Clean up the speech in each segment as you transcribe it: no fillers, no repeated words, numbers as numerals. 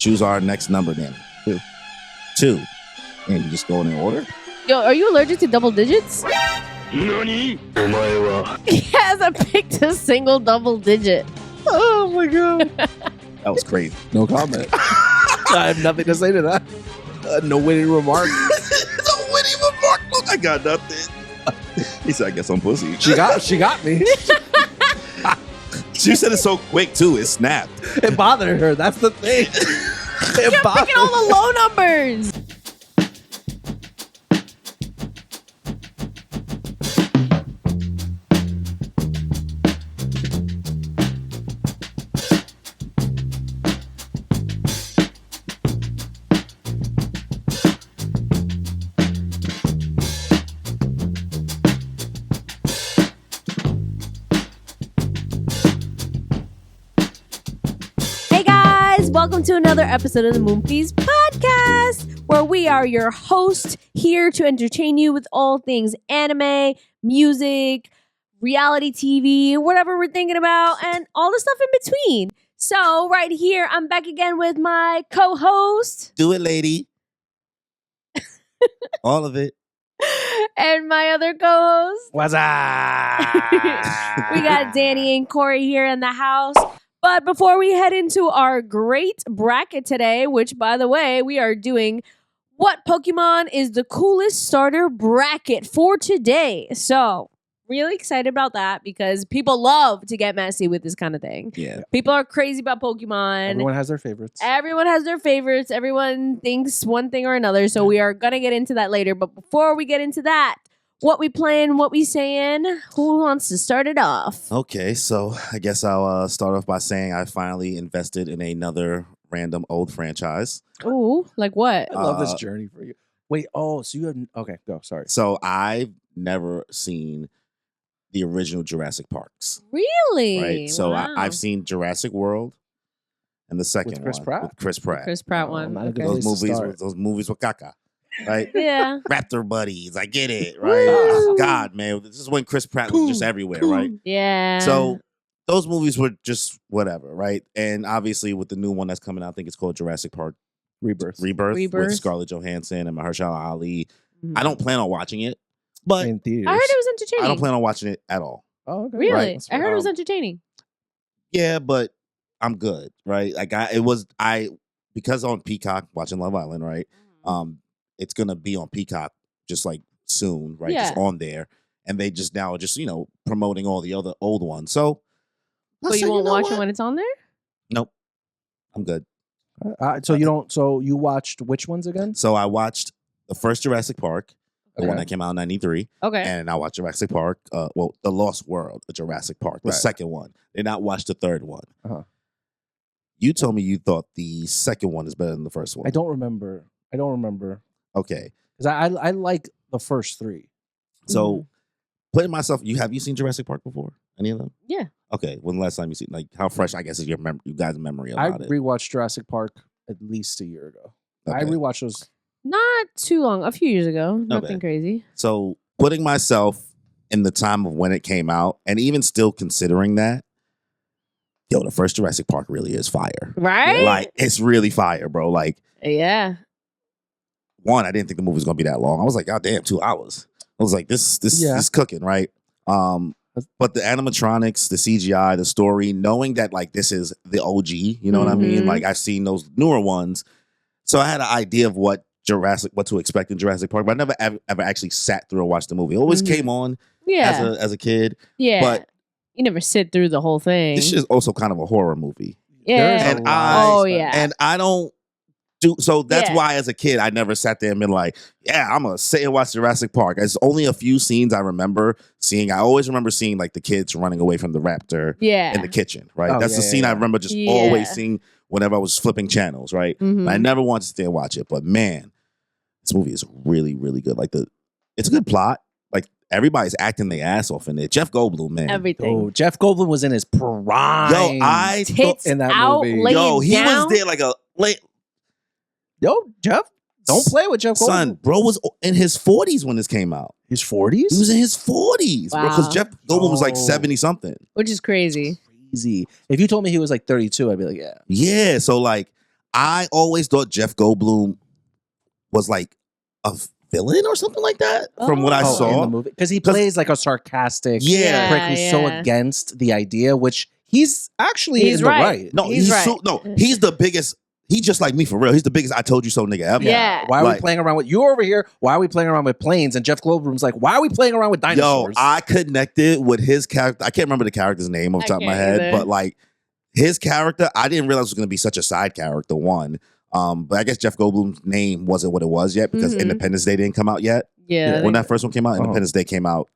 Choose our next number then. Two. And you just go in order? Yo, are you allergic to double digits? NANI? Yes, I picked a single double digit. Oh my god. That was crazy. No comment. I have nothing to say to that. No witty remark. No witty remark. Look, I got nothing. He said, I guess I'm pussy. She got me. She said it so quick, too. It snapped. It bothered her. That's the thing. You're picking all the low numbers. Welcome to another episode of the Moonpiece Podcast, where we are your host here to entertain you with all things anime, music, reality TV, whatever we're thinking about, and all the stuff in between. So right here, I'm back again with my co-host. Do it, lady. All of it. And my other co-host. What's up? We got Danny and Cory here in the house. But before we head into our great bracket today, which, by the way, we are doing what Pokemon is the coolest starter bracket for today. So, really excited about that because people love to get messy with this kind of thing. Yeah. People are crazy about Pokemon. Everyone has their favorites. Everyone has their favorites. Everyone thinks one thing or another. So, we are going to get into that later. But before we get into that, what we playing, what we saying, who wants to start it off? Okay, so I guess I'll start off by saying I finally invested in another random old franchise. Ooh, like what? I love this journey for you. Wait, so you have... Okay, go, sorry. So I've never seen the original Jurassic Parks. Really? Right? So Wow. I've seen Jurassic World and the second With Chris one. Pratt? With Chris Pratt. Chris Pratt one. not a good Okay. place. Those movies with Caca. Right? Yeah. Raptor buddies. I get it, right? Woo. God, man. This is when Chris Pratt was just everywhere, right? Yeah. So those movies were just whatever, right? And obviously with the new one that's coming out, I think it's called Jurassic Park Rebirth. with Scarlett Johansson and Mahershala Ali. Mhm. I don't plan on watching it, but In theaters. I heard it was entertaining. I don't plan on watching it at all. Oh, okay. Really? Right. I heard it was entertaining. Yeah, but I'm good, right? Like because on Peacock watching Love Island, right? It's gonna be on Peacock just like soon, right? Yeah. Just on there, and they just now promoting all the other old ones. So, But you won't watch it when it's on there? Nope, I'm good. So you don't. So you watched which ones again? So I watched the first Jurassic Park, the one Okay. that came out in '93, Okay. and I watched Jurassic Park. The Lost World of Jurassic Park, the Right. second one. Did not watch the third one. Uh-huh. You told me you thought the second one is better than the first one. I don't remember. Okay, Because I like the first three. so putting myself, have you seen Jurassic Park before? Any of them? Yeah. Okay, when the last time you seen, like, how fresh, I guess, is you guys' memory I about it? rewatched Jurassic Park at least a year ago. I Okay. rewatched those. Not too long. A few years ago. Nothing Okay. crazy. So putting myself in the time of when it came out, and even still considering that, the first Jurassic Park really is fire. Right? Like, it's really fire, bro. Like, Yeah. one, I didn't think the movie was gonna be that long. I was like, God damn, 2 hours. I was like, this is cooking, right? But the animatronics, the CGI, the story, knowing that like this is the OG, you know what I mean? Mhm. Like, I've seen those newer ones, so I had an idea of what to expect in Jurassic Park, but I never ever actually sat through and watched the movie. It always Mhm. came on Yeah. as a kid. Yeah. but you never sit through the whole thing. This is also kind of a horror movie, Yeah. There's a And lot. Oh, yeah. and I don't do so. That's Yeah. why, as a kid, I never sat there and been like, "Yeah, I'm gonna sit and watch Jurassic Park." There's only a few scenes I remember seeing. I always remember seeing like the kids running away from the raptor Yeah. in the kitchen, right? Oh, That's the yeah, scene I yeah. remember just Yeah. always seeing whenever I was flipping channels, right? Mhm. But I never wanted to stay and watch it. But man, this movie is really, really good. Like it's a good plot. Like everybody's acting their ass off in it. Jeff Goldblum, man. Everything. Oh, Jeff Goldblum was in his prime. Yo, I thought, Tits in that out, movie. laying yo, he down. was there like a Jeff, don't play with Jeff Goldblum. son. Bro was in his 40s when this came out. His 40s? He was in his 40s, bro. Because Wow. Jeff Goldblum was like Oh. 70 something. Which is crazy. Crazy. If you told me he was like 32, I'd be like, yeah. Yeah, so like I always thought Jeff Goldblum was like a villain or something like that from what I in saw. the movie, because he plays like a sarcastic prick who's so against the idea, which he's actually in the right. No, he's the biggest. He's just like me for real. He's the biggest I told you so nigga ever. Yeah. Why are we playing around with you over here? Why are we playing around with planes? And Jeff Goldblum's like, why are we playing around with dinosaurs? Yo, I connected with his character. I can't remember the character's name off the top of my head, but like his character, I didn't realize it was going to be such a side character. One, but I guess Jeff Goldblum's name wasn't what it was yet because Independence Day didn't come out yet. Yeah, when that first one came out, Independence Day came out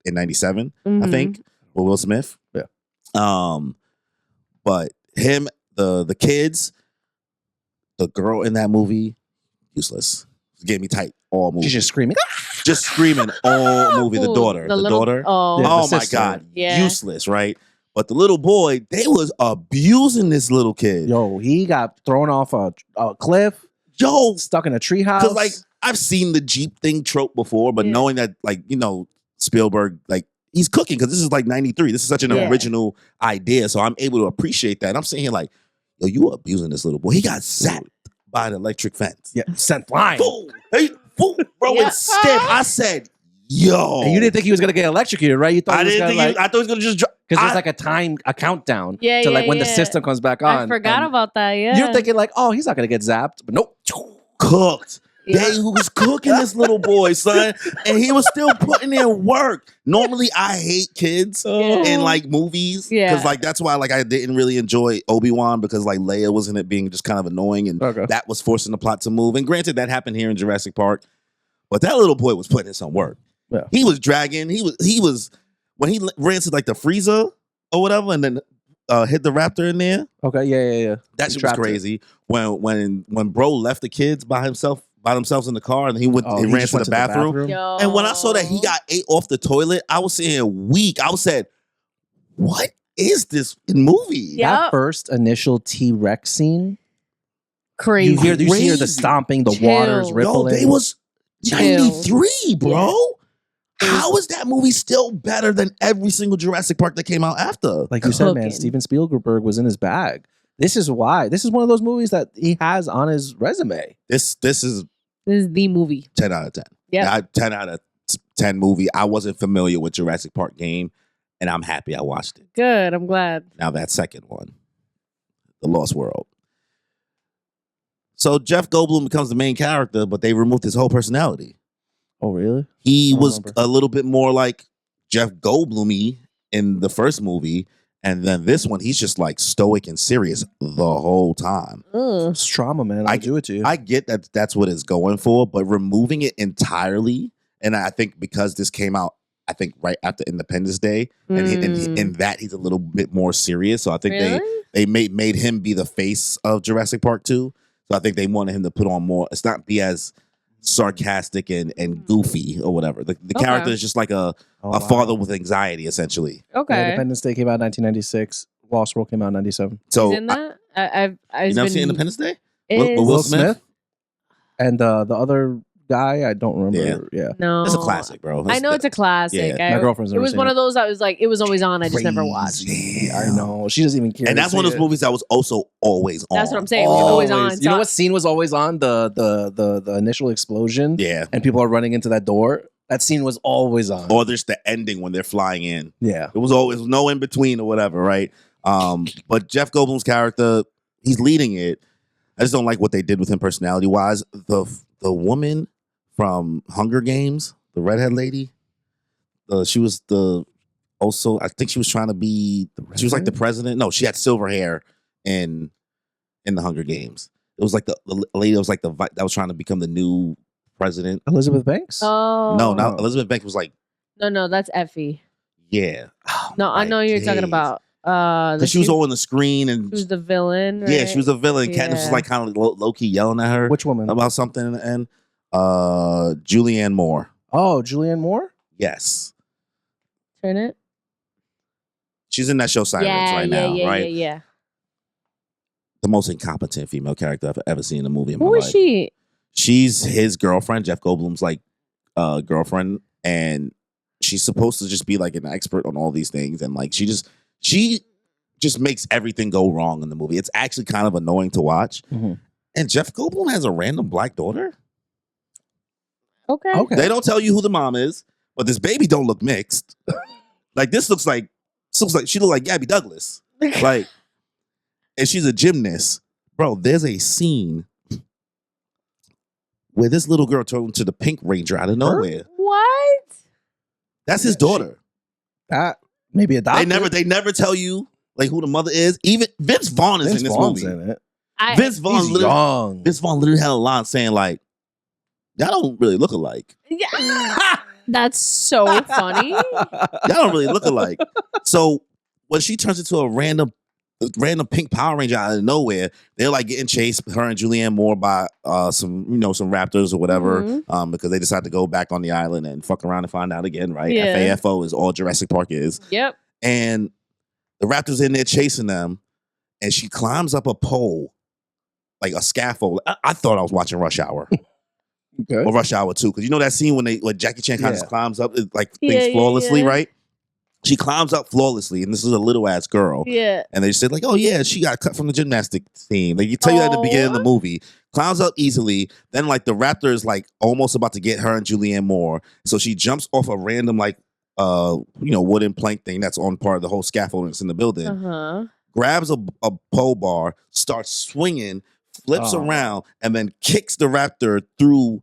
in '97, I think, with Will Smith. Yeah. But him, the kids. The girl in that movie, useless. Get me tight all movie. She's just screaming. Just screaming all movie. The daughter. The daughter. Oh my God. Yeah. Useless, right? But the little boy, they was abusing this little kid. Yo, he got thrown off a cliff. Yo. Stuck in a treehouse. Because, like, I've seen the Jeep thing trope before, but knowing that, like, Spielberg, like, he's cooking because this is like 93. This is such an original idea. So I'm able to appreciate that. And I'm sitting here like, yo, you abusing this little boy. He got zapped by an electric fence. Yeah, sent flying. Boom. Hey, boom, bro, instead, I said, yo. And you didn't think he was going to get electrocuted, right? You thought I thought he was going to just drop. Because there's like a countdown to like when the system comes back on. I forgot about that, You're thinking like, oh, he's not going to get zapped. But nope. Cooked. They was cooking this little boy, son, and he was still putting in work. Normally, I hate kids in like movies because like that's why like I didn't really enjoy Obi-Wan because like Leia was in it being just kind of annoying, and that was forcing the plot to move. And granted, that happened here in Jurassic Park, but that little boy was putting in some work. Yeah. He was dragging. He was when he ran to like the freezer or whatever, and then hit the raptor in there. Okay, yeah. That shit was crazy. When bro left the kids by themselves in the car, and he ran to the bathroom. And when I saw that he got ate off the toilet, I was sitting weak. I said, "What is this movie?" That first initial T-Rex scene, crazy. You hear the stomping, the waters rippling. Yo, they was 93, bro. How is that movie still better than every single Jurassic Park that came out after? Like you said, man, Steven Spielberg was in his bag. This is why. This is one of those movies that he has on his resume. This is the movie. 10 out of 10. Yeah. 10 out of 10 movie. I wasn't familiar with Jurassic Park game, and I'm happy I watched it. Good. I'm glad. Now that second one, The Lost World. So Jeff Goldblum becomes the main character, but they removed his whole personality. Oh, really? He was a little bit more like Jeff Goldblum-y in the first movie, and then this one, he's just like stoic and serious the whole time. It's trauma, man. I do it to you. I get that that's what it's going for, but removing it entirely, and I think because this came out, I think right after Independence Day, and in that he's a little bit more serious. So I think they made him be the face of Jurassic Park 2. So I think they wanted him to put on more. It's not be as sarcastic and goofy or whatever. The character is just like a father with anxiety, essentially. Okay. Yeah, Independence Day came out in 1996. Lost World came out in 97. So he's in that? I've you never seen Independence Day? Will Smith? And the other guy, I don't remember. Yeah. No. It's a classic, bro. I know it's a classic. Yeah. My girlfriend's never It was seen one of those that was like, it was always on. I just never watched. I know. She doesn't even care. And that's one of those movies that was also always on. That's what I'm saying. It was always on. You know what scene was always on? The initial explosion. Yeah. And people are running into that door. That scene was always on. Or there's the ending when they're flying in. Yeah. It was always no in between or whatever, right? But Jeff Goldblum's character, he's leading it. I just don't like what they did with him personality wise. The woman from Hunger Games, the redhead lady, she was I think she was trying to be, she was like the president. No, she had silver hair in the Hunger Games. It was like the lady that was like that was trying to become the new president. Elizabeth Banks? Oh. No, not Elizabeth Banks was like. No, that's Effie. Yeah. No, I know you're talking about. Because she was on the screen and she was the villain. Right? Yeah, she was a villain. Katniss was like kind of low key yelling at her. Which woman? About something in the end. Julianne Moore. Oh, Julianne Moore? Yes. Turn it. She's in that show Sirens right now, right? Yeah. The most incompetent female character I've ever seen in a movie in my life. Who is she? She's his girlfriend, Jeff Goldblum's like girlfriend, and she's supposed to just be like an expert on all these things, and like she just makes everything go wrong in the movie. It's actually kind of annoying to watch. Mm-hmm. And Jeff Goldblum has a random black daughter. Okay. They don't tell you who the mom is, but this baby don't look mixed. Like this looks like she look like Gabby Douglas. Like, and she's a gymnast. Bro, there's a scene where this little girl turned into the Pink Ranger out of nowhere. What? That's his daughter. Maybe adopted. They never tell you like who the mother is. Even Vince Vaughn is in this movie. In it. Vince Vaughn literally had a line saying like, "Y'all don't really look alike." Yeah. That's so funny. Y'all don't really look alike. So when she turns into a random pink Power Ranger out of nowhere, they're like getting chased, her and Julianne Moore, by some raptors or whatever, because they decide to go back on the island and fuck around and find out again, right? Yeah. FAFO is all Jurassic Park is. Yep. And the raptors in there chasing them, and she climbs up a pole, like a scaffold. I thought I was watching Rush Hour. Okay. Or Rush Hour 2, because you know that scene when Jackie Chan kind of climbs up like things flawlessly, right? She climbs up flawlessly, and this is a little ass girl. Yeah. And they said like, oh yeah, she got cut from the gymnastics team. Like you tell you at the beginning of the movie, climbs up easily. Then like the raptor is like almost about to get her and Julianne Moore, so she jumps off a random like wooden plank thing that's on part of the whole scaffolding that's in the building. Grabs a pole bar, starts swinging, flips around, and then kicks the raptor through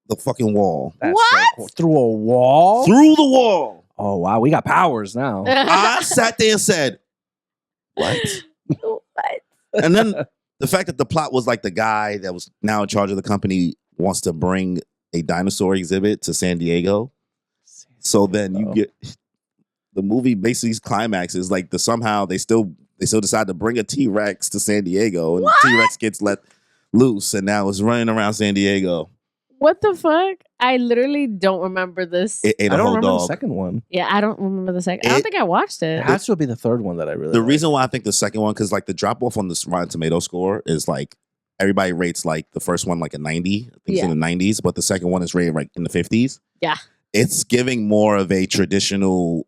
the fucking wall. That's so cool. Through a wall? Through the wall. Oh, wow. We got powers now. I sat there and said, what? And then the fact that the plot was like the guy that was now in charge of the company wants to bring a dinosaur exhibit to San Diego. So then you get the movie basically climaxes like somehow they still decide to bring a T-Rex to San Diego, and the T-Rex gets let loose and now it's running around San Diego. What the fuck? I literally don't remember this. I don't remember the second one. Yeah, I don't remember the second. I don't think I watched it. It has to be the third one that I really like. Reason why I think the second one, because like the drop off on the Rotten Tomato score is like everybody rates like the first one like a 90. I think it's in the 90s, but the second one is rated like in the 50s. Yeah. It's giving more of a traditional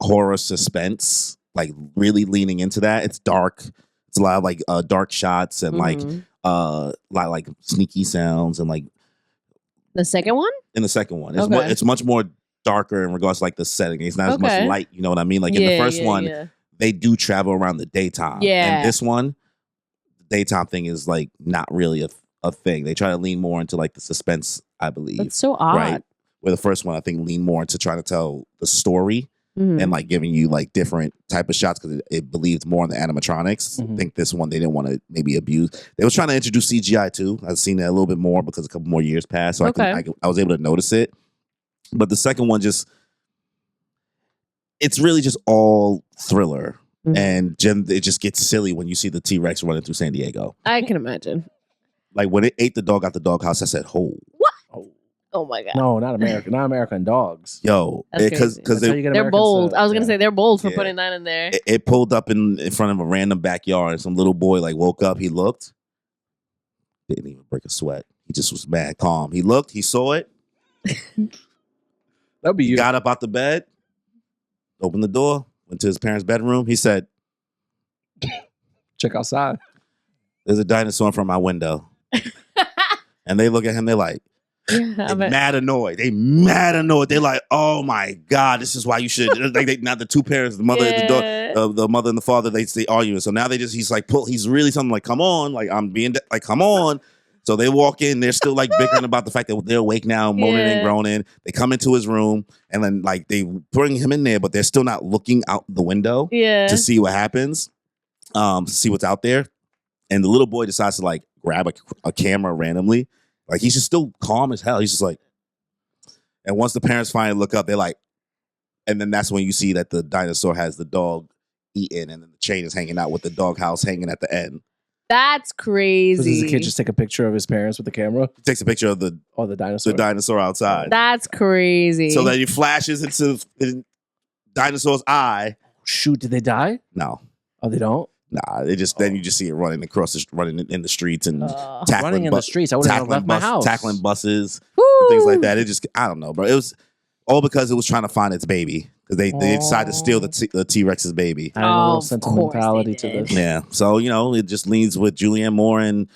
horror suspense, like really leaning into that. It's dark. It's a lot of like dark shots and like a lot like sneaky sounds and like. The second one? In the second one. It's much more darker in regards to like the setting. It's not as much light, you know what I mean? Like in the first one, they do travel around the daytime. Yeah. And this one, the daytime thing is like not really a thing. They try to lean more into like the suspense, I believe. That's so odd. Right? Where the first one, I think, leaned more into trying to tell the story and like giving you like different type of shots because it believed more in the animatronics. I think this one they didn't want to maybe abuse. They was trying to introduce CGI too. I've seen that a little bit more because a couple more years passed, so I was able to notice it. But the second one it's really just all thriller, and it just gets silly when you see the T-Rex running through San Diego. I can imagine. Like when it ate the dog out the doghouse, I said, "Oh, what? Oh my god! No, not American dogs. Yo, because they're bold. I was gonna say they're bold for putting that in there. It pulled up in front of a random backyard, and some little boy like woke up. He looked, didn't even break a sweat. He just was mad calm. He looked, he saw it. That'd be you. He got up out the bed, opened the door, went to his parents' bedroom. He said, "Check outside. There's a dinosaur in front of my window." And they look at him. They're like. They're mad annoyed. They're like, "Oh my god, this is why you should." Like, now the two parents, the mother and the mother and the father, they arguing. So now he's like, he's really something like, "Come on, like I'm being like, come on." So they walk in. They're still like bickering about the fact that they're awake now, moaning and groaning. They come into his room and then like they bring him in there, but they're still not looking out the window to see what happens, to see what's out there. And the little boy decides to like grab a camera randomly. Like, he's just still calm as hell. He's just like, and once the parents finally look up, they're like, and then that's when you see that the dinosaur has the dog eaten and then the chain is hanging out with the doghouse hanging at the end. That's crazy. So does the kid just take a picture of his parents with the camera? He takes a picture of the dinosaur outside. That's crazy. So then he flashes into the dinosaur's eye. Shoot, did they die? No. Oh, they don't? Nah, then you just see it running in the streets and tackling running in the streets. I would have left my house. Tackling buses, and things like that. It just, I don't know, bro. It was all because it was trying to find its baby. because they decided to steal the T-Rex's baby. I know, a little sentimentality to this. Yeah, so it just leads with Julianne Moore and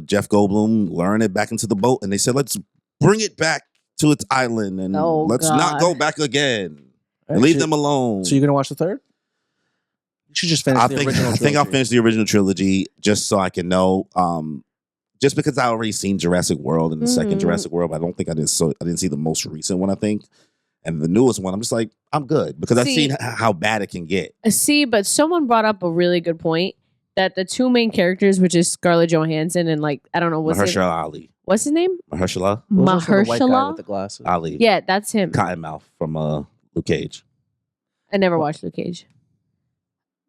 Jeff Goldblum luring it back into the boat, and they said, let's bring it back to its island and let's not go back again. Right, leave them alone. So you're gonna watch the third? You should just finish the original trilogy. I think I'll finish the original trilogy just so I can know. Just because I already seen Jurassic World and the second Jurassic World, but I don't think I did. So I didn't see the most recent one, I think. And the newest one, I'm just like, I'm good because I've seen how bad it can get. But someone brought up a really good point that the two main characters, which is Scarlett Johansson and I don't know what's Mahershala Ali. What's his name? Mahershala. The white guy with the glasses. Ali. Yeah, that's him. Cottonmouth from Luke Cage. I never watched Luke Cage.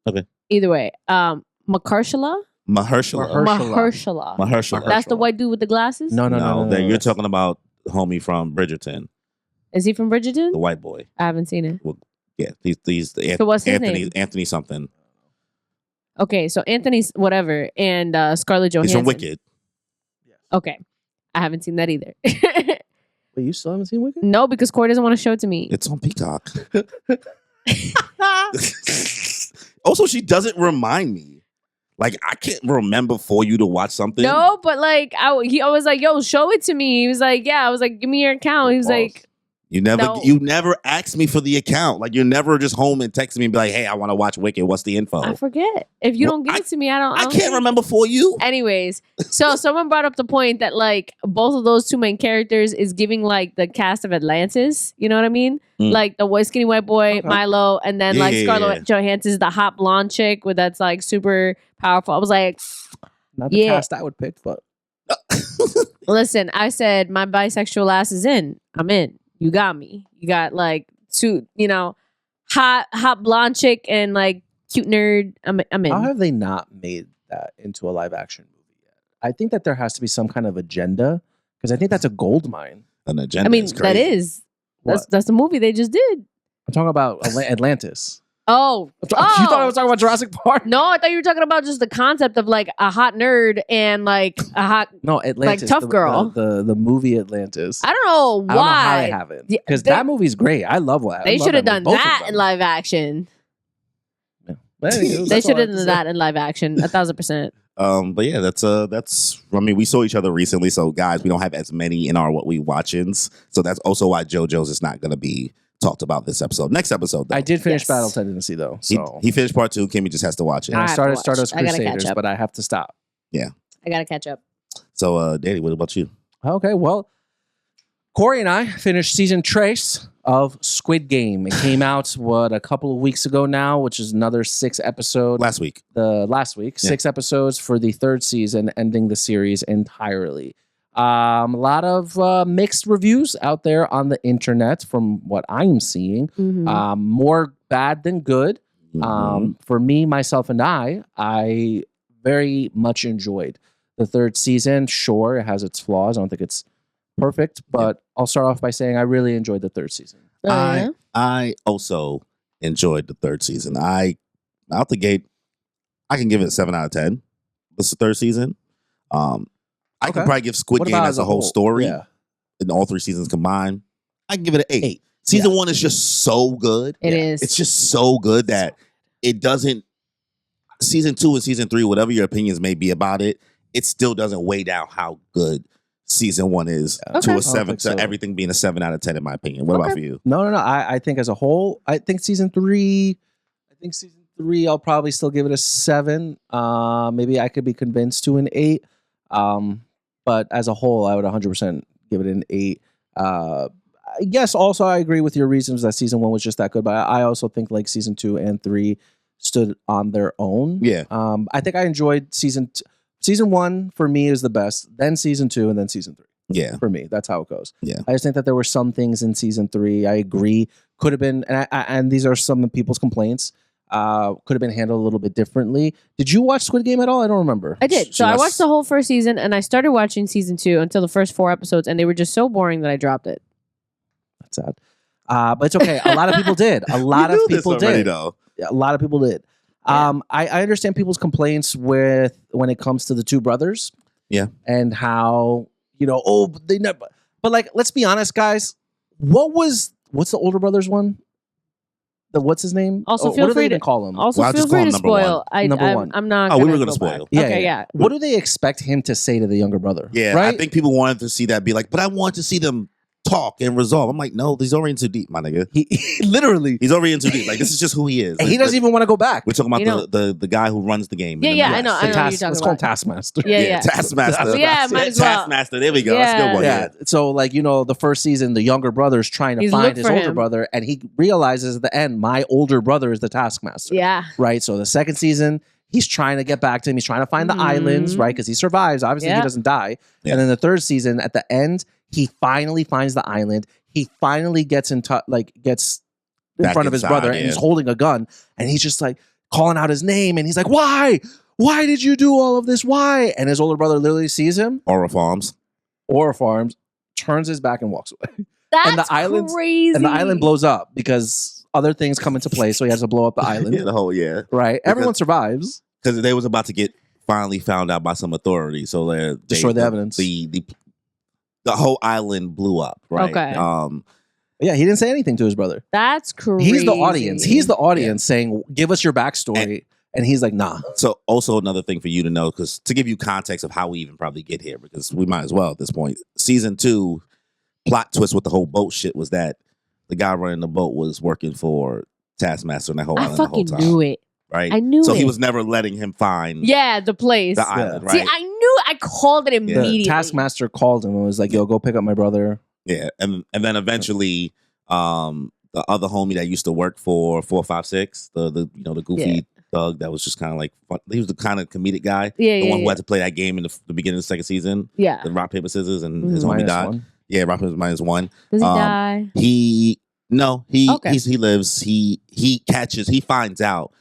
Okay. Either way, Mahershala. That's the white dude with the glasses? No. You're talking about homie from Bridgerton. Is he from Bridgerton? The white boy. I haven't seen it. Well, yeah, he's so what's his name? Anthony something. Okay, so Anthony's whatever, and Scarlett Johansson. He's from Wicked. Okay, I haven't seen that either. Wait, you still haven't seen Wicked? No, because Cory doesn't want to show it to me. It's on Peacock. Also, she doesn't remind me. Like, I can't remember for you to watch something. No, but I was like, yo, show it to me. He was like, yeah. I was like, give me your account. He was like, you never asked me for the account. Like, you're never just home and texting me and be like, hey, I want to watch Wicked. What's the info? I forget. If you don't give it to me, I can't remember for you. Anyways, so someone brought up the point that both of those two main characters is giving the cast of Atlantis. You know what I mean? Like the white skinny white boy, Milo, and then Scarlett Johansson's the hot blonde chick with that's super powerful. I was like, not the cast I would pick, but listen, I said my bisexual ass is in. I'm in. You got me. You got two, hot blonde chick and cute nerd. I'm in. How have they not made that into a live action movie yet? I think that there has to be some kind of agenda because I think that's a gold mine. An agenda. I mean, is crazy. that is. That's the movie they just did. I'm talking about Atlantis. Oh. You thought I was talking about Jurassic Park? No, I thought you were talking about just the concept of a hot nerd and a hot Atlantis, tough girl. The movie Atlantis. I don't know why. I don't know how they haven't. Because that movie's great. I love that. They should have done that in live action. Yeah. Anyway, they should have done that in live action. 1,000%. But yeah, that's I mean, we saw each other recently, so guys, we don't have as many in our what we watchings. So that's also why JoJo's is not gonna be talked about this episode. Next episode, though. I did finish Battle Tendency though. So he finished part 2. Kimmy just has to watch it. And I started Stardust Crusaders, but I have to stop. Yeah. I gotta catch up. So Danny, what about you? Okay, well, Cory and I finished season trace of Squid Game. It came out, a couple of weeks ago now, which is another 6 episodes. Last week. 6 episodes for the 3rd season, ending the series entirely. A lot of mixed reviews out there on the internet from what I'm seeing. Mm-hmm. More bad than good. For me, myself, and I very much enjoyed the 3rd season. Sure, it has its flaws. I don't think it's perfect, but I'll start off by saying I really enjoyed the 3rd season. I also enjoyed the 3rd season. Out the gate, I can give it a 7 out of 10. This is the 3rd season. I can probably give Squid Game as a whole story in all 3 seasons combined. I can give it an 8. Season 1 is just so good. It is. It's just so good that it doesn't. Season 2 and season 3, whatever your opinions may be about it, it still doesn't weigh down how good season 1 is to a 7 to everything being a 7 out of 10 in my opinion. What about for you? No. I think as a whole, I think season 3 I'll probably still give it a 7. Maybe I could be convinced to an 8. But as a whole, I would 100% give it an 8. I guess also I agree with your reasons that season 1 was just that good, but I also think season 2 and 3 stood on their own. Yeah. I think I enjoyed season 1 for me is the best, then season 2, and then season 3. Yeah. For me, that's how it goes. Yeah. I just think that there were some things in season 3, I agree, could have been, and these are some of people's complaints, could have been handled a little bit differently. Did you watch Squid Game at all? I don't remember. I did. So I watched the whole 1st season, and I started watching season 2 until the first 4 episodes, and they were just so boring that I dropped it. That's sad. But it's okay. A lot of people did. A lot of people did. A lot of people did. I understand people's complaints when it comes to the 2 brothers. Yeah. And how, they never. But let's be honest, guys. What's the older brothers one? what's his name? Also, what feel do free they even to call him? Also, Well, I'll feel just call free him to number one. spoil. Number one. I'm not. Oh, we were gonna gonna go spoil. back. Yeah, Okay, yeah. What do they expect him to say to the younger brother? Yeah, right? I think people wanted to see that be like, but I want to see them talk and resolve. I'm like, no, he's already in too deep, my nigga. He literally, He's already in too deep. Like, this is just who he is. and Like, he doesn't even want to go back. We're talking You know- about the guy who runs the game. Yeah, in the yeah, movie. I know. Yes. I know what you're talking Let's call him about. Taskmaster. Yeah. Taskmaster. Yeah, might as well. Taskmaster. There we go. That's a Yeah. good one. Yeah. Yeah. So, like, the first season, the younger brother's trying to He's find looked his for older him. brother, and he realizes at the end, my older brother is the Taskmaster. Yeah. Right. So the second season, he's trying to get back to him. He's trying to find the Mhm. islands, right? Because he survives. Obviously, Yeah. he doesn't die. Yeah. And then the third season, at the end, he finally finds the island. He finally gets gets in Back front of his inside, brother, yeah. and he's holding a gun, and he's just like calling out his name, and he's like, "Why? Why did you do all of this? Why?" And his older brother literally sees him, Aura Farms. Aura Farms, turns his back and walks away. That's the island's- crazy. And the island blows up because other things come into play, so he has to blow up the Yeah, island. the whole Right? Everyone survives. because they was about to get finally found out by some authority, so they Destroy the evidence. The whole island blew up. Right. Okay. Yeah, he didn't say anything to his brother. That's crazy. He's the audience. He's the audience saying, "Give us your backstory," and he's like, "Nah." So also another thing for you to know, because to give you context of how we even probably get here, because we might as well at this point. Season 2 plot twist with the whole boat shit was that the guy running the boat was working for Taskmaster and that whole I island the whole fucking time. knew it. Right. I knew so it. he was never letting him find Yeah, the place. the island. See, Right. I knew. I called it The immediately. Taskmaster called him and was like, "Yo, go pick up my brother." Yeah, and then eventually, the other homie that used to work for 456, the goofy thug that was just kind of like he was the kind of comedic guy, Yeah, the yeah, one who yeah. had to play that game in the beginning of the second season, Yeah. the rock paper scissors, and his Mhm. homie Minus died. one. Yeah, rock paper -1. Does he die? He Okay. he lives. He finds out,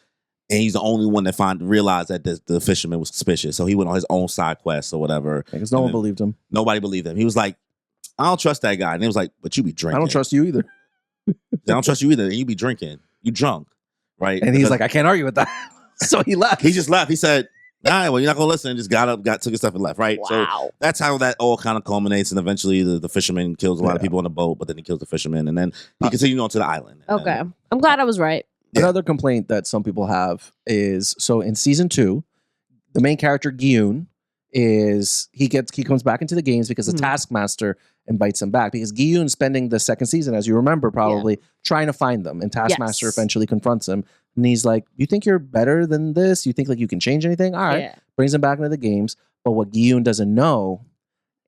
and he's the only one that realized that the fisherman was suspicious. So he went on his own side quest or whatever. Because no And one then believed him. Nobody believed him. He was like, I don't trust that guy. And he was like, but you be drinking. I don't trust you either. I don't trust you either. And you be drinking. You drunk. Right? And he's Because like, "I can't argue with that." So he left. he just left. He said, all right, well, you're not going to listen. Just got up, took his stuff and left. Right? So Wow. that's how that all kind of culminates. And eventually the fisherman kills a lot of Yeah. people on the boat, but then he kills the fisherman. And then he continued on to the island. And Okay. I'm glad I was right. Yeah. Another complaint that some people have is, so in season 2, the main character Giyun he comes back into the games because the Mhm. Taskmaster invites him back, because Giyun's spending the second season, as you remember probably, trying to find them, and Taskmaster Yes. eventually confronts him, and he's like, "You think you're better than this? You think like you can change anything? All right." Yeah. Brings him back into the games, but what Giyun doesn't know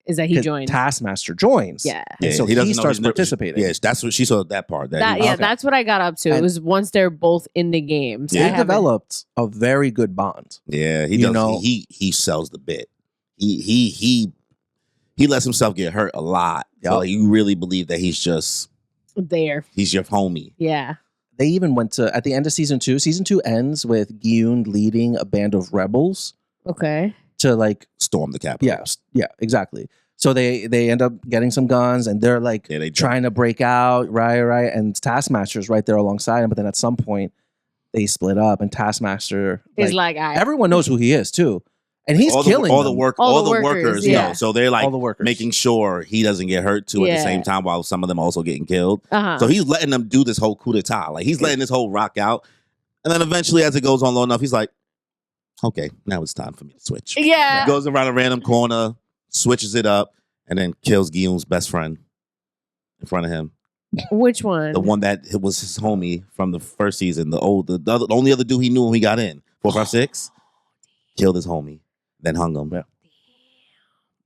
Is that he 'cause joined? Taskmaster joins. Yeah. And so he doesn't know starts he's never- participating. Yeah, that's what she saw that part. That, he- yeah, Okay. that's what I got up to. It And- was once they're both in the games. Yeah. I They haven't- developed a very good bond. Yeah, he You does. know- He sells the bit. He lets himself get hurt a lot. So Yep. you really believe that he's your homie. Yeah. They even went to, at the end of season 2. Season 2 ends with Giyun leading a band of rebels Okay. to like, Storm the Capitol. yeah, exactly. So they end up getting some guns, and they're like Yeah, they trying to break out, right, and Taskmaster's right there alongside him. But then at some point, they split up, and Taskmaster, It's like, I. everyone knows who he is too, and he's killing all the them. work, All all the the workers, workers. yeah. So they're like all the workers making sure he doesn't get hurt too at the Yeah. same time, while some of them also getting killed. Uh-huh. So he's letting them do this whole coup d'etat. Like he's letting this whole rock out, and then eventually, as it goes on long enough, he's like, "Okay, now it's time for me to switch." yeah. Goes around a random corner, switches it up, and then kills Guillaume's best friend in front of him. Which one? The one that was his homie from the first season. The only other dude he knew when he got in. 456 killed his homie, then hung him. Yeah.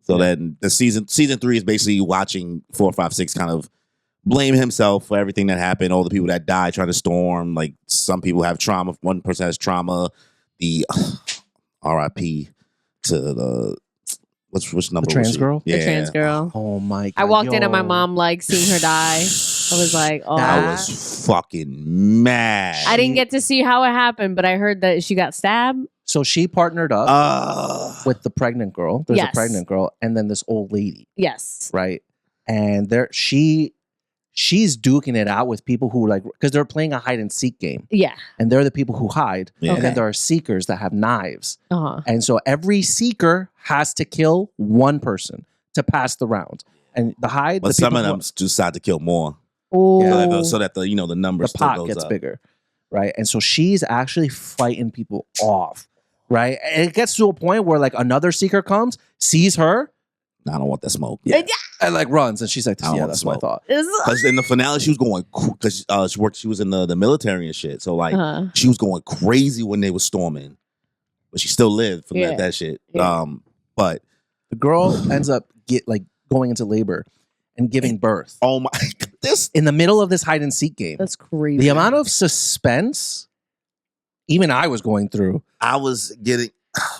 So then the season 3 is basically watching 456 kind of blame himself for everything that happened. All the people that died trying to storm. Like some people have trauma. One person has trauma. The R.I.P. to the which number? The trans was she? girl? The trans girl. Oh my god! I walked in and my yo. mom like seeing her die. I was like, oh. I was fucking mad. I didn't get to see how it happened, but I heard that she got stabbed. So she partnered up with the pregnant girl. There's Yes. a pregnant girl, and then this old lady, Yes. right? And she's duking it out with people who like, because they're playing a hide and seek game, Yeah. and they're the people who hide. Yeah. And then there are seekers that have knives, Uh-huh. and so every seeker has to kill one person to pass the round. And the hide, But the some people of who- them decide to kill more, Oh. so that the the number the still pot goes gets up. bigger. right? And so she's actually fighting people off, right? And it gets to a point where like another seeker comes, sees her. I don't want that smoke. Yeah. And like runs, and she's like, I don't yeah, want that's the what I smoke. thought. Because in the finale, she was going because she was in the military and shit. So like she was going crazy when they were storming, but she still lived from that shit. Yeah. But the girl ends up going into labor and giving birth. Oh my! This in the middle of this hide and seek game. That's crazy. The amount of suspense, even I was going through. I was getting.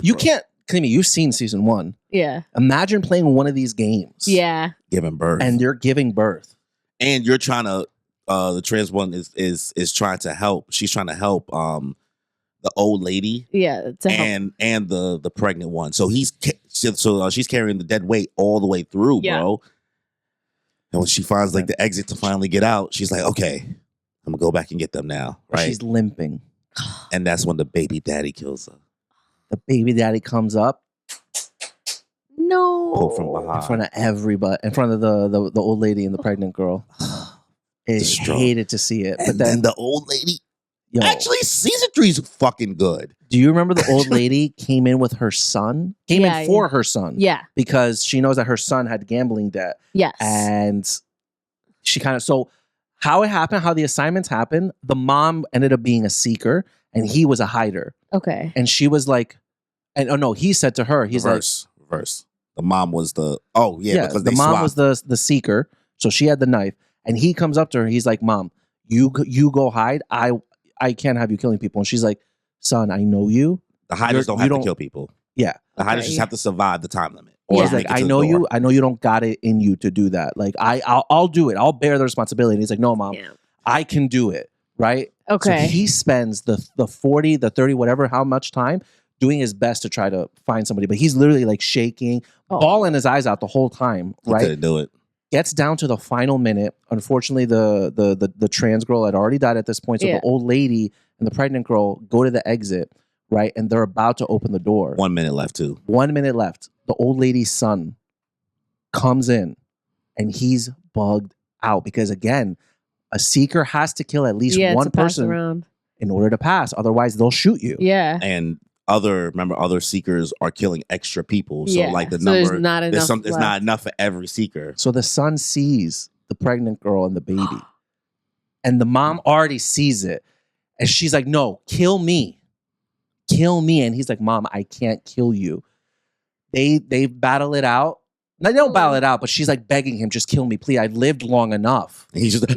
You can't. Kimmy, you've seen season 1. Yeah. Imagine playing one of these games. Yeah. Giving birth. And you're giving birth. And you're trying to the trans one is trying to help. She's trying to help the old lady. Yeah. And the pregnant one. So she's carrying the dead weight all the way through, bro. And when she finds like the exit to finally get out, she's like, okay, I'm gonna go back and get them now. Right. She's limping. And that's when the baby daddy kills her. The baby daddy comes up. No. Pull from behind. In front of everybody. In front of the old lady and the pregnant girl. I hated to see it. But then the old lady. Yo, actually, season 3 is fucking good. Do you remember the old lady came in with her son? Came in for her son. Yeah. Because she knows that her son had gambling debt. Yes. And she kind of, so how it happened, how the assignments happened, the mom ended up being a seeker and he was a hider. Okay. And she was like, he said to her, he's reverse. The mom was because the mom was the seeker. So she had the knife. And he comes up to her. He's like, Mom, you go hide. I can't have you killing people. And she's like, son, I know you. The hiders don't have to kill people. Yeah. The hiders just have to survive the time limit. Or he's like, I know you. I know you don't got it in you to do that. Like, I'll do it. I'll bear the responsibility. And he's like, no, Mom, I can do it. Right? Okay. So he spends the 40, the 30, whatever, how much time doing his best to try to find somebody. But he's literally like shaking, bawling his eyes out the whole time. Right? He couldn't do it. Gets down to the final minute. Unfortunately, the trans girl had already died at this point. So the old lady and the pregnant girl go to the exit, right? And they're about to open the door. 1 minute left, too. 1 minute left. The old lady's son comes in and he's bugged out because, again, a seeker has to kill at least one person in order to pass. Otherwise, they'll shoot you. Yeah. And other seekers are killing extra people. So like the number, there's not enough. It's not enough for every seeker. So the son sees the pregnant girl and the baby, and the mom already sees it, and she's like, "No, kill me, kill me." And he's like, "Mom, I can't kill you." They battle it out. They don't battle it out, but she's like begging him, "Just kill me, please. I've lived long enough." And he's just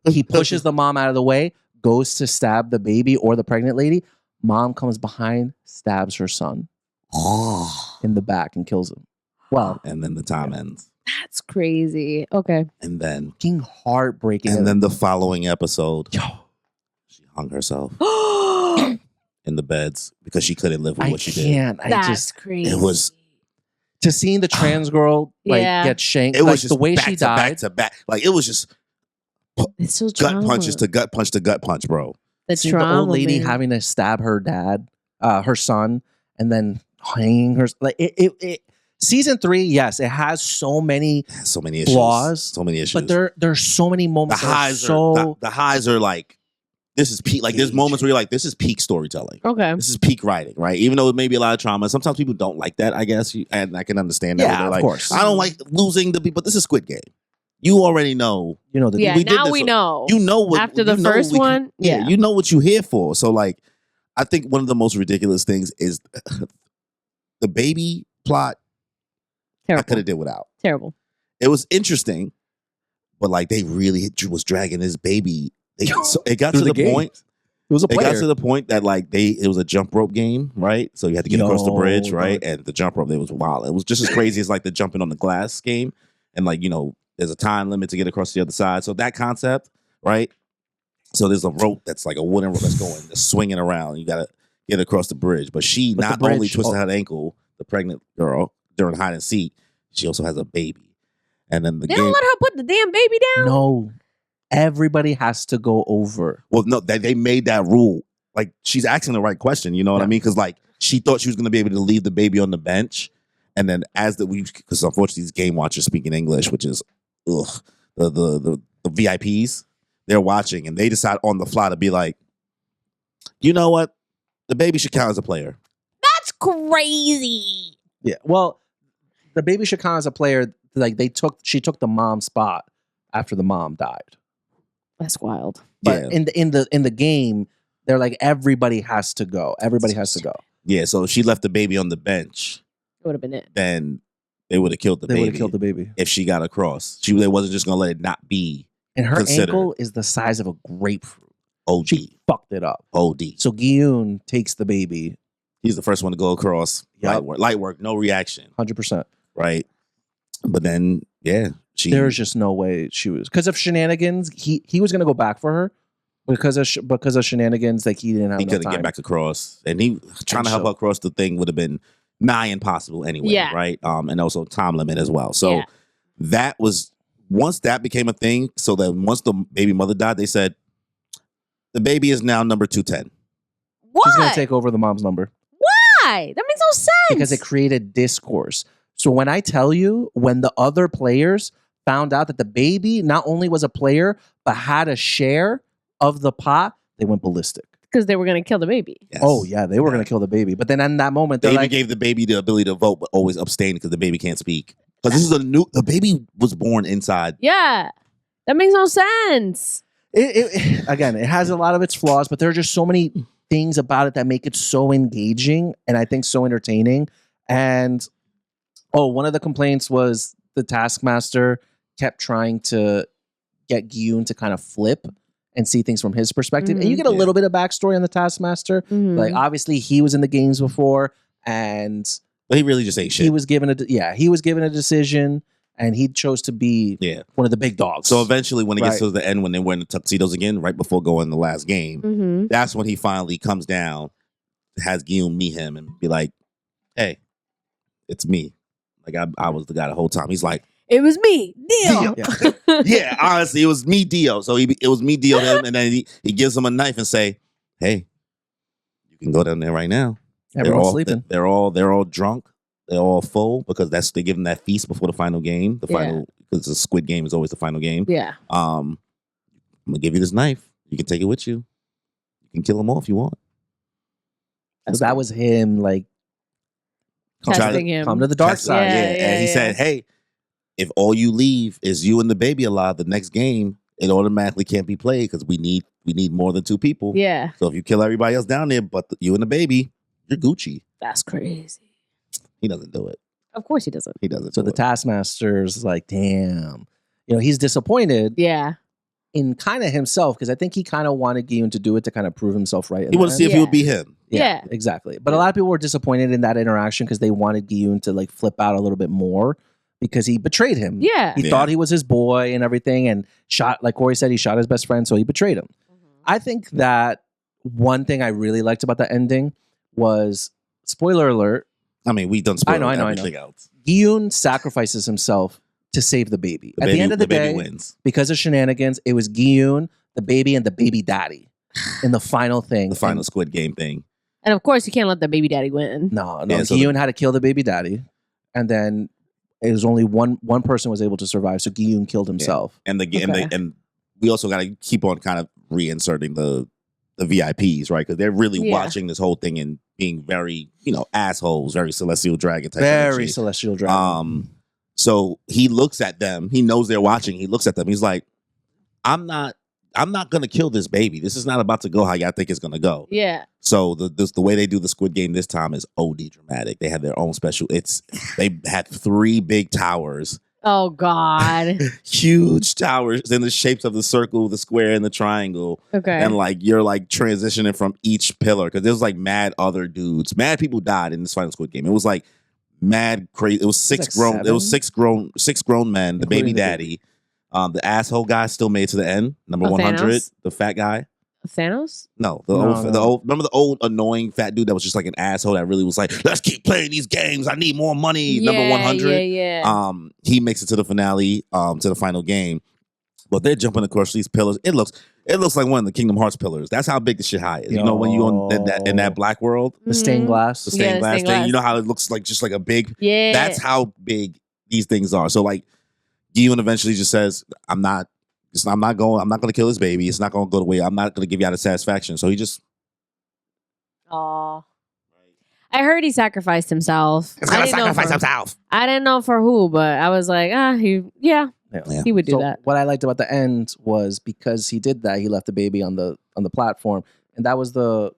he pushes the mom out of the way, goes to stab the baby or the pregnant lady. Mom comes behind, stabs her son in the back and kills him. Well, and then the time ends. That's crazy. Okay. And then fucking heartbreaking. And then the following episode, she hung herself in the beds because she couldn't live with what she did. That's crazy. It was to seeing the trans girl get shanked. It was just the way back she to died. back to back. Like it was just it's so gut punches to gut punch to gut punch, bro. The old lady having to stab her dad, her son, and then hanging her. Like it season 3, yes, it has so many flaws, so many issues. But there's so many moments. The highs are like this is peak. Like there's moments where you're like, this is peak storytelling. Okay, this is peak writing, right? Even though it may be a lot of trauma, sometimes people don't like that. I guess, and I can understand that. Yeah, of course. I don't like losing the people. But this is Squid Game. You already know. You know now we know. You know what after the first one. Yeah, you know what you're here for. So like, I think one of the most ridiculous things is the baby plot. Terrible. I could have did without. Terrible. It was interesting, but like they really was dragging this baby. It got to the point. It was a player. It got to the point that like it was a jump rope game, right? So you had to get across the bridge, right? And the jump rope, it was wild. It was just as crazy as like the jumping on the glass game, and like there's a time limit to get across the other side. So that concept, right? So there's a rope that's like a wooden rope that's swinging around. You got to get across the bridge. But she not only twisted her ankle, the pregnant girl, during hide and seek, she also has a baby. And then they don't let her put the damn baby down? No. Everybody has to go over. Well, no, they made that rule. Like, she's asking the right question. You know what I mean? Because like she thought she was going to be able to leave the baby on the bench. And then because unfortunately these game watchers speak in English, which is the VIPs, they're watching, and they decide on the fly to be like, you know what? The baby should count as a player. That's crazy. Yeah. Well, the baby should count as a player. Like she took the mom's spot after the mom died. That's wild. But in the game, they're like everybody has to go. Everybody has to go. Yeah. So if she left the baby on the bench, It would have been it. then they would have killed the They baby. would have killed the baby. If she got across. They wasn't just gonna let it not be And her considered. ankle is the size of a grapefruit. OD. She fucked it up. OD. So Guillaume takes the baby. He's the first one to go across. Yep. Light work, no reaction. 100%. Right. But then, yeah, There's just no way she was, because of shenanigans. He was gonna go back for her because of shenanigans. Like he didn't have. he enough couldn't time. get back across, and he trying to help her across the thing would have been nigh impossible anyway. Yeah. Right. And also time limit as well. So Yeah. that was once that became a thing. So that once the baby mother died, they said the baby is now number 210. Why? She's gonna take over the mom's number Why? That makes no sense. because it created discourse. So when I tell you, when the other players found out that the baby not only was a player but had a share of the pot, they went ballistic. Because they were going to kill the baby. Yes. Oh yeah, they were gonna kill the baby. But then in that moment, They they're even like, gave the baby the ability to vote, but always abstain because the baby can't speak. Because this is the baby was born inside. Yeah. That makes no sense. Again, it has a lot of its flaws, but there are just so many things about it that make it so engaging and I think so entertaining. And one of the complaints was the Taskmaster kept trying to get Guillaume to kind of flip and see things from his perspective. And you get a little bit of backstory on the Taskmaster. Mhm. Like obviously he was in the games before, and But he really just ate shit. he was given a decision, and he chose to be one of the big dogs. So eventually, when it gets Right. to the end, when they wear the tuxedos again, right before going the last game, Mhm. that's when he finally comes down, has Guillaume meet him, and be like, "Hey, it's me. Like I was the guy the whole time." He's like, It was me. Deal. "Yeah, honestly, it was me, Dio." So it was me, Dio, him, and then he gives him a knife and say, "Hey, you can go down there right now." Everyone's sleeping. They're all drunk. They're all full because they give them that feast before the final game. The final, because the Squid Game is always the final game. Yeah. I'm gonna give you this knife. You can take it with you. You can kill them all if you want. So that was him, like Testing him. come to the dark Test- side. And he said, "Hey, if all you leave is you and the baby alive, the next game it automatically can't be played because we need more than 2 people. Yeah. So if you kill everybody else down there, but you and the baby, you're Gucci." That's crazy. He doesn't do it. Of course he doesn't. He doesn't. So do the it. Taskmaster's like, damn. He's disappointed Yeah. in kind of himself because I think he kind of wanted Guillaume to do it to kind of prove himself right. He wanted to see if he Yeah. would be him. Yeah. Exactly. But a lot of people were disappointed in that interaction because they wanted Guillaume to like flip out a little bit more because he betrayed him. Yeah. He thought he was his boy and everything, and shot, like Cory said, he shot his best friend, so he betrayed him. I think that one thing I really liked about the ending was, spoiler alert, I mean, we've done spoiled I know. everything else. Guillaume sacrifices himself to save the baby. At the end of the day, baby wins. because of shenanigans, it was Guillaume, the baby, and the baby daddy in the final thing. The final Squid Game thing. And of course you can't let the baby daddy win. No. Yeah, so Guillaume had to kill the baby daddy, and then it was only one person was able to survive. So Guillaume killed himself. And Okay. and we also got to keep on kind of reinserting the VIPs, right? Because they're really watching this whole thing and being very, assholes, very Celestial Dragon type. Very energy. celestial dragon. So he looks at them. He knows they're watching. He looks at them. He's like, I'm not gonna kill this baby. This is not about to go how y'all think it's gonna go. Yeah. So the way they do the Squid Game this time is OD dramatic. They have their own special. They had 3 big towers, Oh God. huge towers in the shapes of the circle, the square, and the triangle. Okay. And like you're like transitioning from each pillar because there was like mad other dudes, mad people died in this final Squid Game. It was like mad crazy. It was six like grown. It was 6 grown men. The baby Including the daddy, the asshole guy still made it to the end. Number Oh, 100, Thanos? the fat guy. Thanos? No, No. remember the old annoying fat dude that was just like an asshole that really was like, let's keep playing these games. I need more money. Number 100. Yeah. He makes it to the finale, to the final game. But they're jumping across these pillars. It looks like one of the Kingdom Hearts pillars. That's how big the shit high is. You know, when you in that black world, the stained glass. the stained glass thing, glass. you know how it looks like just like a big. Yeah. That's how big these things are. So like, Guillaume eventually just says, I'm not I'm not going to kill this baby. It's not going to go the way. I'm not going to give you out of satisfaction. So he just. Oh. I heard he sacrificed himself. He's going to sacrifice himself. I didn't know for who, but I was like, he would do that. What I liked about the end was because he did that, he left the baby on the platform, and that was so.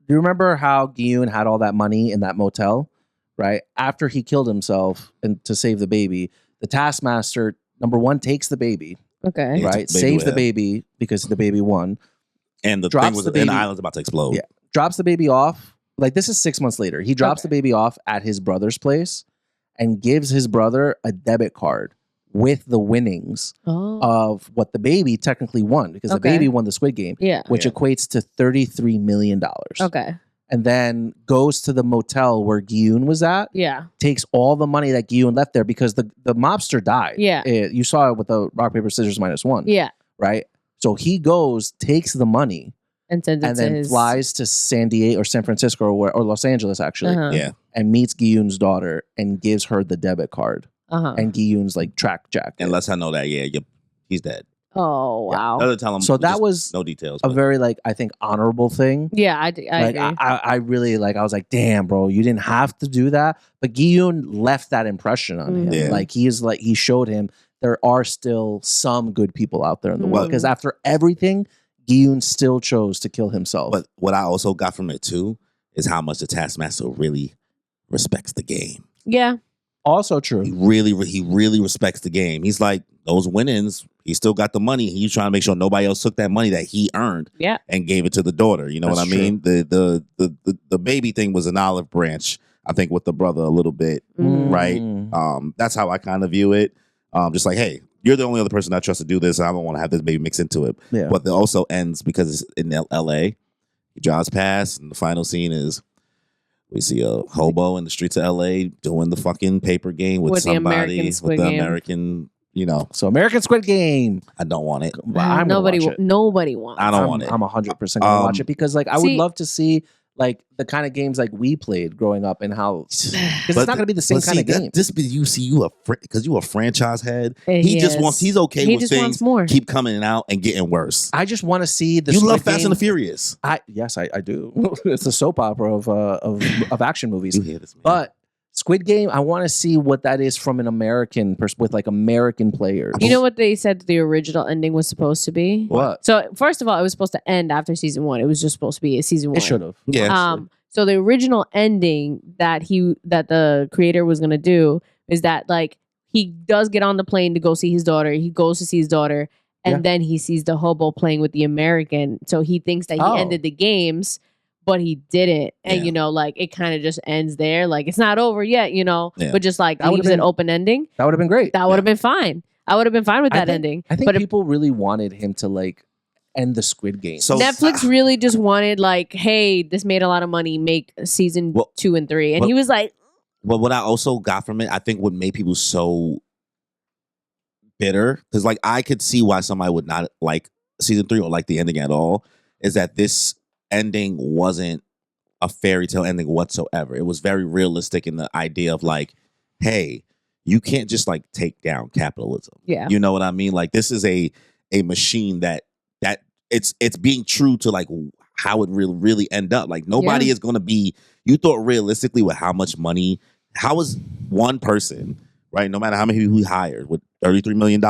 Do you remember how Giyun had all that money in that motel, right? After he killed himself and to save the baby, the Taskmaster number one takes the baby, okay, right? Saves the baby because the baby won, and the thing was the island's about to explode. Yeah, drops the baby off. Like, this is 6 months later. He drops the baby off at his brother's place and gives his brother a debit card with the winnings of what the baby technically won, because the baby won the Squid Game, which equates to $33 million. Okay. And then goes to the motel where Giyun was at. Yeah. Takes all the money that Giyun left there because the mobster died. Yeah. You saw it with the rock, paper, scissors -1. Yeah. Right? So he goes, takes the money, and then flies to San Diego or San Francisco or Los Angeles, actually. Yeah. And meets Giyun's daughter and gives her the debit card. And Giyun's like track jacket. And lets her know that, he's dead. Oh, wow. Doesn't tell him. So that was no details. A very, like, I think, honorable thing. Yeah, I agree. I really, like, I was like, damn, bro, you didn't have to do that. But Giyun left that impression on him. Yeah. Like, he showed him there are still some good people out there in the world. Because after everything, Giyun still chose to kill himself. But what I also got from it, too, is how much the Taskmaster really respects the game. Yeah. Also true. He really respects the game. He's like, those winnings, he still got the money. He's trying to make sure nobody else took that money that he earned and gave it to the daughter. You know what I mean? The baby thing was an olive branch, I think, with the brother a little bit, right? That's how I kind of view it. Just like, hey, you're the only other person I trust to do this. I don't want to have this baby mix into it. Yeah. But it also ends because it's in L.A. He drives past, and the final scene is we see a hobo in the streets of L.A. doing the fucking paper game with somebody with the American, So American Squid Game. I don't want it. Nobody wants. I don't want it. I'm 100% gonna watch it because, like, I would love to see, like, the kind of games like we played growing up and how, because it's not going to be the same kind of game. Because you a franchise head. He's okay with things keep coming out and getting worse. I just want to see the. You love Fast and the Furious. Yes, I do. It's a soap opera of action movies. You hear this, man. But Squid Game, I want to see what that is from an American with like American players. You know what they said the original ending was supposed to be? What? So first of all, it was supposed to end after season 1. It was just supposed to be a season 1. It should have. Yeah. So the original ending that the creator was gonna do is that, like, he does get on the plane to go see his daughter. He goes to see his daughter, and then he sees the hobo playing with the American. So he thinks that he ended the games, but he didn't. And, like, it kind of just ends there. Like, it's not over yet, but just, like, leaves an open ending. That would have been great. That would have been fine. I would have been fine with that ending. I think people really wanted him to, like, end the Squid Game. So Netflix really just wanted, like, hey, this made a lot of money, make season 2 and 3. And he was like... Well, what I also got from it, I think what made people so bitter, because, like, I could see why somebody would not like season 3 or like the ending at all, is that this ending wasn't a fairy tale ending whatsoever. It was very realistic in the idea of, like, hey, you can't just, like, take down capitalism. Yeah. You know what I mean? Like, this is a machine that it's being true to, like, how it really end up. Like, nobody is going to be, you thought realistically with how much money, how is one person, right, no matter how many people he hired with $33 million,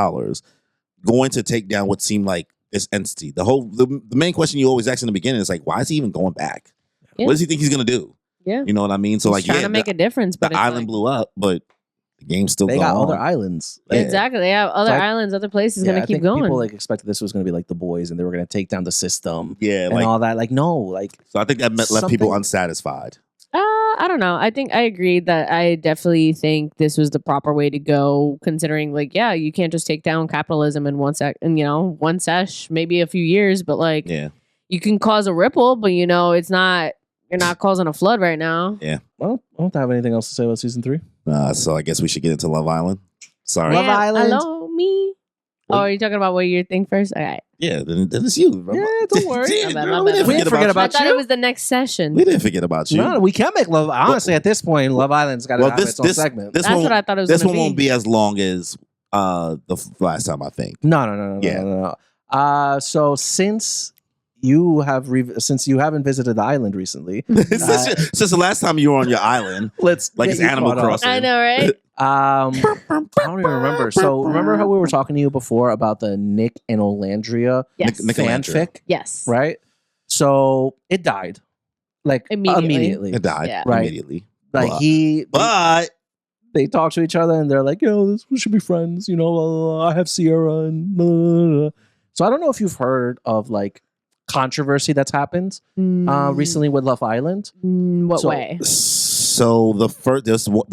going to take down what seemed like this entity? The main question you always ask in the beginning is, like, why is he even going back? Yeah. What does he think he's going to do? Yeah. You know what I mean? So, he's trying to make a difference. But the island blew up, but the game's still going on. They got other islands. Exactly. They have other islands, other places going to keep going. People, like, expected this was going to be like The Boys and they were going to take down the system. Yeah. And all that. Like, no. Like, so I think that left people unsatisfied. I don't know. I think I agree that I definitely think this was the proper way to go, considering, like, yeah, you can't just take down capitalism in one sesh, maybe a few years, but, like, you can cause a ripple, but, it's not, you're not causing a flood right now. Yeah. Well, I don't have anything else to say about season 3. So I guess we should get into Love Island. Sorry. Love Island. Hello, me. Oh, are you talking about what you think first? All right. Yeah, then it's you. Yeah, don't worry. We didn't forget about I thought it was the next session. We didn't forget about you. No, we can't make Love. Honestly, at this point, Love Island's got to have its own segment. That's what I thought it was. This one won't be as long as last time, I think. No. So since you haven't visited the island recently, since the last time you were on your island, let's like it's Animal Crossing. I know, right? I don't even remember. So remember how we were talking to you before about the Nick and Olandria Yes. fanfic? Yes. Right? So it died. Like immediately. It died immediately. Like but they talk to each other and they're like, we should be friends. I have Sierra and blah, blah, blah. So I don't know if you've heard of like controversy that's happened recently with Love Island. What way? So the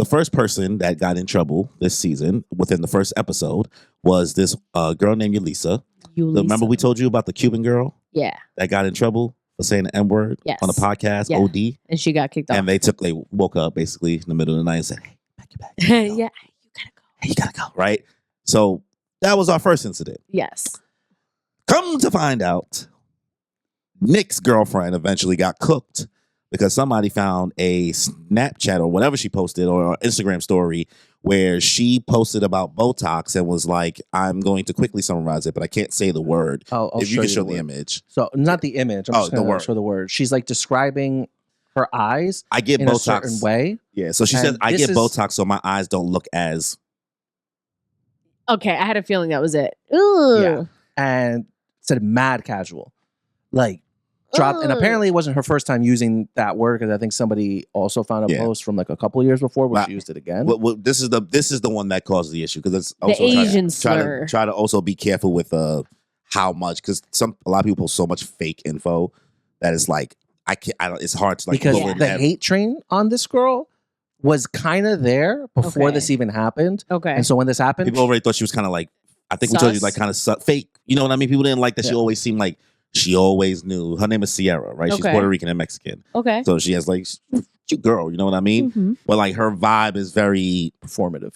first person that got in trouble this season within the first episode was this girl named Yulisa. Remember we told you about the Cuban girl? Yeah. That got in trouble for saying the N-word on a podcast, OD. And she got kicked off. And they woke up basically in the middle of the night and said, hey, pack your bags. Yeah, you gotta go. Hey, you gotta go, right? So that was our first incident. Yes. Come to find out, Nick's girlfriend eventually got cooked because somebody found a Snapchat or whatever she posted or an Instagram story where she posted about Botox and was like, I'm going to quickly summarize it, but I can't say the word. If you can show the image. So not the image. I'm just going to show the word. She's like describing her eyes I get in Botox. a certain way. Yeah, so she said, I get Botox so my eyes don't look as... Okay, I had a feeling that was it. Ooh. Yeah. And said mad casual. Like, dropped, and apparently it wasn't her first time using that word because I think somebody also found a post from like a couple of years before where she used it again. Well, this is the one that caused the issue because it's also the Asian slur. Try to also be careful with how much because a lot of people post so much fake info that it's like it's hard to like because the hate train on this girl was kind of there before this even happened. Okay, and so when this happened, people already thought she was kind of like I think we told you like kind of fake. You know what I mean? People didn't like that she always seemed like. She always knew. Her name is Sierra, right? She's Puerto Rican and Mexican. Okay. So she has like, cute girl, you know what I mean? Mm-hmm. But like her vibe is very performative.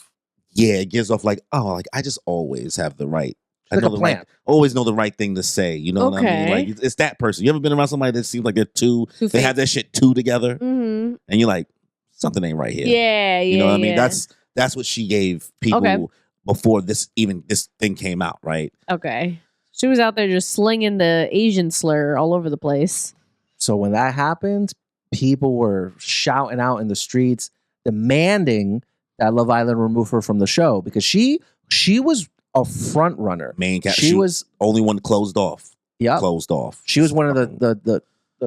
Yeah, it gives off like, oh, like I just always have the right. Like a plan. Always know the right thing to say. You know what I mean? Like it's that person. You ever been around somebody that seems like they have that shit two together, and you're like, something ain't right here. Yeah, you know what I mean? That's what she gave people before this thing came out, right? Okay. She was out there just slinging the Asian slur all over the place. So when that happened, people were shouting out in the streets, demanding that Love Island remove her from the show because she was a front runner. She was only one closed off. Yeah, closed off. She was one of the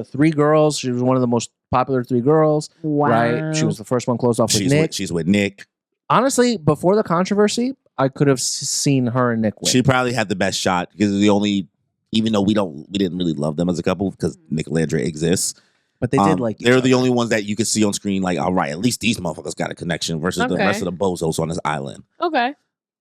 three girls. She was one of the most popular three girls. Wow. Right? She was the first one closed off with Nick. She's with Nick. Honestly, before the controversy, I could have seen her and Nick win. She probably had the best shot because the only, even though we didn't really love them as a couple because Nicolandria exists. But they did like. They're the only ones that you could see on screen. Like, all right, at least these motherfuckers got a connection versus the rest of the bozos on this island. Okay.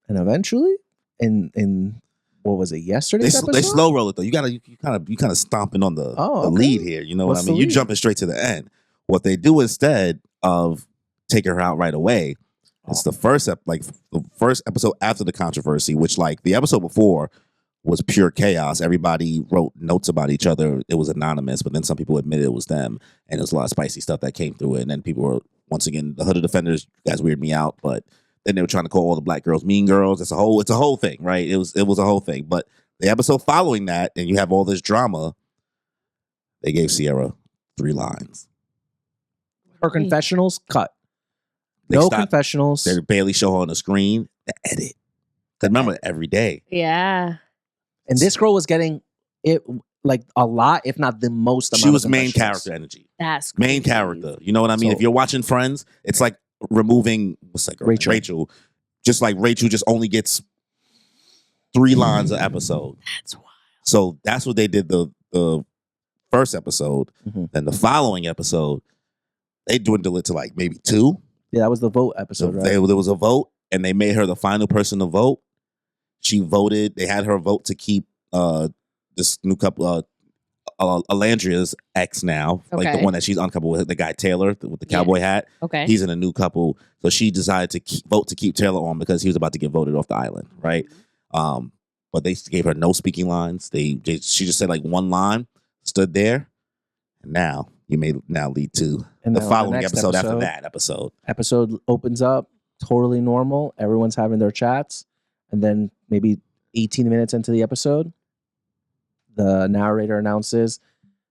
And eventually, in what was it yesterday's episode? They slow roll it though. You kind of stomping on the lead here. You know what I mean? You jumping straight to the end. What they do instead of taking her out right away. It's the first episode after the controversy, which like the episode before was pure chaos. Everybody wrote notes about each other. It was anonymous, but then some people admitted it was them, and there was a lot of spicy stuff that came through it. And then people were once again the Hooded Defenders. You guys weirded me out, but then they were trying to call all the black girls mean girls. It's a whole thing, right? It was a whole thing. But the episode following that, and you have all this drama. They gave Sierra 3 lines. Her confessionals cut. Confessionals. They barely show her on the screen. The edit. Because remember, every day. Yeah. And this girl was getting it like a lot, if not the most. She was main character energy. That's main character. You know what I mean? So, if you're watching Friends, it's like removing Rachel. Just like Rachel just only gets 3 lines an episode. That's wild. So that's what they did the first episode. Mm-hmm. Then the following episode, they dwindled it to like maybe 2. Yeah, that was the vote episode, right? There was a vote, and they made her the final person to vote. She voted. They had her vote to keep this new couple, Alandria's ex now, like the one that she's uncoupled with, the guy Taylor with the cowboy hat. Okay, he's in a new couple, so she decided to vote to keep Taylor on because he was about to get voted off the island, right? But they gave her no speaking lines. She just said like 1 line, stood there, and now you may now lead to the following episode after that episode. Episode opens up totally normal. Everyone's having their chats, And then maybe 18 minutes into the episode, the narrator announces,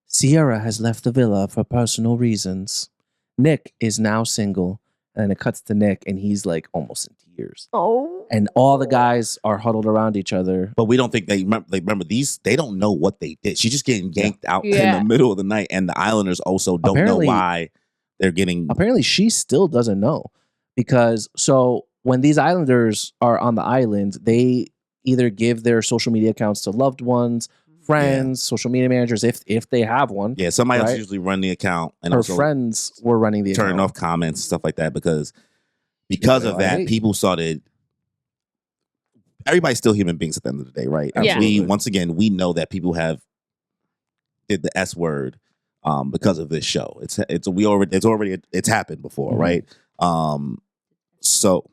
Sierra has left the villa for personal reasons. Nick is now single. And then it cuts to Nick, and he's like almost in tears. Oh. And all the guys are huddled around each other. But we don't think they remember these. They don't know what they did. She's just getting yanked out in the middle of the night. And the Islanders also don't know why they're getting. Apparently, she still doesn't know. Because so when these Islanders are on the island, they either give their social media accounts to loved ones, friends, social media managers, if they have one. Yeah, somebody else usually run the account. And her also friends were running the turning account. off comments, stuff like that, because of that, people started. Everybody's still human beings at the end of the day, right? Yeah. Once again, we know that people have did the S word because of this show. It's happened before, right? So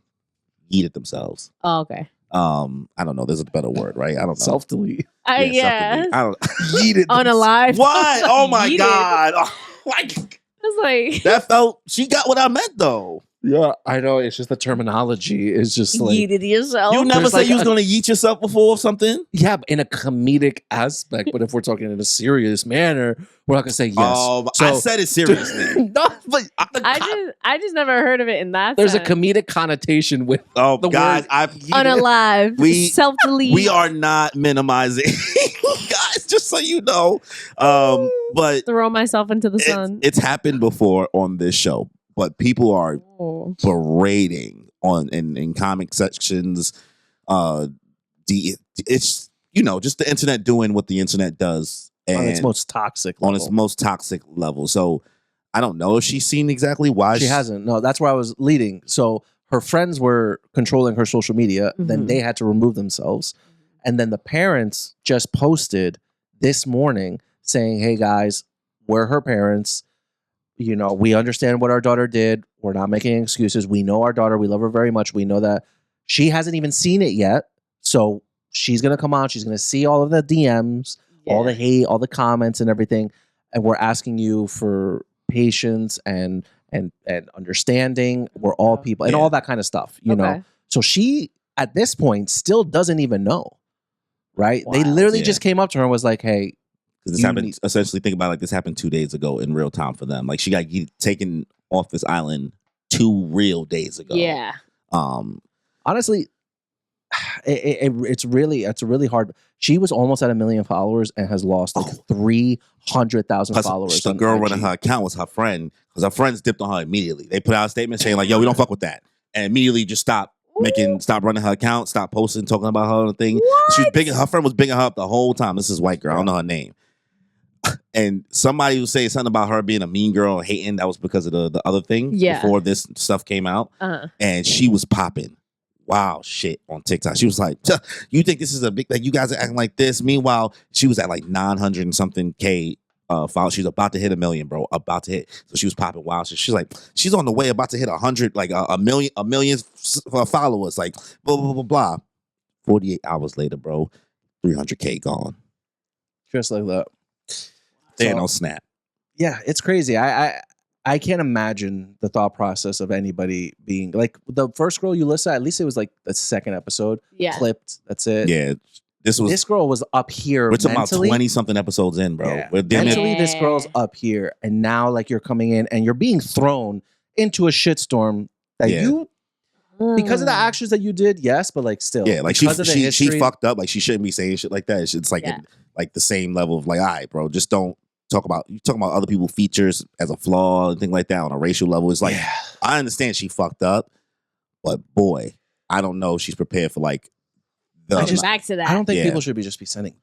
yeeted themselves. Oh, okay. I don't know. There's a better word, right? I don't know. Self-delete. Self-delete. I don't Yeeted Unalive. What? Oh my Yeeted. God. Oh, It's like that felt. She got what I meant though. Yeah, I know. It's just the terminology is just like yeeted yourself. You never There's said like you was gonna yeet yourself before or something. yeah, but in a comedic aspect. But if we're talking in a serious manner, we're not gonna say yes. Oh, I said it seriously. No, but I just never heard of it in that there's a sense. comedic connotation with Oh, the guys, word Unalive. Self-delete. we are not minimizing, guys. Just so you know, but Throw myself into the sun. it's happened before on this show. But people are berating in comic sections. It's just the internet doing what the internet does, and on its most toxic level. So I don't know if she's seen exactly why she hasn't. No, that's where I was leading. So her friends were controlling her social media. Then they had to remove themselves, and then the parents just posted this morning saying, "Hey guys, we're her parents. We understand what our daughter did. We're not making excuses. We know our daughter. We love her very much. We know that she hasn't even seen it yet. So she's going to come out. She's going to see all of the DMs, all the hate, all the comments and everything. And we're asking you for patience and understanding. We're all people and all that kind of stuff, you know? So she, at this point, still doesn't even know, right? Wow. They literally just came up to her and was like, hey, this happened. Essentially, think about it like this happened 2 days ago in real time for them. Like she got taken off this island 2 real days ago. Yeah. Honestly, it's really hard. She was almost at 1 million followers and has lost like 300,000 followers. The girl running her account was her friend because her friends dipped on her immediately. They put out a statement saying like, "Yo, we don't fuck with that," and immediately just stop running her account, stop posting, talking about her and thing. What? She was big. Her friend was bigging her up the whole time. This is white girl. I don't know her name. And somebody was saying something about her being a mean girl and hating. That was because of the other thing before this stuff came out. And she was popping wow shit on TikTok. She was like, you think this is a big, like you guys are acting like this. Meanwhile, she was at like 900 and something K followers. She's about to hit 1 million, bro. About to hit. So she was popping wild. So she's like, she's on the way about to hit 100, like a million followers, like blah, blah, blah, blah. 48 hours later, bro, 300K gone. Just like that. Thanos snap. Yeah, it's crazy. I can't imagine the thought process of anybody being like the first girl you listed. At least it was like the second episode. Yeah, clipped. That's it. Yeah, this girl was up here. We're talking about 20 something episodes in, bro. Yeah. Mentally, this girl's up here, and now like you're coming in and you're being thrown into a shitstorm that you. Because of the actions that you did, yes, but like still, yeah, like she fucked up. Like she shouldn't be saying shit like that. It's like like the same level of like, all right, bro, just don't talk about other people's features as a flaw and thing like that on a racial level. It's like I understand she fucked up, but boy, I don't know if she's prepared for like back to that. I don't think people should be sending.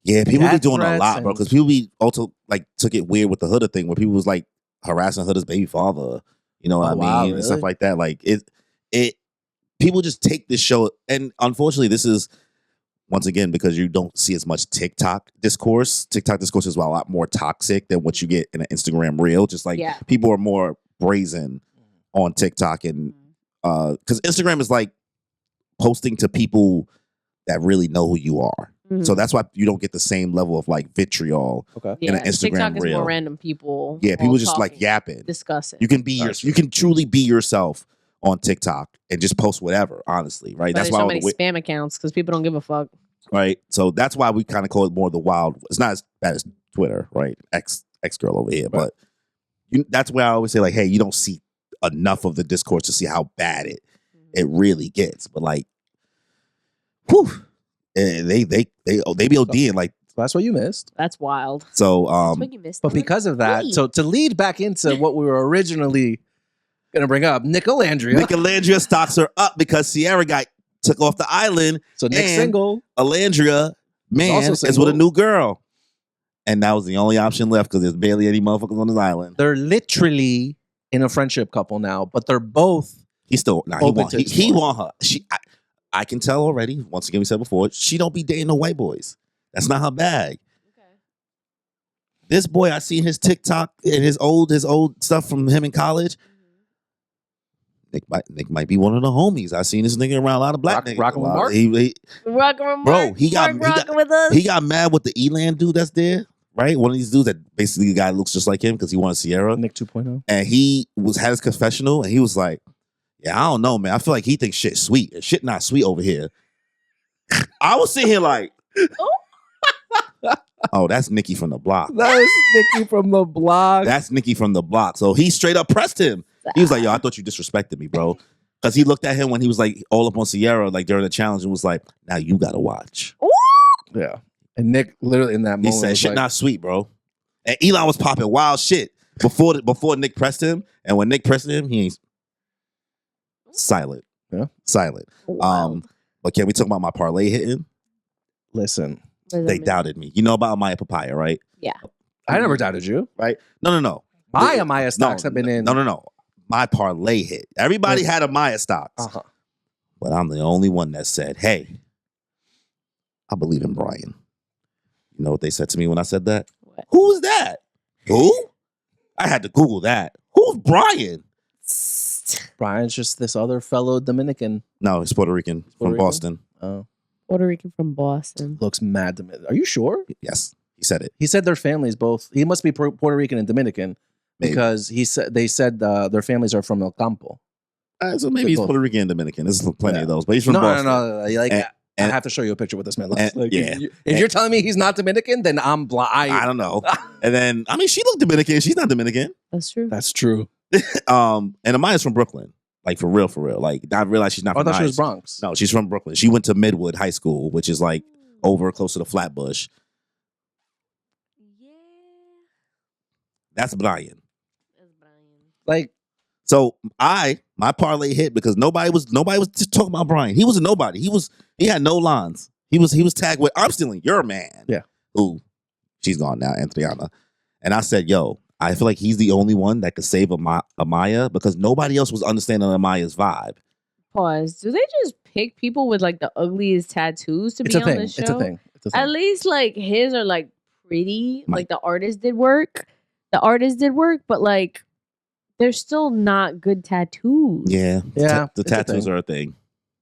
Yeah, people be doing a lot, bro. Because people be also like took it weird with the Hooda thing, where people was like harassing Hooda's baby father. You know what I mean? Wow, really? And stuff like that. Like it people just take this show, and unfortunately, this is once again because you don't see as much TikTok discourse. TikTok discourse is a lot more toxic than what you get in an Instagram reel. Just like people are more brazen on TikTok, and because Instagram is like posting to people that really know who you are. So that's why you don't get the same level of like vitriol in an Instagram TikTok is reel. more random people. Yeah, people just like yapping, discussing. You can be you can truly be yourself on TikTok and just post whatever. Honestly, right? But That's there's why so all many the spam accounts because people don't give a fuck. right. So that's why we kind of call it more the wild. It's not as bad as Twitter, right? Ex girl over here, but that's where I always say like, hey, you don't see enough of the discourse to see how bad it really gets. But like, whew, they be ODing like. That's what you missed. That's wild. So That's what you missed. But because of that, so to lead back into what we were originally gonna bring up, Nicolandria stocks are up because Sierra took off the island. So Nick's single. Alandria, man, is with a new girl. And that was the only option left because there's barely any motherfuckers on this island. They're literally in a friendship couple now, but they're both. He want her. I can tell already. Once again, we said before, she don't be dating no white boys. That's not her bag. Okay. This boy, I seen his TikTok and his old stuff from him in college. Nick might be one of the homies. I seen this nigga around a lot of black niggas. Rocking with Mark. Rocking with Mark. Bro, he got mad with the Elan dude that's there. Right, one of these dudes that basically the guy looks just like him because he wanted Sierra. Nick 2.0. And he had his confessional and he was like, yeah, I don't know, man. I feel like he thinks shit's sweet. And shit not sweet over here. I was sitting here like, oh, that's Nikki from the block. That's Nikki from the block. That's Nikki from the block. So he straight up pressed him. He was like, yo, I thought you disrespected me, bro. Because he looked at him when he was like all up on Sierra, like during the challenge, and was like, now you got to watch. Ooh. Yeah. And Nick literally in that moment. He said, shit not sweet, bro. And Elon was popping wild shit before Nick pressed him. And when Nick pressed him, he ain't silent. Yeah. Silent. Wow. But can we talk about my parlay hitting? Listen. They doubted me. You know about Amaya Papaya, right? Yeah. I never doubted you. Right? No. My Amaya stocks have been in. No. My parlay hit. Everybody had Amaya stocks. Uh-huh. But I'm the only one that said, hey, I believe in Brian. You know what they said to me when I said that? What? Who was that? Who? I had to Google that. Who's Brian? Brian's just this other fellow Dominican. No, he's Puerto Rican from Boston. Oh. Puerto Rican from Boston. Looks mad Dominican. Are you sure? Yes, he said it. He said their families both. He must be Puerto Rican and Dominican. Maybe. Because they said their families are from El Campo. So maybe he's Puerto Rican and Dominican. There's plenty of those, but he's from Boston. No. Like, I have to show you a picture of what this man looks like. Yeah. If you're telling me he's not Dominican, then I'm blind. I don't know. And then, I mean, she looked Dominican. She's not Dominican. That's true. That's true. And Amaya's from Brooklyn. Like, for real. Like, I realized she's not from I thought she was Bronx. No, she's from Brooklyn. She went to Midwood High School, which is like over close to the Flatbush. Yeah. That's Brian. Like, so my parlay hit because nobody was just talking about Brian. He was a nobody. He had no lines. He was tagged with I'm stealing your man. Yeah. Who she's gone now, Anthonyana. And I said, yo, I feel like he's the only one that could save Amaya because nobody else was understanding Amaya's vibe. Pause. Do they just pick people with like the ugliest tattoos to be on the show? It's a thing. At least like his are like pretty. Like the artist did work. But like they're still not good tattoos. Yeah. Yeah. The tattoos are a thing.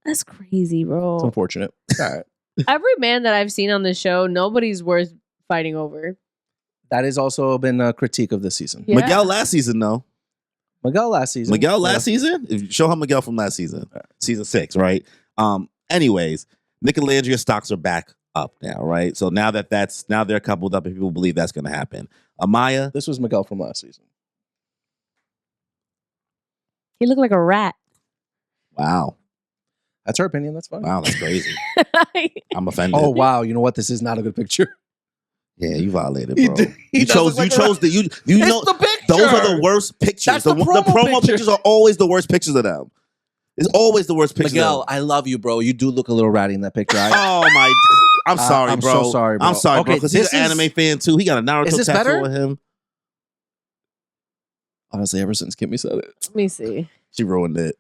That's crazy, bro. It's unfortunate. All right. Every man that I've seen on the show, nobody's worth fighting over. That has also been a critique of this season. Yeah. Miguel last season, though. Miguel last season. Show her Miguel from last season. Season 6, right? Anyways, Nicolandria stocks are back up now, right? So now they're coupled up and people believe that's going to happen. Amaya. This was Miguel from last season. He looked like a rat. Wow. That's her opinion. That's fine. Wow, that's crazy. I'm offended. Oh, wow. You know what? This is not a good picture. Yeah, you violated, bro. You chose the picture. Those are the worst pictures. That's the promo pictures are always the worst pictures of them. It's always the worst pictures. Miguel, I love you, bro. You do look a little ratty in that picture. I'm sorry, I'm bro. so sorry, bro. I'm sorry, bro. Because he's an anime fan too. He got a Naruto tattoo on him. Honestly, ever since Kimmy said it. Let me see. She ruined it.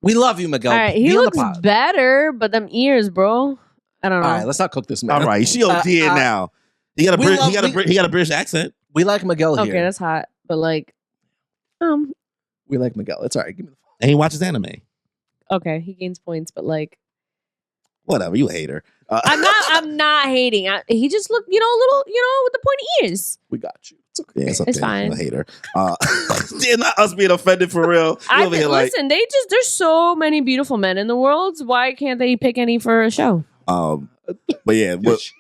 We love you, Miguel. All right, he looks better, but them ears, bro. I don't know. All right, let's not cook this man. All right, she OD'ing now. He got a British accent. We like Miguel here. Okay, that's hot. But like, we like Miguel. It's all right. Give me the phone. And he watches anime. Okay, he gains points, but like, Whatever, you a hater. I'm not hating. He just looked, little, with the pointy ears. We got you. It's okay. Yeah, It's fine. You're a hater. Not us being offended for real. Listen, there's so many beautiful men in the world. Why can't they pick any for a show? But yeah,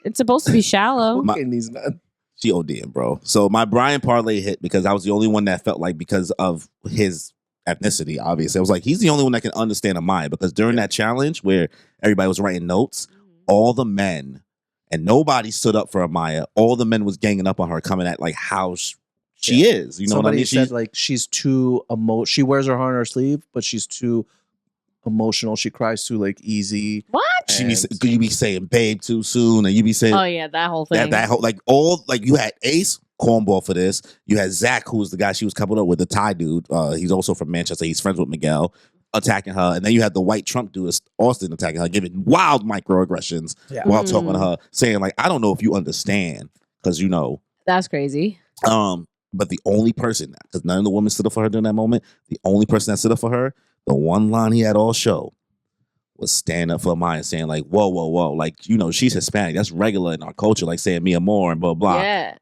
It's supposed to be shallow. These men. She OD'ing, bro. So my Brian parlay hit because I was the only one that felt like because of his ethnicity, obviously. I was like, he's the only one that can understand Amaya because during that challenge where everybody was writing notes, all the men, and nobody stood up for Amaya, all the men was ganging up on her, coming at like how she is. You know what I mean? Said like she's too she wears her heart on her sleeve, but she's too emotional. She cries too like easy. What? You be saying babe too soon, and you be saying, oh yeah, that whole thing. That whole like you had Ace cornball for this. You had Zach, who was the guy she was coupled up with, the Thai dude. He's also from Manchester. He's friends with Miguel, attacking her, and then you had the white Trump dude, Austin, attacking her, giving wild microaggressions while talking to her, saying like, I don't know if you understand, because that's crazy. But the only person, because none of the women stood up for her during that moment, the only person that stood up for her, the one line he had all show, was stand up for Amaya, saying like, whoa, like, she's Hispanic. That's regular in our culture, like saying me amor and blah, blah. Yeah.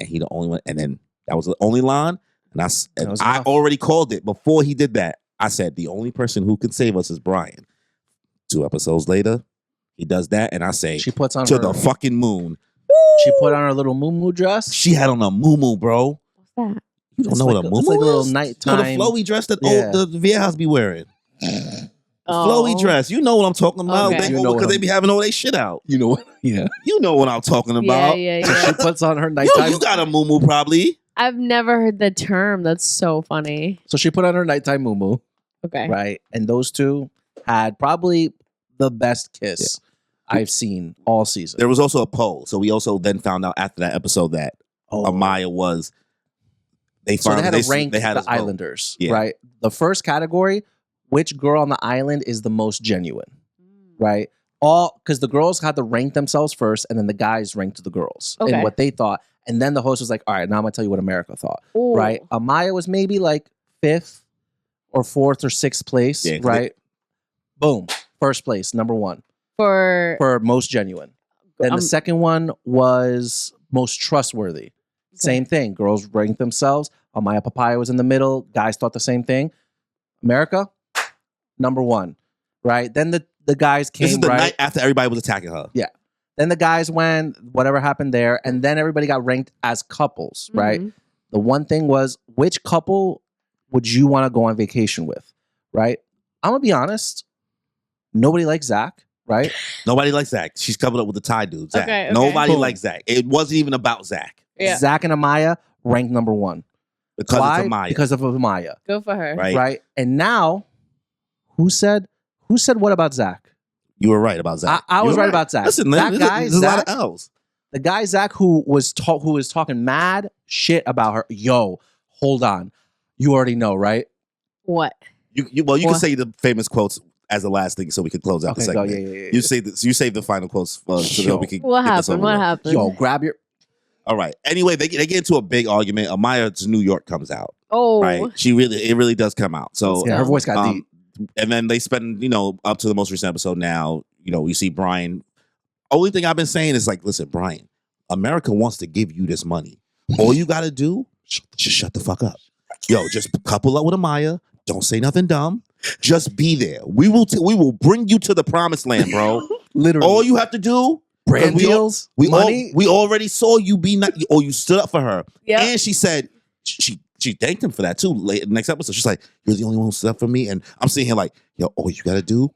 And he the only one. And then that was the only line. And I already called it before he did that. I said, the only person who can save us is Brian. 2 episodes later, he does that. And I say, she puts on the fucking moon. She put on her little moo dress. She had on a moo, bro. What's that? You don't know what a moo is? It's like a little nighttime. The flowy dress that the Viejas be wearing. Flowy dress. You know what I'm talking about. Okay. Because they be having all their shit out. You know what? Yeah. You know what I'm talking about. Yeah. So she puts on her nighttime. You got a moo probably. I've never heard the term. That's so funny. So she put on her nighttime moo. Okay. Right. And those two had probably the best kiss I've seen all season. There was also a poll. So we also then found out after that episode that Amaya was. They had to rank the Islanders. Yeah. Right. The first category, which girl on the island is the most genuine? Right. Because the girls had to rank themselves first, and then the guys ranked the girls and what they thought. And then the host was like, all right, now I'm going to tell you what America thought. Ooh. Right. Amaya was maybe like 5th or 4th or 6th place. Yeah, right. Boom. First place, number 1. For most genuine. Then the second one was most trustworthy. Okay. Same thing. Girls ranked themselves. Amaya Papaya was in the middle. Guys thought the same thing. America, number 1. Right. Then the guys came. This is the night after everybody was attacking her. Yeah. Then the guys went, whatever happened there, and then everybody got ranked as couples, right? The one thing was, which couple would you want to go on vacation with, right? I'm going to be honest. Nobody likes Zach, right? Nobody likes Zach. She's coupled up with the Thai dude, Zach. Okay. Nobody likes Zach. It wasn't even about Zach. Yeah. Zach and Amaya ranked number 1. Why? Of Amaya. Because of Amaya. Go for her. Right. And now, who said what about Zach? You were right about Zach. I was right about Zach. Listen, that guy, there's a lot of L's. The guy Zach who was talking mad shit about her. Yo, hold on. You already know, right? What? You can say the famous quotes as the last thing, so we can close out the segment. Yeah. You save the final quotes so that we can. What happened? What happened? Yo, grab your. All right. Anyway, they get into a big argument. Amaya's New York comes out. Oh, right. It really does come out. So her voice got deep. And then they spend, up to the most recent episode now, you see Brian. Only thing I've been saying is like, listen, Brian, America wants to give you this money. All you got to do, just shut the fuck up. Yo, just couple up with Amaya. Don't say nothing dumb. Just be there. We will bring you to the promised land, bro. Literally. All you have to do. Brand deals, money. We already saw you be not. Oh, you stood up for her. Yeah. And she said, she thanked him for that too. Next episode, she's like, "You're the only one who stood up for me." And I'm sitting here like, "Yo, all you gotta do,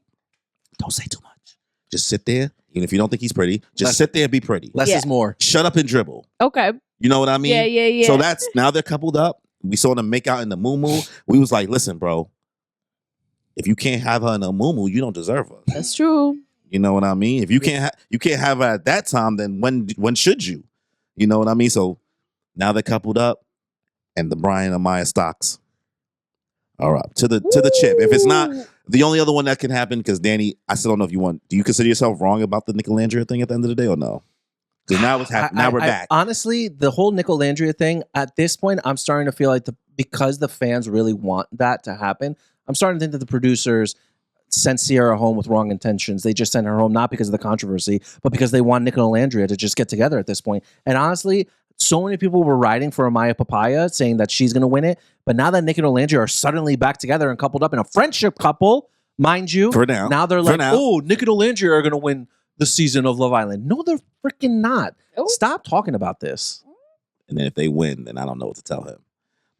don't say too much. Just sit there. Even if you don't think he's pretty, just sit there and be pretty. Less is more. Shut up and dribble." Okay. You know what I mean? Yeah. So that's now they're coupled up. We saw them make out in the moo. We was like, "Listen, bro, if you can't have her in a moo, you don't deserve her." That's true. You know what I mean? If you can't have her at that time, then when should you? You know what I mean? So now they're coupled up, and the Brian and Amaya stocks are up to the chip. If it's not the only other one that can happen, because Danny, I still don't know if you want. Do you consider yourself wrong about the Nicolandria thing at the end of the day, or no? Because now it's happening. Now we're back. Honestly, the whole Nicolandria thing at this point, I'm starting to feel like because the fans really want that to happen, I'm starting to think that the producers sent Sierra home with wrong intentions. They just sent her home not because of the controversy, but because they want Nicolandria to just get together at this point. And honestly, so many people were riding for Amaya Papaya, saying that she's going to win it. But now that Nicolandria are suddenly back together and coupled up in a friendship couple, mind you, For now they're For like, now. oh, Nicolandria are going to win the season of Love Island. No, they're freaking not. Oh. Stop talking about this. And then if they win, then I don't know what to tell him.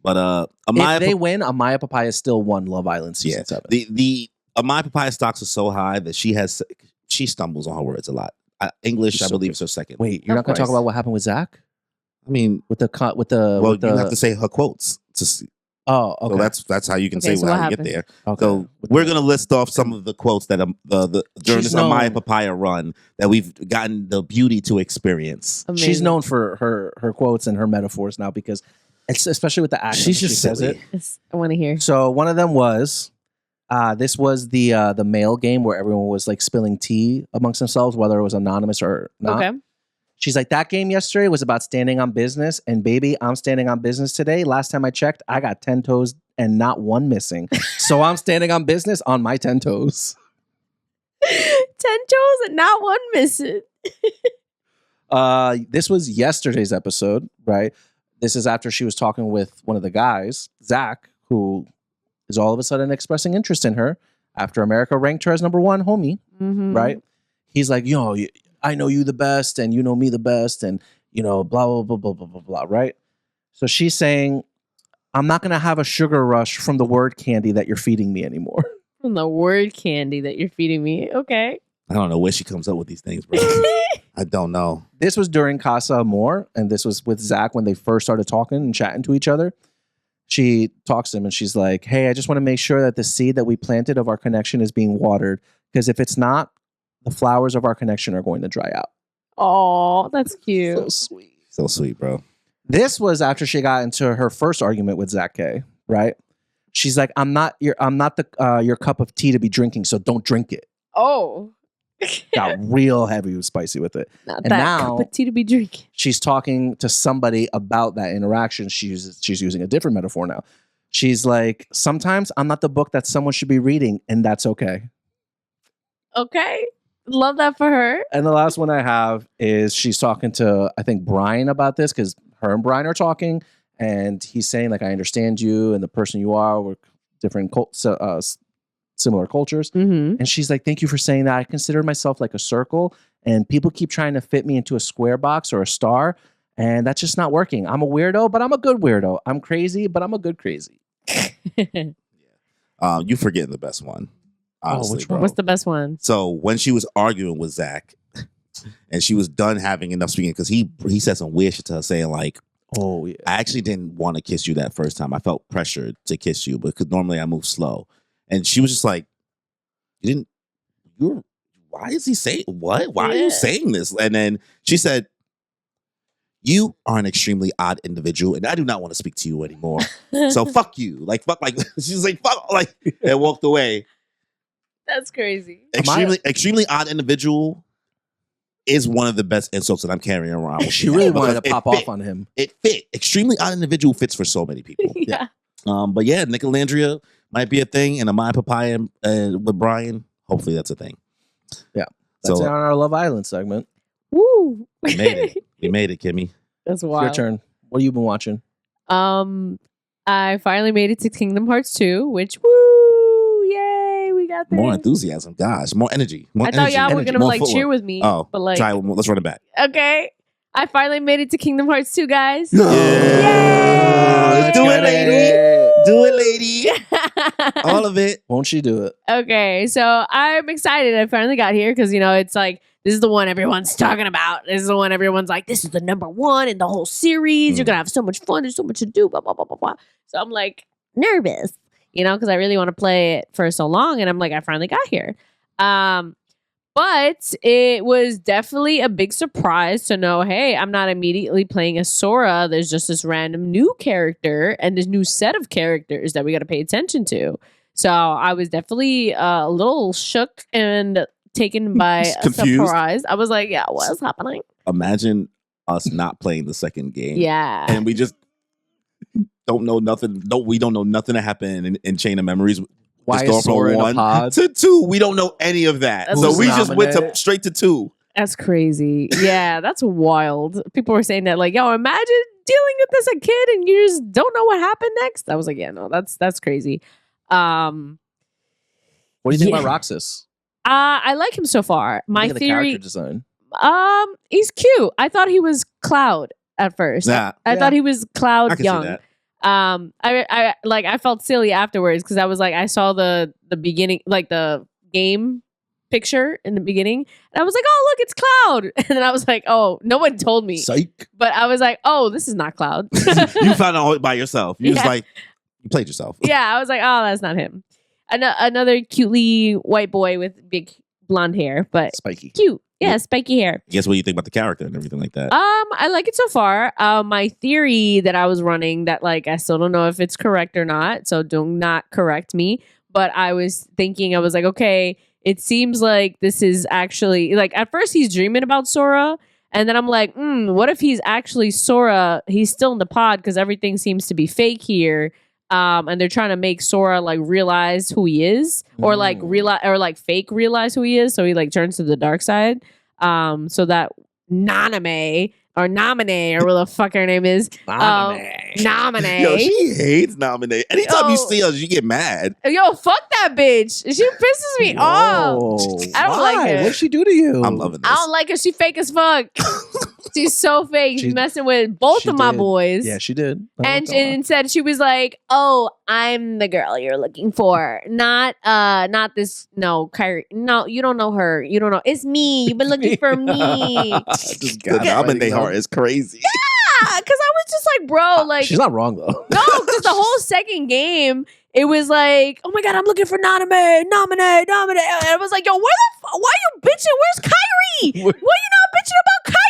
But If they win, Amaya Papaya still won Love Island season 7. The Amaya Papaya stocks are so high that she stumbles on her words a lot. English, I believe, is her second. Wait, you're not going to talk about what happened with Zach? I mean, Well, you have to say her quotes to see. Oh, okay. So that's how you can Okay, say so how what you get there. Okay. So we're gonna list off some of the quotes that during She's this Amaya known. Papaya run that we've gotten the beauty to experience. Amazing. She's known for her quotes and her metaphors now because it's especially with the accent. She's she just says silly. it. Yes, I want to hear. So one of them was this was the mail game where everyone was like spilling tea amongst themselves, whether it was anonymous or not. Okay. She's like, that game yesterday was about standing on business, and baby, I'm standing on business today. Last time I checked, I got 10 toes and not one missing. So I'm standing on business on my 10 toes. 10 toes and not one missing. This was yesterday's episode, right? This is after she was talking with one of the guys, Zach, who is all of a sudden expressing interest in her after America ranked her as number 1 homie, right? He's like, yo, I know you the best and you know me the best and, you know, blah, blah, blah, blah, blah, blah, blah, right? So she's saying, I'm not going to have a sugar rush from the word candy that you're feeding me anymore. From the word candy that you're feeding me. Okay. I don't know where she comes up with these things, bro. I don't know. This was during Casa Amor, and this was with Zach when they first started talking and chatting to each other. She talks to him and she's like, hey, I just want to make sure that the seed that we planted of our connection is being watered, because if it's not, the flowers of our connection are going to dry out. Oh, that's cute. So sweet. So sweet, bro. This was after she got into her first argument with Zach K, right? She's like, I'm not your cup of tea to be drinking, so don't drink it. Oh. Got real heavy and spicy with it. Not And that now- cup of tea to be drinking. She's talking to somebody about that interaction. She's using a different metaphor now. She's like, sometimes I'm not the book that someone should be reading, and that's okay. Okay. Love that for her. And the last one I have is she's talking to, I think, Brian about this, because her and Brian are talking, and he's saying, like, I understand you and the person you are. We're different, similar cultures. Mm-hmm. And she's like, thank you for saying that. I consider myself like a circle, and people keep trying to fit me into a square box or a star, and that's just not working. I'm a weirdo, but I'm a good weirdo. I'm crazy, but I'm a good crazy. You forgetting the best one. Honestly, which bro. one? What's the best one? So when she was arguing with Zach, and she was done having enough speaking, because he said some weird shit to her, saying like, Oh, yeah. I actually didn't want to kiss you that first time. I felt pressured to kiss you, because normally I move slow. And she was just like, why is he saying what? Why are you saying this? And then she said, you are an extremely odd individual, and I do not want to speak to you anymore. So fuck you. Like, she's like, fuck, like, and walked away. That's crazy. Extremely odd individual is one of the best insults that I'm carrying around with She me, really because wanted to it pop fit. off on him. It fit. Extremely odd individual fits for so many people. Yeah. But yeah, Nicolandria might be a thing, and Amaya Papaya with Brian, hopefully that's a thing. Yeah. That's So it on our Love Island segment. Woo. we made it. We made it, Kimmy. That's Your wild. turn. What have you been watching? I finally made it to Kingdom Hearts 2, which woo, yay, we got there. More enthusiasm, gosh, more energy. More I thought energy, y'all were energy, gonna more like footwork. cheer with me. Oh, but like, try it. Let's run it back. okay. I finally made it to Kingdom Hearts 2, guys. Yeah. Yay! Do it, lady. Do it, lady. All of it. Won't she do it? Okay, so I'm excited. I finally got here because, you know, it's like, this is the one everyone's talking about. This is the one everyone's like, this is the number one in the whole series. You're going to have so much fun. There's so much to do, blah, blah, blah, blah, blah. So I'm like nervous, you know, because I really want to play it for so long. And I'm like, I finally got here. But it was definitely a big surprise to know, hey, I'm not immediately playing as Sora. There's just this random new character and this new set of characters that we got to pay attention to. So I was definitely a little shook and taken by a Confused. surprise. I was like, yeah, what's happening? Imagine us not playing the second game. Yeah. And we just don't know nothing. No, we don't know nothing that happened in Chain of Memories. Why Just going is Sora from in a 1 pod? to 2. We don't know any of that. That's So we just went nominated? straight to 2. That's crazy. Yeah, that's wild. People were saying that, like, yo, imagine dealing with this as a kid and you just don't know what happened next. I was like, yeah, no, that's crazy. What do you think about Roxas? I like him so far. My Look at the theory, character design. he's cute. I thought he was Cloud at first. Nah. I thought he was Cloud I can young. see that. I felt silly afterwards because I was like, I saw the beginning, like the game picture in the beginning, and I was like, oh look, it's Cloud. And then I was like, oh, no one told me. Psych. But I was like, oh, this is not Cloud. You found out by yourself. You just Yeah. like, you played yourself. Yeah, I was like, oh, that's not him. Another cutely white boy with big blonde hair, but Spiky. cute. Yeah, spiky hair. Guess what you think about the character and everything like that? I like it so far. My theory that I was running that, like, I still don't know if it's correct or not, so do not correct me. But I was thinking, I was like, okay, it seems like this is actually, like, at first he's dreaming about Sora, and then I'm like, what if he's actually Sora? He's still in the pod because everything seems to be fake here. And they're trying to make Sora like realize who he is, or like realize, or like fake realize who he is, so he like turns to the dark side. So that Naname or Namine or what the fuck her name is, Namine. Yo, she hates nominate. Anytime you Yo. see us, you get mad. Yo, fuck that bitch. She pisses me off. I don't like her. What did she do to you? I'm loving this. I don't like her. She fake as fuck. She's so fake. She's She- messing with both she of my did. boys. Yeah, she did. And instead she was like, "Oh, I'm the girl you're looking for, not this. No, Kyrie. No, you don't know her. You don't know. It's me. You've been looking for me." Just The nominate heart is crazy. Yeah, because I was just like, bro, like, she's not wrong though. no, because the whole second game, it was like, oh my god, I'm looking for nominate. And I was like, yo, why you bitching? Where's Kyrie? Why you not bitching about Kyrie?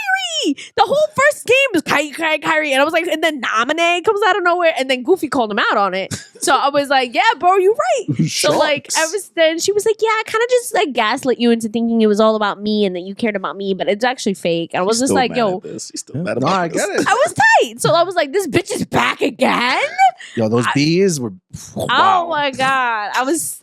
The whole first game was Kyrie. And I was like, and then nominate comes out of nowhere. And then Goofy called him out on it. So I was like, yeah, bro, you're right. So like, she was like, yeah, I kind of just like gaslit you into thinking it was all about me and that you cared about me, but it's actually fake. And I was just like, yo, she's still mad No, about I this. get it. I was tight. So I was like, this bitch is back again. Yo, those bees were. Oh my god, I was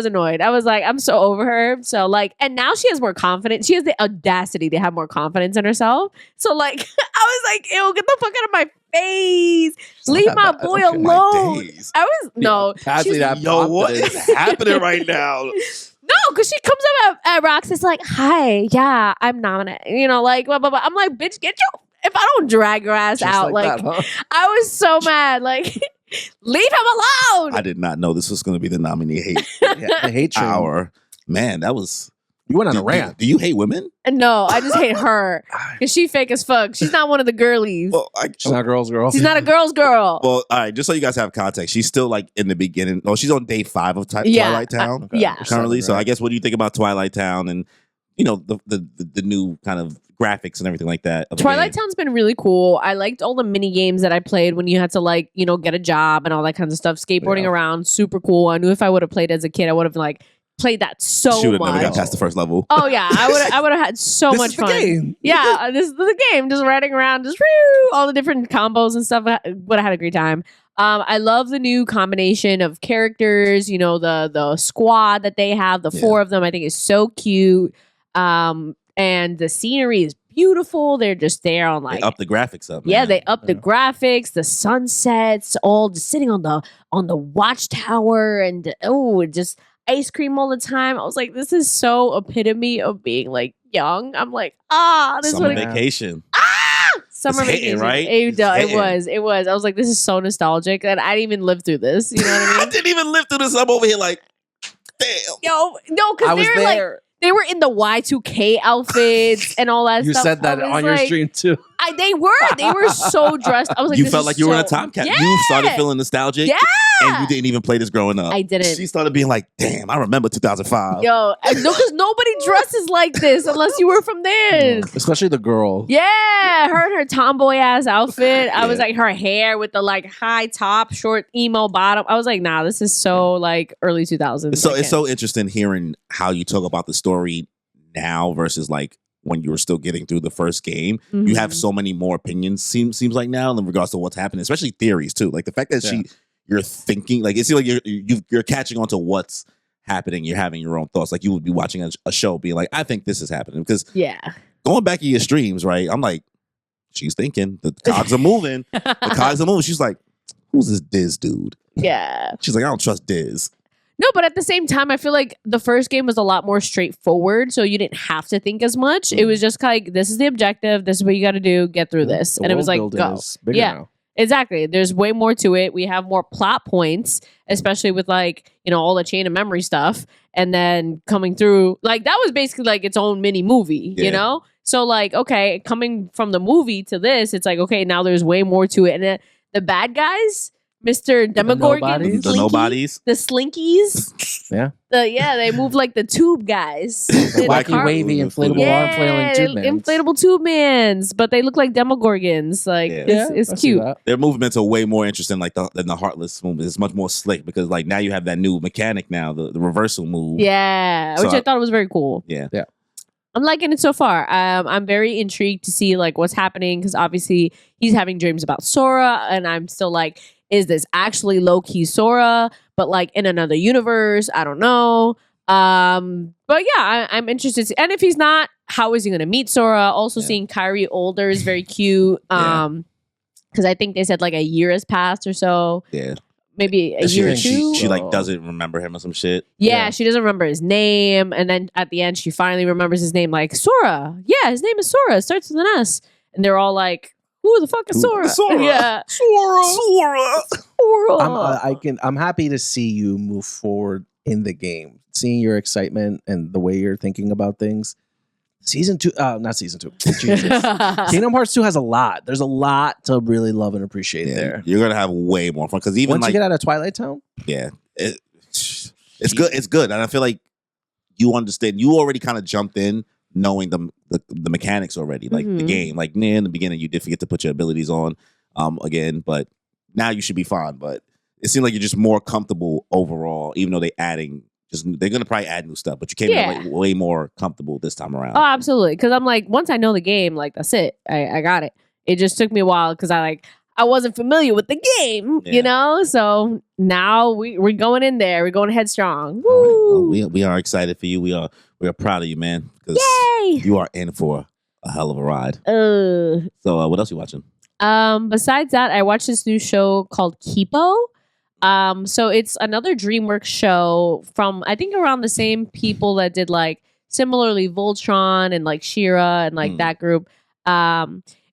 annoyed. I was like, I'm so over her. So like, and now she has more confidence. She has the audacity to have more confidence in herself. So like, I was like, ew, get the fuck out of my face. Leave my boy Oh my alone. days. I was no. Patsy, she's- that Yo, what is confidence. happening right now? No, because she comes up at Rox. It's like, hi, yeah, I'm nominated. You know, like, blah, blah, blah. I'm like, bitch, get your. If I don't drag your ass Just out, like that, huh? I was so mad. Like, leave him alone. I did not know this was going to be the nominee hate Yeah, I hate you. hour. Man, that was. You went on a rant. Do you hate women? No, I just hate her because she fake as fuck. She's not one of the girlies. Well, She's not a girl's girl. She's not a girl's girl. Well, all right. Just so you guys have context, she's still like in the beginning. Oh, she's on day 5 of Yeah, Twilight Town yeah. currently. So Right. I guess what do you think about Twilight Town and the new kind of graphics and everything like that? Of the Twilight game? Town's been really cool. I liked all the mini games that I played when you had to like, get a job and all that kinds of stuff. Skateboarding Yeah. around, super cool. I knew if I would have played as a kid, I would have like played that so She would have never much. got past the first level. Oh yeah, I would have had so This much is the fun. game. Yeah, this is the game. Just riding around, just all the different combos and stuff. Would have had a great time. I love the new combination of characters. The squad that they have, the 4 of them. I think is so cute. And the scenery is beautiful. They're just there on They like up the graphics up. yeah, man. they up the graphics, the sunsets, all just sitting on the watchtower, and just ice cream all the time. I was like, this is so epitome of being like young. I'm like, this Summer would vacation. summer It's hitting, vacation, right? It It's hitting. was. I was like, this is so nostalgic, and I didn't even live through this. You know what I I mean? didn't even live through this. I'm over here like, damn. Yo, no, I because was they were like there. they were in the Y2K outfits and all that You stuff. said that I was on your like- stream too. They were so dressed. I was like, You this felt is like you were in a so- time capsule. Yeah. You started feeling nostalgic. Yeah. And you didn't even play this growing up. I didn't. She started being like, damn, I remember 2005. Yo, because nobody dresses like this unless you were from this. Especially the girl. Yeah, her and her tomboy ass outfit. I was Yeah. like, her hair with the like high top, short emo bottom. I was like, nah, this is so like early 2000s. So I it's can't. so interesting hearing how you talk about the story now versus like when you were still getting through the first game. You Mhm. have so many more opinions, seems like now in regards to what's happening, especially theories too. Like the fact that Yeah. you're thinking, like it seems like you're catching on to what's happening. You're having your own thoughts. Like you would be watching a show, being like, I think this is happening. Because going back to your streams, right? I'm like, she's thinking the cogs are moving. The cogs are moving. She's like, who's this Diz dude? Yeah. She's like, I don't trust Diz. No, but at the same time, I feel like the first game was a lot more straightforward, so you didn't have to think as much. It was just kind of like, this is the objective, this is what you got to do, get through this. And it was like, go. Now. Exactly. There's way more to it. We have more plot points, especially with like, all the chain of memory stuff. And then coming through, like that was basically like its own mini movie, you know? So like, okay, coming from the movie to this, it's like, okay, now there's way more to it. And the bad guys, Mr. Demogorgon, the nobodies, the Slinkies. They move like the tube guys. The wacky, wavy, inflatable arm flailing tube mans. Inflatable tube mans, but they look like Demogorgons. Like, it's cute. Their movements are way more interesting than the Heartless movement. It's much more slick because like now you have that new mechanic now, the reversal move. Yeah, which I thought was very cool. Yeah. I'm liking it so far. I'm very intrigued to see like what's happening because obviously he's having dreams about Sora, and I'm still like, is this actually low-key Sora, but like in another universe? I don't know. But yeah, I'm interested. And if he's not, how is he going to meet Sora? Also seeing Kyrie older is very cute. Because I think they said like a year has passed or so. Yeah. Maybe a year or two. She like doesn't remember him or some shit. Yeah, she doesn't remember his name. And then at the end, she finally remembers his name. Like, Sora. Yeah, his name is Sora. It starts with an S. And they're all like, who the fuck is Sora? Yeah. Sora. I'm happy to see you move forward in the game. Seeing your excitement and the way you're thinking about things. Season 2, not season 2. Jesus. Kingdom Hearts 2 has a lot. There's a lot to really love and appreciate there. You're gonna have way more fun because even once you get out of Twilight Town, it's good. It's good, and I feel like you understand. You already kind of jumped in knowing the mechanics already, like the game. Like in the beginning, you did forget to put your abilities on again, but now you should be fine. But it seems like you're just more comfortable overall, even though they're gonna probably add new stuff, but you came in like way more comfortable this time around. Oh, absolutely. Because I'm like, once I know the game, like that's it. I got it. It just took me a while because I wasn't familiar with the game, So now we're going in there. We're going headstrong. Woo! Well, we are excited for you. We are proud of you, man. Because you are in for a hell of a ride. So what else are you watching? Besides that, I watched this new show called Kipo. So it's another DreamWorks show from I think around the same people that did like similarly Voltron and like She-Ra and like that group.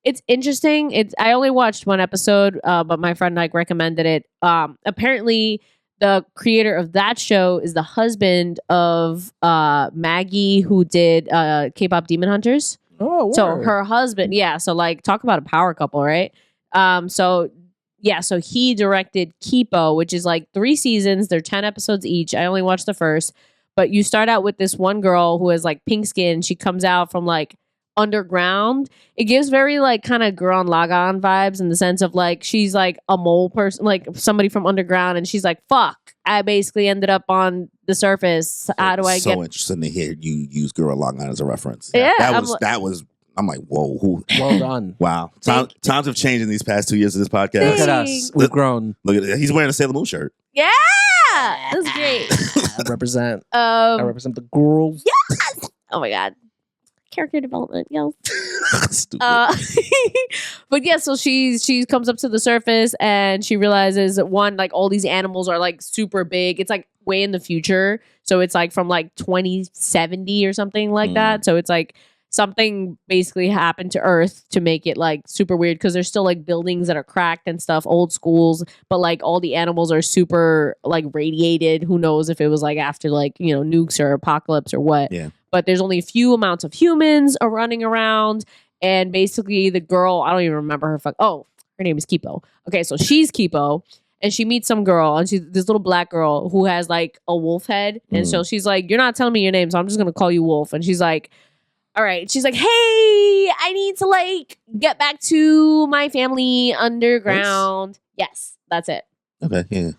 It's interesting. I only watched one episode, but my friend like recommended it. Apparently the creator of that show is the husband of Maggie, who did K-pop Demon Hunters. Oh, so her husband, so like talk about a power couple, right? So he directed Kipo, which is like 3 seasons. They're 10 episodes each. I only watched the first, but you start out with this one girl who has like pink skin. She comes out from like underground. It gives very like kind of Gurren Lagann vibes in the sense of like she's like a mole person, like somebody from underground, and she's like, "Fuck, I basically ended up on the surface. How do I get?" So interesting to hear you use Gurren Lagann as a reference. Yeah, that was. I'm like, whoa, who? Well done. Wow. Times have changed in these past 2 years of this podcast. Look at us. We've grown. Look at it. He's wearing a Sailor Moon shirt. Yeah. That's great. I represent the girls. Yes. Oh my God. Character development, yes. Stupid. But yeah, so she comes up to the surface and she realizes that one, like all these animals are like super big. It's like way in the future. So it's like from like 2070 or something like that. So it's like something basically happened to Earth to make it like super weird because there's still like buildings that are cracked and stuff, old schools, but like all the animals are super like radiated. Who knows if it was like after like, nukes or apocalypse or what. Yeah. But there's only a few amounts of humans are running around. And basically the girl, I don't even remember her. Her name is Kipo. Okay, so she's Kipo. And she meets some girl, and she's this little black girl who has like a wolf head. And so she's like, "You're not telling me your name, so I'm just going to call you Wolf." And she's like, all right. She's like, "Hey, I need to like get back to my family underground." Yes, that's it. Okay, yeah.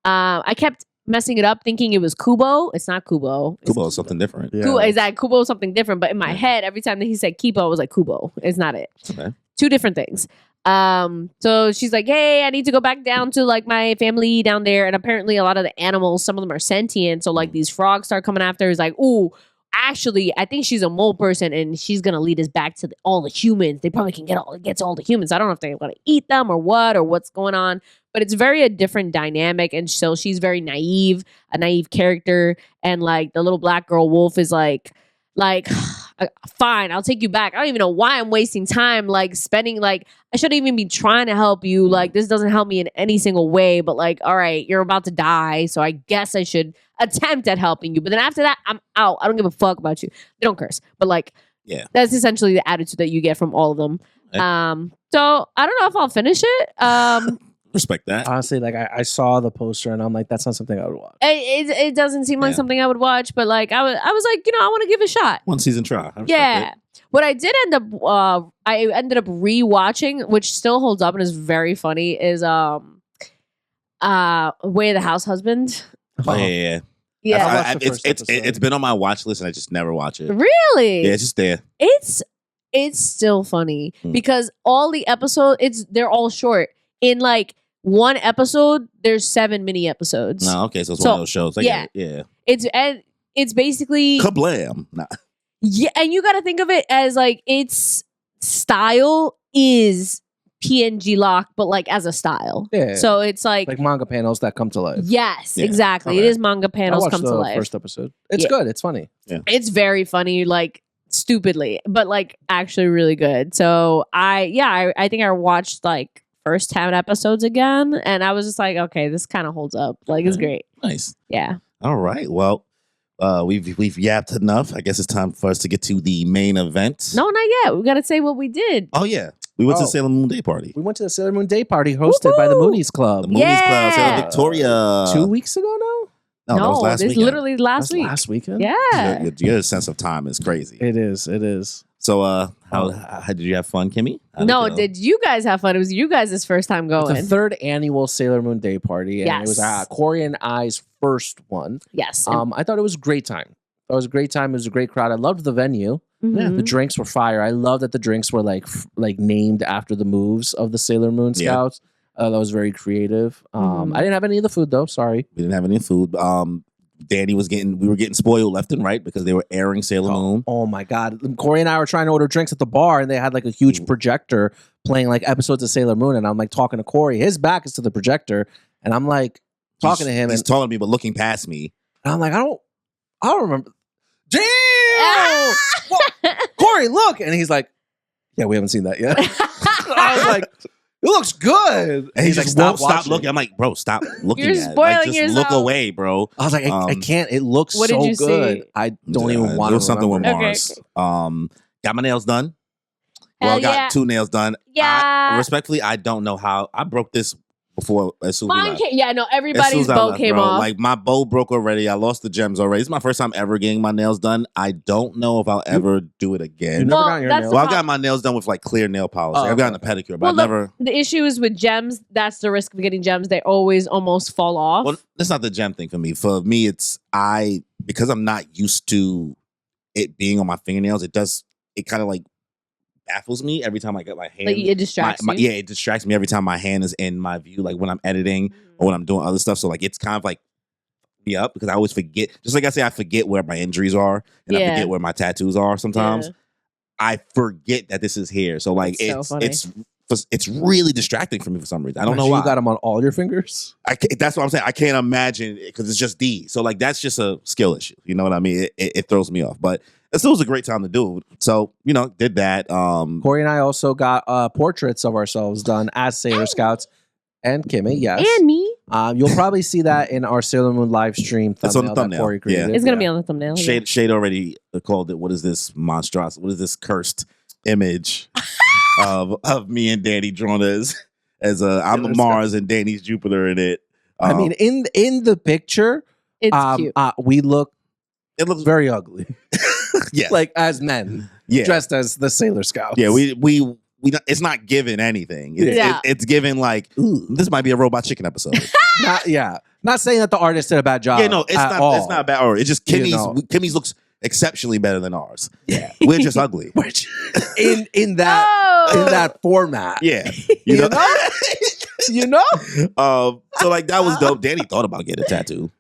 I kept messing it up thinking it was Kubo. It's not Kubo. Kubo is something different. Yeah. Kubo is something different. But in my head, every time that he said Kipo, I was like, Kubo. It's not it. Okay. 2 different things. So she's like, hey, I need to go back down to like my family down there. And apparently a lot of the animals, some of them are sentient. So like these frogs start coming after her. He's like, ooh, actually, I think she's a mole person and she's going to lead us back to all the humans. They probably can get to all the humans. I don't know if they want to eat them or what's going on. But it's very a different dynamic. And so she's very naive, a naive character. And like the little black girl wolf is like, fine, I'll take you back. I don't even know why I'm wasting time like spending like I shouldn't even be trying to help you. Like this doesn't help me in any single way, but like, all right, you're about to die, so I guess I should attempt at helping you. But then after that, I'm out. I don't give a fuck about you. They don't curse. But like that's essentially the attitude that you get from all of them. So I don't know if I'll finish it. Respect that. Honestly, like I saw the poster and I'm like, that's not something I would watch. It doesn't seem like something I would watch, but like I was like, I want to give it a shot. One season try. Yeah. What I did end up, I ended up rewatching, which still holds up and is very funny, is Way of the Househusband. Oh, yeah. Yeah. It's been on my watch list and I just never watch it. Really? Yeah, it's just there. It's still funny because all the episodes, they're all short. In like one episode, there's 7 mini episodes. No, okay, so it's one of those shows. Yeah. It's basically kablam. Nah. Yeah, and you got to think of it as like its style is PNG lock, but like as a style. Yeah. So it's like manga panels that come to life. Yes, exactly. Okay. It is manga panels come to life. First episode. It's good. It's funny. Yeah. It's very funny, like stupidly, but like actually really good. So I think I watched like first 10 episodes again, and I was just like, okay, this kind of holds up. Like, it's great. Nice. Yeah. All right. Well, we've yapped enough. I guess it's time for us to get to the main event. No, not yet. We got to say what we did. Oh yeah, we went to the Sailor Moon Day party. We went to the Sailor Moon Day party hosted by the Moonies Club. The Moonies Club, Sailor Victoria. 2 weeks ago now. No, that was last weekend. Literally last week. Last weekend. Yeah. Your sense of time is crazy. It is. So, how did you have fun, Kimmy? No, did you guys have fun? It was you guys' first time going. The third annual Sailor Moon Day party, and it was Cory and I's first one. Yes. I thought it was a great time. It was a great time. It was a great crowd. I loved the venue. Mm-hmm. The drinks were fire. I love that the drinks were like named after the moves of the Sailor Moon Scouts. That was very creative. I didn't have any of the food though. Sorry, we didn't have any food. We were getting spoiled left and right because they were airing Sailor Moon. Oh my God. Cory and I were trying to order drinks at the bar and they had like a huge projector playing like episodes of Sailor Moon. And I'm like talking to Cory. His back is to the projector. And I'm like talking to him. He's talking to me, but looking past me. And I'm like, I don't remember. Damn! Cory, look. And he's like, yeah, we haven't seen that yet. I was like, it looks good. And he's like, stop looking. I'm like, bro, stop looking You're at it. spoiling like, just yourself. Look away, bro. I was like, I can't. It looks what so did you good. See? I don't even want to something with remember. Mars. Got my nails done. Hell I got 2 nails done. Yeah. Respectfully, I don't know how. I broke this before as soon as everybody's bow came off. Like my bow broke already. I lost the gems already. It's my first time ever getting my nails done. I don't know if I'll ever do it again. Well, I've got my nails done with like clear nail polish. I've gotten a pedicure, but never. The issue is with gems. That's the risk of getting gems. They always almost fall off. Well, that's not the gem thing for me. For me, it's because I'm not used to it being on my fingernails. It kind of like baffles me every time I get my hand. Like it distracts you. Yeah, it distracts me every time my hand is in my view, like when I'm editing or when I'm doing other stuff. So like it's kind of like me up because I always forget. Just like I say, I forget where my injuries are and I forget where my tattoos are sometimes. Yeah. I forget that this is here. So like it's really distracting for me for some reason. I don't know why. You got them on all your fingers? That's what I'm saying. I can't imagine because it's just these. So like that's just a skill issue. You know what I mean? It throws me off. But it still was a great time to do. So, did that. Cory and I also got portraits of ourselves done as Sailor Scouts. And Kimmy, yes. And me. You'll probably see that in our Sailor Moon live stream thumbnail. It's on the thumbnail. That Cory created. Yeah. It's going to be on the thumbnail. Shade already called it, what is this monstrosity? What is this cursed image of me and Danny drawn as I'm Mars and Danny's Jupiter in it. I mean, in the picture, it's cute. It looks very ugly. Yeah, like as men, dressed as the Sailor Scouts. Yeah, we it's not given anything. It's given like this might be a Robot Chicken episode. Not saying that the artist did a bad job. Yeah, no, it's not. All. It's not bad. Or it's just Kimmy's looks exceptionally better than ours. Yeah. We're just ugly. in that format. Yeah. You know? You know? So like that was dope. Danny thought about getting a tattoo.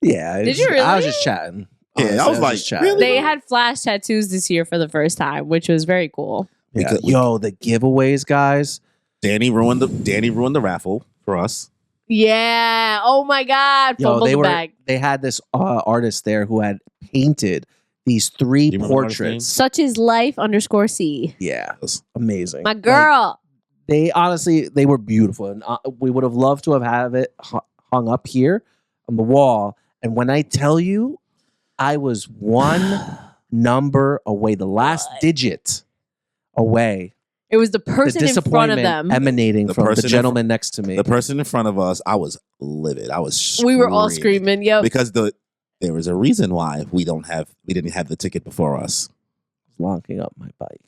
Yeah. Did you really? I was just chatting. Yeah, Honestly, I was like, just chatting. really? They had flash tattoos this year for the first time, which was very cool. Yeah. Because- Yo, the giveaways, guys. Danny ruined the raffle for us. Yeah. Oh my God. Yo, Fumbled the bag. they had this artist there who had painted these 3 Do you remember the artist's portraits. Such is life _C. Yeah, amazing. My girl. They honestly, they were beautiful, and we would have loved to have it hung up here on the wall. And when I tell you, I was one number away, the last digit away. It was the person The in front of disappointment them. emanating from the person in gentleman next to me. The person in front of us, I was livid. I was We were all screaming. Yep. because there was a reason why we didn't have the ticket before us. Locking up my bike.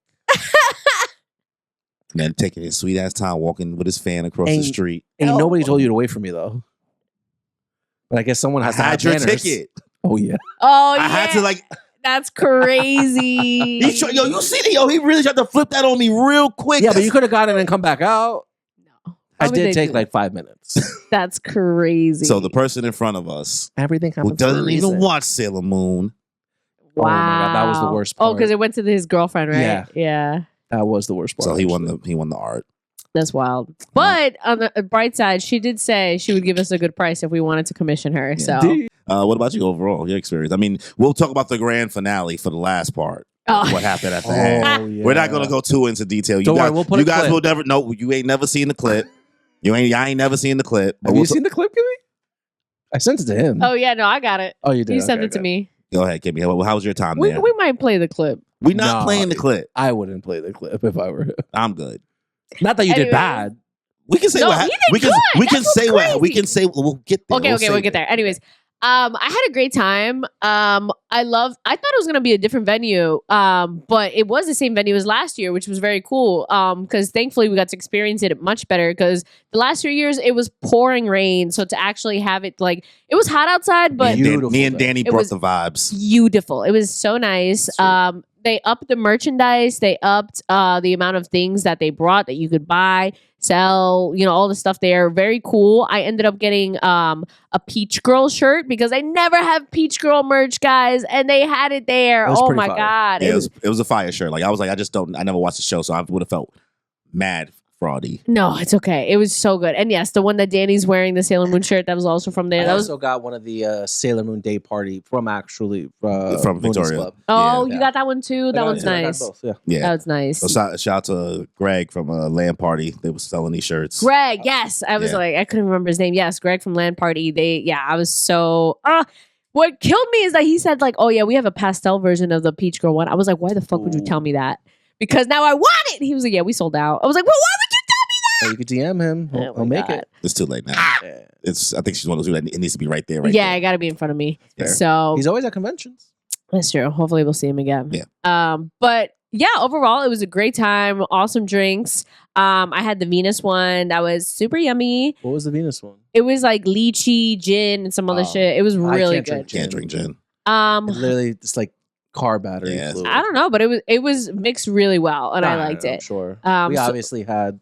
And then taking his sweet ass time walking with his fan across the Ain't- street. Ain't Oh. nobody told you to wait for me though. But I guess someone has to I have had your manners. ticket. Oh yeah. Oh, yeah. I had to like. That's crazy. You see it? Yo, he really tried to flip that on me real quick. Yeah, but you could have gotten it and come back out. No. I How would they did take do like 5 minutes. That's crazy. So the person in front of us Everything who happens for a doesn't even reason. watch Sailor Moon. Wow. Oh my God, that was the worst Oh, part. because it went to his girlfriend, right? Yeah. Yeah. That was the worst part. So he actually. won the art. That's wild. But on the bright side, she did say she would give us a good price if we wanted to commission her. So What about you overall? Your experience? I mean, we'll talk about the grand finale for the last part. Oh. What happened at the end? Oh, yeah. We're not gonna go too into detail. Don't worry, we'll put a you guys clip. will never know. You ain't never seen the clip. I ain't never seen the clip. But Have we'll you seen the clip, Kimmy? I sent it to him. Oh yeah, no, I got it. Oh, you did. You sent Okay, it to okay. me. Go ahead, Kimmy. How was your time We there? might play the clip. We're not No, playing the clip. I wouldn't play the clip if I were him. I'm good. Not that you Anyways. did bad. We can say No, what he happened. did We can good. we can That's say what's what we crazy. can say. We'll get there. Okay, we'll get there. Anyways, I had a great time. I thought it was gonna be a different venue. But it was the same venue as last year, which was very cool. Because thankfully we got to experience it much better. Because the last 3 years it was pouring rain, so to actually have it like it was hot outside, but Beautiful Me and Danny It brought was- the vibes. beautiful. It was so nice. Sweet. They upped the merchandise. They upped the amount of things that they brought that you could buy, sell, all the stuff there. Very cool. I ended up getting a Peach Girl shirt because I never have Peach Girl merch, guys, and they had it there. It was Oh pretty my fire. God. Yeah, it was a fire shirt. Like I was like, I never watched the show, so I would have felt mad fraudy. No, it's okay. It was so good. And yes, the one that Danny's wearing, the Sailor Moon shirt, that was also from there. I That was also got one of the Sailor Moon Day Party from actually From Mooney's Victoria. Club. oh, yeah. you got that one too. That one's I got nice. both, yeah. Yeah. That was nice. So shout out to Greg from Land Party. They were selling these shirts. Greg, yes. I was Yeah. like, I couldn't remember his name. Yes, Greg from Land Party. I was so what killed me is that he said, like, oh yeah, we have a pastel version of the Peach Girl one. I was like, why the fuck would you tell me that? Because now I want it. He was like, yeah, we sold out. I was like, well, why would you Oh, you could DM him. Oh He'll my make God. it. It's too late now. Yeah. I think she's one of those that it needs to be right there. Right yeah, there. I gotta be in front of me. Fair. So He's always at conventions. that's true. Hopefully we'll see him again. Yeah. But yeah, overall it was a great time. Awesome drinks. I had the Venus one that was super yummy. What was the Venus one? It was like lychee, gin, and some other Oh, shit. It was really can't good. drink Can't drink gin. Um, It literally, it's like car battery Yeah. fluid. I don't know, but it was mixed really well, and I liked I'm it. sure. Um, We so- obviously had,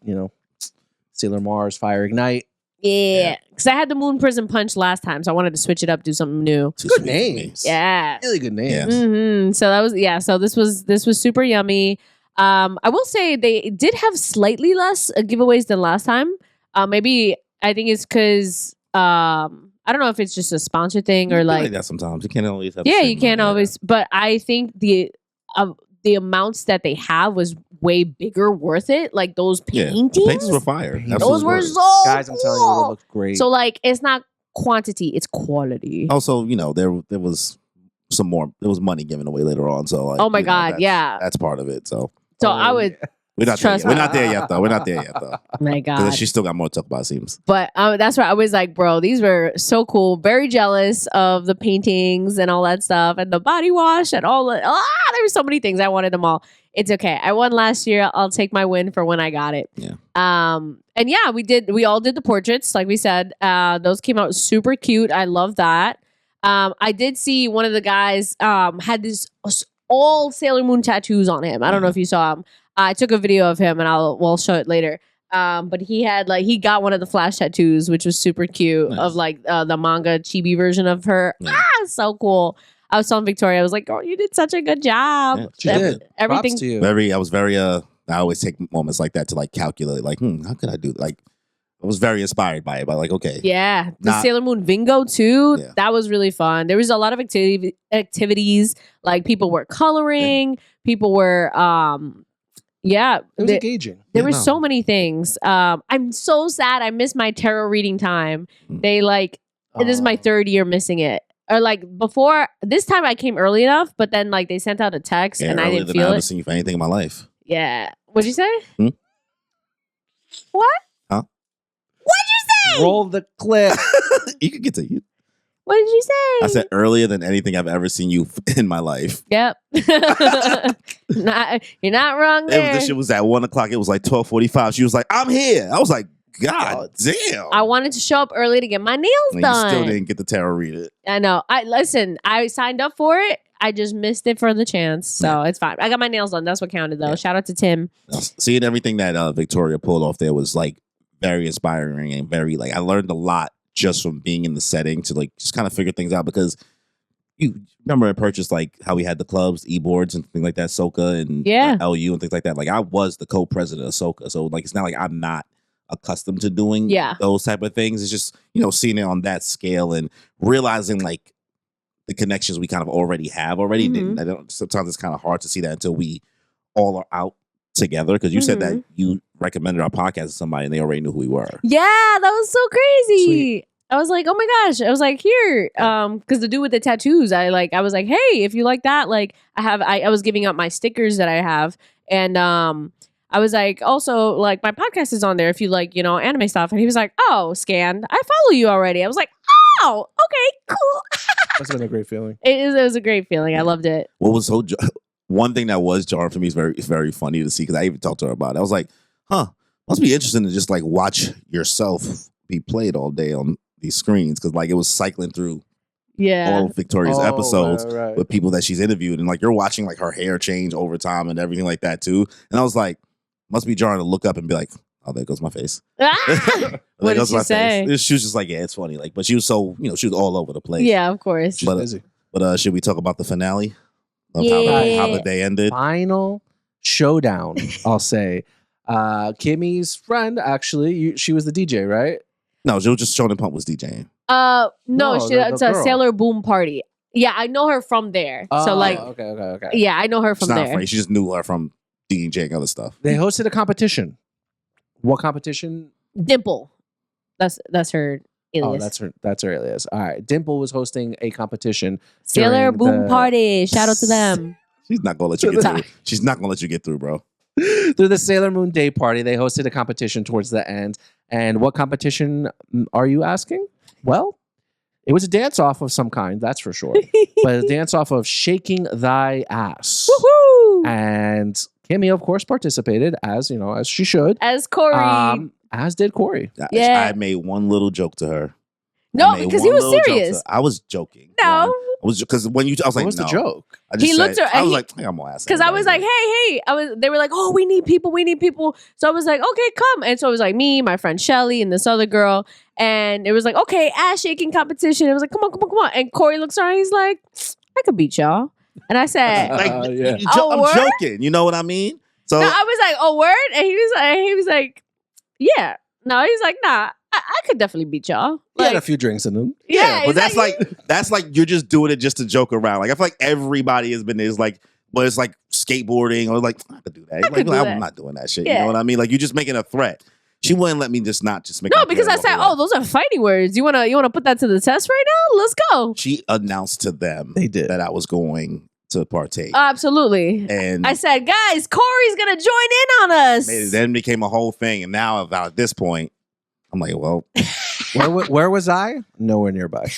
Sailor Mars, Fire Ignite. Yeah, because I had the Moon Prison Punch last time, so I wanted to switch it up, do something new. Too Good sweet for me. names. Yeah. Really good names. Yeah. So that was So this was super yummy. I will say they did have slightly less giveaways than last time. Maybe I think it's because I don't know if it's just a sponsor thing or It's like that sometimes you can't always have. the yeah, same you can't amount. always. But I think the amounts that they have was way bigger, worth it. Like those Yeah, paintings, the paintings were fire. Those those Absolutely were were. so Guys, I'm telling you, cool. they look great. So like, it's not quantity, it's quality. Also, there was some more. There was money given away later on. So like, Oh my God, yeah. that's part of it. So So I would, we're not there Trust yet. We're me. not there yet though. We're not there yet though. my Because God. she still got more to talk about. It seems. But that's why I was like, bro, these were so cool. Very jealous of the paintings and all that stuff and the body wash and all that. There were so many things. I wanted them all. It's okay. I won last year. I'll take my win for when I got it. Yeah. And yeah, we all did the portraits, like we said. Those came out super cute. I love that. I ddid see one of the guys had this all Sailor Moon tattoos on him. I don't know if you saw him. I took a video of him and we'll show it later. But he had he got one of the Flash tattoos, which was super cute, of the manga chibi version of her. So cool. I was telling Victoria, I was like, "Girl, you did such a good job." Yeah, she did. Everything. Props to you. I was very I always take moments like that to calculate how could I do I was very inspired by it, but okay. Yeah. The Sailor Moon Vingo too. Yeah. That was really fun. There was a lot of activities, people were coloring, people were it was engaging. There were so many things. I'm so sad I missed my tarot reading time. They this is my 3rd year missing it. Or before this time I came early enough, but then they sent out a text and I didn't feel it. I haven't seen you for anything in my life. Yeah. What'd you say? What? Huh? What'd you say? Roll the clip. You can get to you. What did you say? I said earlier than anything I've ever seen you in my life. Yep. You're not wrong there. This shit was at 1 o'clock. It was 12:45. She was like, "I'm here." I was like, God damn. I wanted to show up early to get my nails done. You still didn't get the tarot read it. I know. I signed up for it. I just missed it for the chance. So it's fine. I got my nails done. That's what counted though. Yeah. Shout out to Tim. Seeing everything that Victoria pulled off there was very inspiring and very I learned a lot just from being in the setting to just kind of figure things out, because you remember I purchased how we had the clubs, e-boards and things like that, Soka and LU and things like that. I was the co-president of Soka. So it's not I'm not accustomed to doing those type of things. It's just, seeing it on that scale and realizing the connections we kind of already have already. Mm-hmm. Sometimes it's kind of hard to see that until we all are out together, because you said that you recommended our podcast to somebody and they already knew who we were. Yeah, that was so crazy. Sweet. I was like, oh my gosh. I was like, here, because the dude with the tattoos, I was like, hey, if you like that, I was giving up my stickers that I have, and I was like, also, my podcast is on there if you anime stuff. And he was like, oh, scanned. I follow you already. I was like, oh, okay, cool. That's been a great feeling. It was a great feeling. I loved it. What was one thing that was jarring for me is very funny to see, because I even talked to her about it. I was like, must be interesting to just watch yourself be played all day on these screens, because it was cycling through all of Victoria's episodes with people that she's interviewed, and you're watching her hair change over time and everything like that too. And I was like, must be jarring to look up and be like, oh, there goes my face. What did she say? She was just like, yeah, it's funny. But she was so, she was all over the place. Yeah, of course. She's busy. But should we talk about the finale of how the day ended? Final showdown, I'll say. Kimmy's friend, actually, she was the DJ, right? No, she was just Shonen Pump was DJing. No, it's a Sailor Boom party. Yeah, I know her from there. Oh, so okay. Yeah, I know her from She's not there. Afraid. She just knew her from DJing other stuff. They hosted a competition. What competition? Dimple. That's her alias. Oh, that's her alias. All right. Dimple was hosting a competition. Sailor Boom party. Shout out to them. She's not gonna let you get through. She's not gonna let you get through, bro. Through the Sailor Moon Day party, they hosted a competition towards the end. And what competition are you asking? Well, it was a dance off of some kind, that's for sure. But a dance off of Shaking Thy Ass. Woohoo! And Kimmy, of course, participated as she should. As Cory. As did Cory. Yeah. I made one little joke to her. No, because he was serious. I was joking. No. I was because when I was like, what was the joke? He looked at. I was like, I'm gonna ask. Because I was like, hey. They were like, oh, we need people. So I was like, okay, come. And so it was like me, my friend Shelly, and this other girl. And it was like, okay, ass shaking competition. It was like, come on. And Cory looks around. He's like, I could beat y'all. And I said, I'm joking. You know what I mean? So no, I was like, oh, word. And he was like, yeah. No, he's like, nah. I could definitely beat y'all. He had a few drinks in him. Yeah, but that's like you're just doing it just to joke around. I feel like everybody has been but it's like skateboarding or I could do that. I'm not doing that shit. Yeah. You know what I mean? You're just making a threat. She wouldn't let me just make. No, because I said, "Oh, those are fighting words. You wanna put that to the test right now? Let's go." She announced to them that I was going to partake. Absolutely. And I said, "Guys, Cory's gonna join in on us." It then became a whole thing, and now about at this point, I'm like, well, where was I? Nowhere nearby.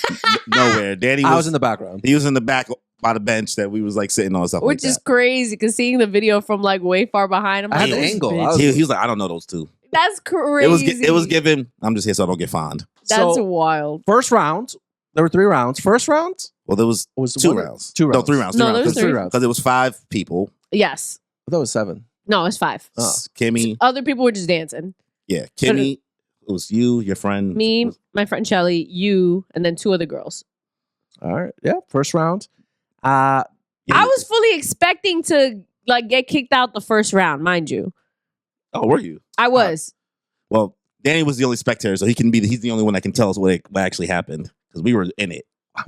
Nowhere. Danny I was in the background. He was in the back by the bench that we was sitting on, stuff which is crazy because seeing the video from way far behind him. I had the angle. He was like, I don't know those two. That's crazy. It was given. I'm just here so I don't get fined. That's wild. First round, There were 3 rounds. First round Well, there was two rounds. 2 rounds. No, 3 rounds. No, there was 3 rounds. Because it was 5 people. Yes. I thought it was 7. No, it's 5. Oh. Kimmy. Other people were just dancing. Yeah, Kimmy. It was you, your friend. Me, my friend Shelly, you, and then 2 other girls. All right. Yeah. First round. I was fully expecting to like get kicked out the first round, mind you. Oh, were you? I was. Well, Danny was the only spectator, so he's the only one that can tell us what actually happened because we were in it.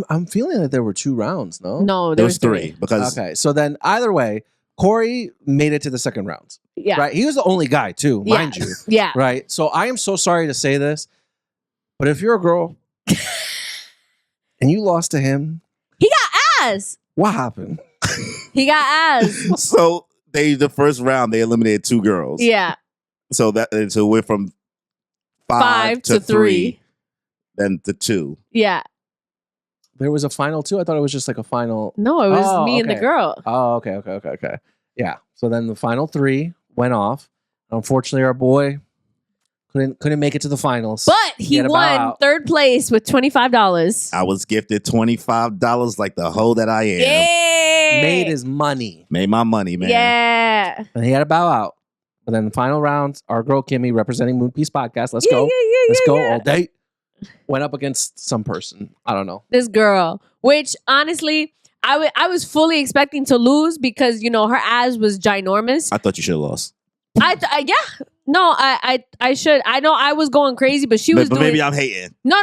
I'm feeling that there were 2 rounds. No. No, There was 3 because Okay. So then either way, Cory made it to the second round. Yeah. Right. He was the only guy too, mind you. Yeah. Right. So I am so sorry to say this, but if you're a girl and you lost to him, He got ass. what happened? He got ass. so the first round they eliminated 2 girls. Yeah. So we're from 5 to 3, then to 2. Yeah. There was a final 2. I thought it was just like a final. No, it was Oh, me and the okay. girl. Oh, okay. Yeah. So then the final 3 went off. Unfortunately, our boy couldn't make it to the finals. But he had to bow won out. 3rd place with $25. I was gifted $25 like the hoe that I am. Yeah. Made his money, Made my money, man. Yeah. and he had to bow out. But then the final round, our girl Kimmy, representing Moon Piece Podcast. Let's Yeah, go. yeah, Let's yeah, go yeah. all day. Went up against some person. I don't know. This girl, which honestly, I was fully expecting to lose because, you know, her ass was ginormous. I thought you should have lost. Yeah. No, I should. I know I was going crazy, but she was But doing. maybe I'm hating. No.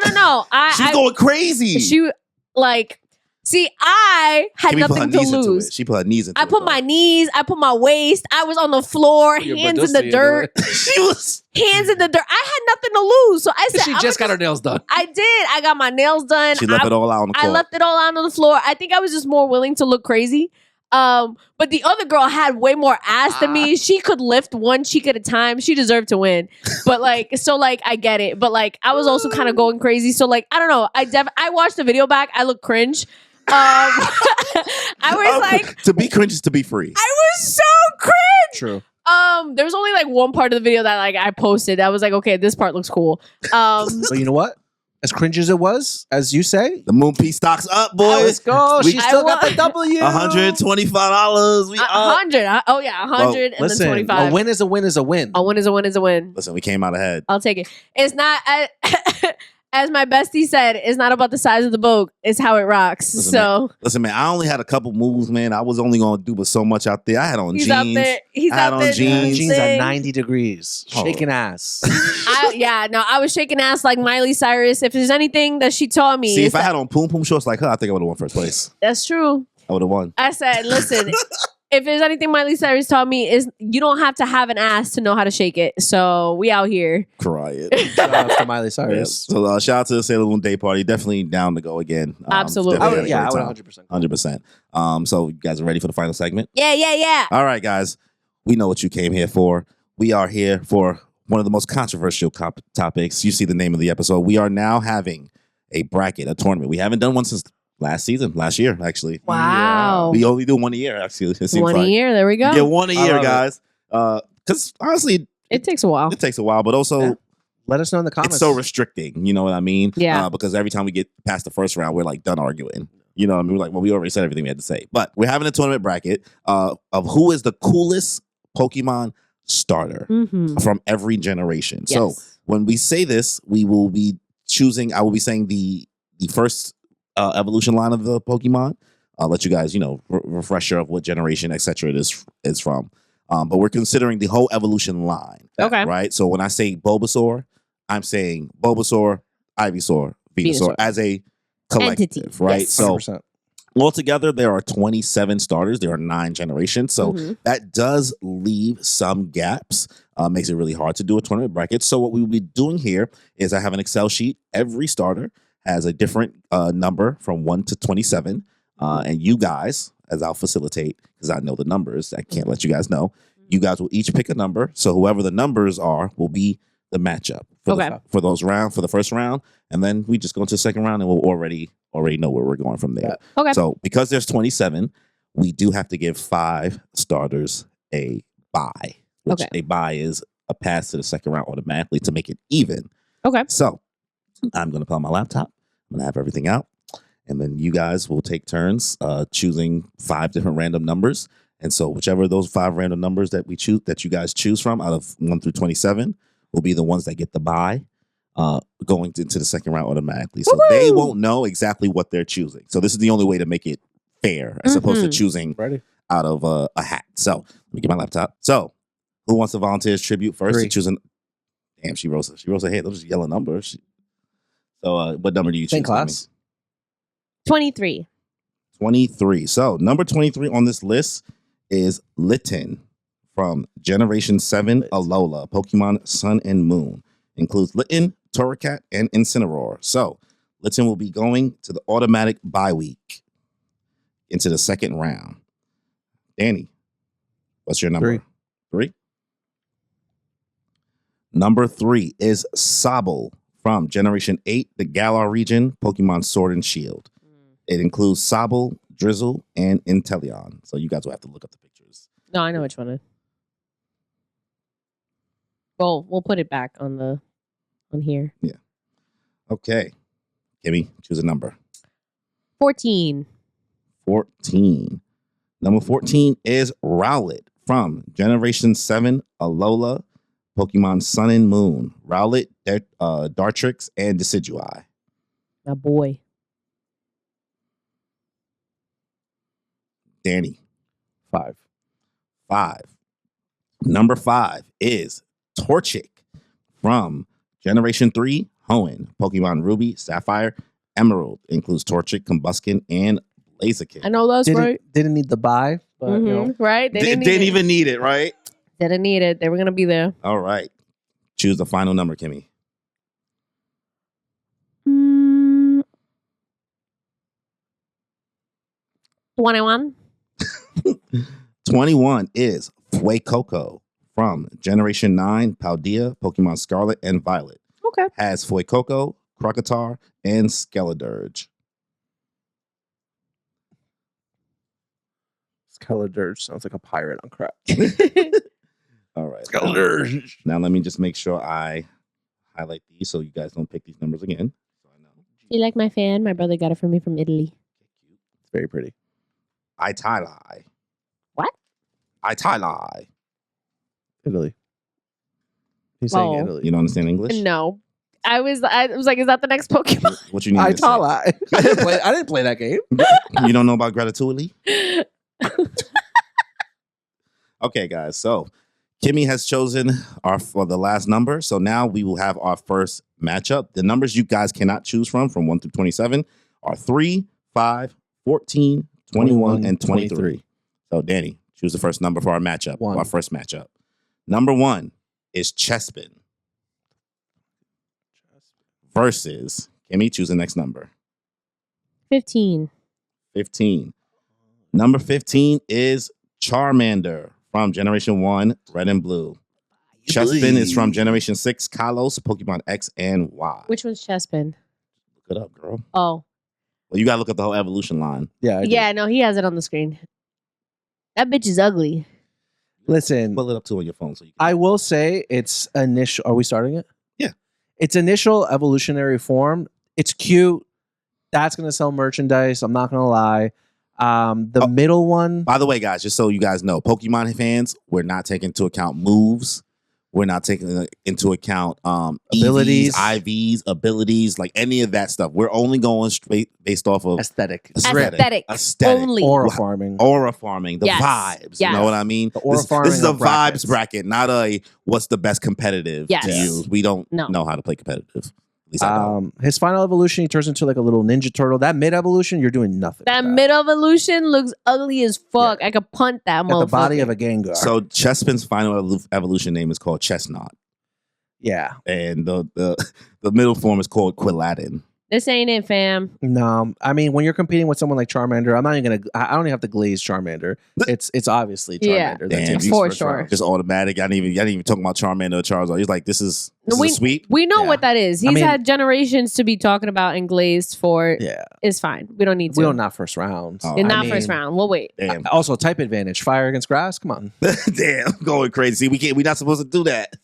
She's going crazy. She like. See, I had Kimmy put her nothing to knees into lose. it. She put her knees into I it. put my knees. I put my waist. I was on the floor, Your hands in the Badusi, dirt. She was. Hands in the dirt. I had nothing to lose, so I said, She "I'ma just got her nails done. I did. I got my nails done. She left it all out on the I court. left it all out on the floor. I think I was just more willing to look crazy. But the other girl had way more ass than me. She could lift one cheek at a time. She deserved to win. But like, so like, I get it. But like, I was also kind of going crazy. So like, I don't know. I watched the video back. I look cringe. I was like, to be cringe is to be free. I was so cringe. True. There was only like one part of the video that like I posted. I was like, okay, this part looks cool. But you know what? As cringe as it was, as you say, The Moon Piece stocks up, let's boys. go. We- She still got the won. W. $125. We up. 100. Oh yeah, 100 and Listen, then 25. a win is a win is a win. A win is a win is a win. Listen, we came out ahead. I'll take it. It's not as my bestie said. It's not about the size of the boat. It's how it rocks. Listen, So Listen, man, I only had a couple moves, man. I was only going to do but so much out there. I had on he's jeans. out there. He's I had out on there. jeans. Jeans at dancing. 90 degrees, Oh. shaking ass. I was shaking ass like Miley Cyrus. If there's anything that she taught me, See, it's if I that- had on poom poom shorts like her, I think I would have won first place. that's true. I would have won. I said, listen, if there's anything Miley Cyrus taught me is you don't have to have an ass to know how to shake it. So we out here. Crying. Shout out to Miley Yeah. Cyrus. So shout out to the Sailor Moon Day Party. Definitely down to go again. Absolutely. definitely I would, had a I great would time. 100%. 100%. So you guys are ready for the final segment? Yeah. All right, guys. We know what you came here for. We are here for one of the most controversial topics. You see the name of the episode. We are now having a bracket, a tournament. We haven't done one since last year, actually. Wow. We only do one a year, actually. It seems One like. a year. There we go. You get one a I year, love it. guys. Because honestly, It takes a while. it takes a while, but also Yeah. Let us know in the comments. it's so restricting. You know what I mean? Yeah. Because every time we get past the first round, we're like done arguing. You know what I mean? We're like, well, we already said everything we had to say. But we're having a tournament bracket of who is the coolest Pokemon starter Mm-hmm. from every generation. Yes. So when we say this, we will be choosing, I will be saying the first evolution line of the Pokemon. I'll let you guys, refresher of what generation, etc. it is from. But we're considering the whole evolution line. Okay. Right? So when I say Bulbasaur, I'm saying Bulbasaur, Ivysaur, Venusaur Venusaur. as a collective, Entity. right? Yes. So 100%. altogether, there are 27 starters. There are 9 generations. So Mhm. that does leave some gaps. Makes it really hard to do a tournament bracket. So what we will be doing here is I have an Excel sheet. Every starter has a different number from 1 to 27. And you guys, as I'll facilitate, because I know the numbers, I can't let you guys know. You guys will each pick a number. So whoever the numbers are will be the matchup for the first round. And then we just go into the second round and we'll already know where we're going from there. Okay. So because there's 27, we do have to give 5 starters a bye. Which Okay. a bye is a pass to the second round automatically to make it even. Okay. So I'm going to pull out my laptop. I'm gonna have everything out, and then you guys will take turns choosing 5 different random numbers. And so whichever of those 5 random numbers that you guys choose from out of 1 through 27 will be the ones that get the bye going into the second round automatically. So they won't know exactly what they're choosing. So this is the only way to make it fair as opposed to choosing out of a hat. So let me get my laptop. So who wants to volunteer as tribute first? To choosing? Damn, she rose her head. Those are just yellow numbers. So what number do you choose? Same class. 23. 23. So number 23 on this list is Litten from Generation 7 Alola, Pokemon Sun and Moon. Includes Litten, Torracat, and Incineroar. So Litten will be going to the automatic bye week into the second round. Danny, what's your number? 3. Number 3 is Sobble from Generation 8, the Galar region, Pokemon Sword and Shield. It includes Sobble, Drizzle, and Inteleon. So you guys will have to look up the pictures. No, I know which one. Well, we'll put it back on here. Yeah. Okay. Kimmy, choose a number. 14. 14. Number 14 is Rowlet from Generation 7 Alola, Pokemon Sun and Moon. Rowlet, Dartrix, and Decidueye. My boy. Danny. 5. Number 5 is Torchic from Generation 3 Hoenn, Pokemon Ruby, Sapphire, Emerald. Includes Torchic, Combuskin, and Blaziken. I know that's right. Didn't need the buy, but you know. Right? They didn't even need it, right? Didn't need it. They were going to be there. All right. Choose the final number, Kimmy. 21. 21 is Fuecoco from Generation 9 Paldea, Pokemon Scarlet and Violet. Okay. Has Fuecoco, Crocotar, and Skeledirge. Skeledirge sounds like a pirate on crack. All right. Skeledirge. Now let me just make sure I highlight these so you guys don't pick these numbers again. So I know. You like my fan? My brother got it for me from Italy. It's very pretty. Italai. What? Italai. Italy. He's saying Italy. You don't understand English? No. I was like, is that the next Pokemon? What you need to say? Italai. I didn't play that game. You don't know about Gratitude? Okay, guys. So Kimmy has chosen for the last number. So now we will have our first matchup. The numbers you guys cannot choose from 1 through 27 are 3, 5, 14, 21, and 23. So Danny, choose the first number for our matchup. 1. Our first matchup. Number 1 is Chespin versus Kimmy. Choose the next number. 15. 15. Number 15 is Charmander from Generation 1, Red and Blue. Chespin is from Generation 6, Kalos, Pokemon X and Y. Which one's Chespin? Look it up, girl. Oh. Well, you got to look at the whole evolution line. Yeah. Yeah, no, he has it on the screen. That bitch is ugly. Listen. Pull it up too on your phone. So you can... I will say it's initial. Are we starting it? Yeah. Its initial evolutionary form. It's cute. That's going to sell merchandise. I'm not going to lie. The middle one. By the way, guys, just so you guys know, Pokemon fans, we're not taking into account moves. We're not taking into account abilities, EVs, IVs, abilities, like any of that stuff. We're only going straight based off of aesthetic. Aesthetic. Only. Aura farming. The vibes. Yes. You know what I mean? The aura farming. This is a vibes bracket, not a what's the best competitive Yes. to use. We don't know how to play competitive. At least I don't. His final evolution, he turns into like a little Ninja Turtle. That mid evolution, you're doing nothing. That mid evolution looks ugly as fuck. Yeah. I could punt that motherfucker. The body of a Gengar. So Chespin's final evolution name is called Chestnut. Yeah. And the middle form is called Quillatin. This ain't it, fam. No, I mean when you're competing with someone like Charmander, I'm not even gonna. I don't even have to glaze Charmander. It's obviously Charmander. Yeah, that's for sure. Just automatic. I didn't even talk about Charmander or Charizard. He's like, this is a sweep. We know what that is. He's had generations to be talking about and glazed for. Yeah, it's fine. We don't need to. We don't not first round. First round. We'll wait. Damn. Also, type advantage. Fire against grass. Come on. Damn, going crazy. We're not supposed to do that.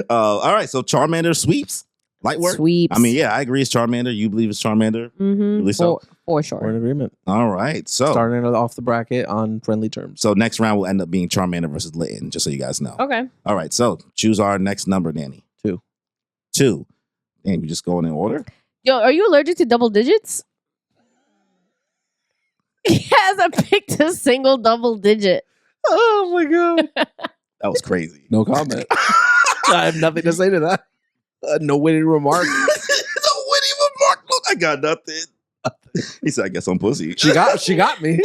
All right. So Charmander sweeps. Light work. Sweeps. I mean, yeah, I agree. It's Charmander. You believe it's Charmander? Mm-hmm. Really so? For We're sure. in agreement. All right. So Starting it off the bracket on friendly terms. So next round will end up being Charmander versus Litten, just so you guys know. Okay. All right. So choose our next number, Danny. 2. 2. And you just going in order? Yo, are you allergic to double digits? He hasn't picked a single double digit. Oh my god. That was crazy. No comment. I have nothing to say to that. No witty remark. No witty remark. Look, I got nothing. He said, I guess I'm pussy. She got me.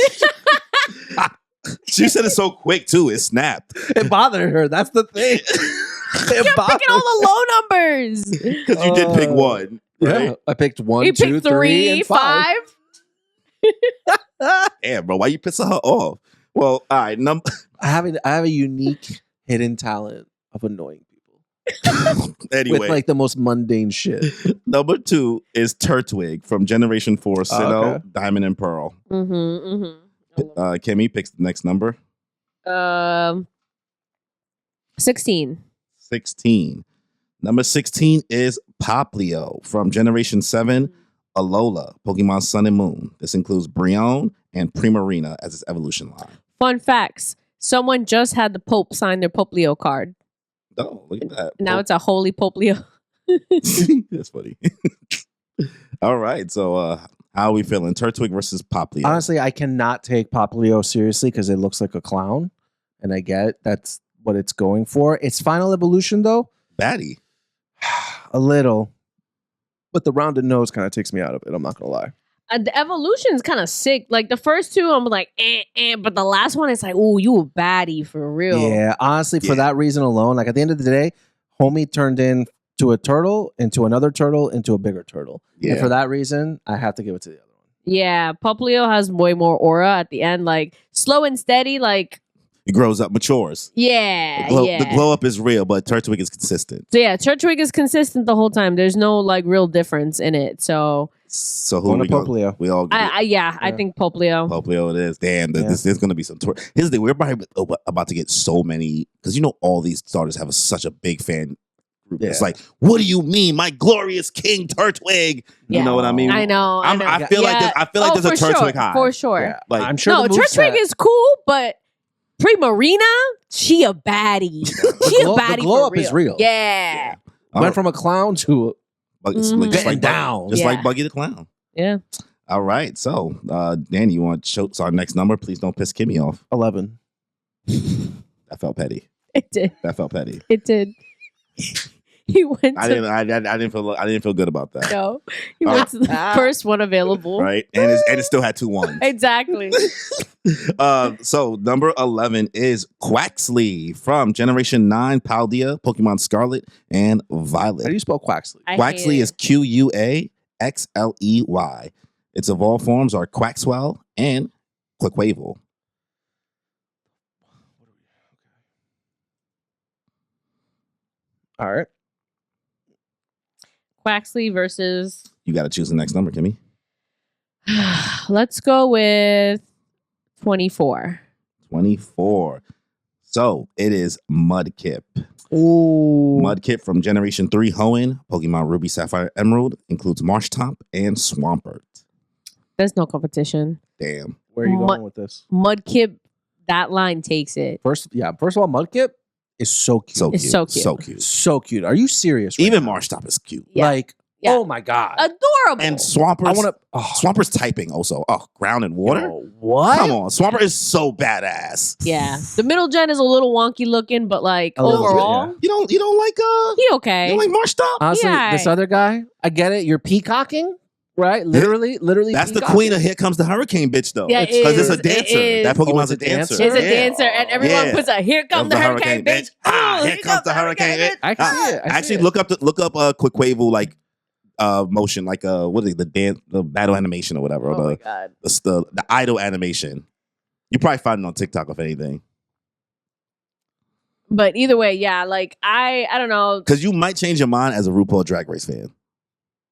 She said it so quick, too. It snapped. It bothered her. That's the thing. You're picking all the low numbers. Because you did pick one. Right? Yeah, I picked 1, You 2, picked 3, and 5. Damn, bro. Why you pissing her off? Well, all right. I have a unique hidden talent of annoying people Anyway, with like the most mundane shit. number 2 is Turtwig from Generation 4, Sinnoh, okay. Diamond and Pearl. Mm-hmm. Kimmy picks the next number. 16. 16. Number 16 is Poplio from Generation 7, Alola, Pokemon Sun and Moon. This includes Brionne and Primarina as its evolution line. Fun facts. Someone just had the Pope sign their Poplio card. Oh, look at that. Now it's a holy Poplio. That's funny. All right. So how are we feeling? Turtwig versus Poplio. Honestly, I cannot take Poplio seriously because it looks like a clown. And I get that's what it's going for. Its final evolution, though, Batty. a little. But the rounded nose kind of takes me out of it. I'm not going to lie. The evolution is kind of sick. Like the first two, I'm like, but the last one is like, oh, you a baddie for real. Yeah, honestly, for that reason alone, like at the end of the day, homie turned into a turtle, into another turtle, into a bigger turtle. Yeah. And for that reason, I have to give it to the other one. Yeah, Poplio has way more aura at the end, like slow and steady, like It grows up, matures. yeah, The glow up is real, but Turtwig is consistent. So yeah, Turtwig is consistent the whole time. There's no like real difference in it. So who we go? Poplio. We all I think Poplio. Poplio it is. Damn, there's going to be some tour. Here's the thing, we're probably about to get so many, because you know all these starters have such a big fan group. Yeah. It's like, what do you mean, my glorious King Turtwig? Yeah. You know what I mean? I know. I feel like there's a Turtwig high. For sure. Yeah. Like, I'm sure No, Turtwig is cool, but Primarina, she a baddie. She a baddie. The glow for up is real. Yeah. Went from a clown to just Mhm. like down. Just Yeah. like Buggy the Clown. Yeah. All right. So, Danny, you want to show us our next number? Please don't piss Kimmy off. 11. That felt petty. It did. That felt petty. It did. He went I didn't feel good about that. No. He went to the first one available. Right? And it still had 2 ones. Exactly. So number 11 is Quaxley from Generation 9, Paldea, Pokemon Scarlet and Violet. How do you spell Quaxley? I hate Quaxley it. is Quaxley. Its evolved forms are Quaxwell and Quaquaval. All right. Quaxley versus. You got to choose the next number, Kimmy. Let's go with 24. 24. So it is Mudkip. Ooh. Mudkip from Generation 3, Hoenn, Pokemon Ruby, Sapphire, Emerald, includes Marshtomp and Swampert. There's no competition. Damn. Where are you going with this? Mudkip, that line takes it. First of all, Mudkip is so cute. So It's cute. so cute. So cute. So cute. Are you serious? Right Even now? Marshtomp is cute. Yeah. Like, Yeah. oh my God. Adorable. And Swampert. I want to. Swampert's typing also. Oh, ground and water? What? Come on. Swampert is so badass. Yeah. The middle gen is a little wonky looking, but like A little bit, overall, yeah. You don't like he you okay. don't like Marshtomp? Honestly, Yeah. this other guy, I get it. You're peacocking, right? Literally. That's the peacocking. queen of Here Comes the Hurricane, bitch, though. Yeah, it Because it's is. a dancer. It is. That Pokemon's it's a a dancer? dancer. It's a Yeah. dancer, and everyone Yeah. puts a "Here comes the hurricane, bitch." Ah, here comes the hurricane, bitch. I can see it. I see Actually, it. look up Quaquaval like motion, like what is it, the battle animation or whatever, Oh my or god. the idol animation. You probably find it on TikTok if anything, But either way, yeah. Like I don't know. because you might change your mind as a RuPaul Drag Race fan.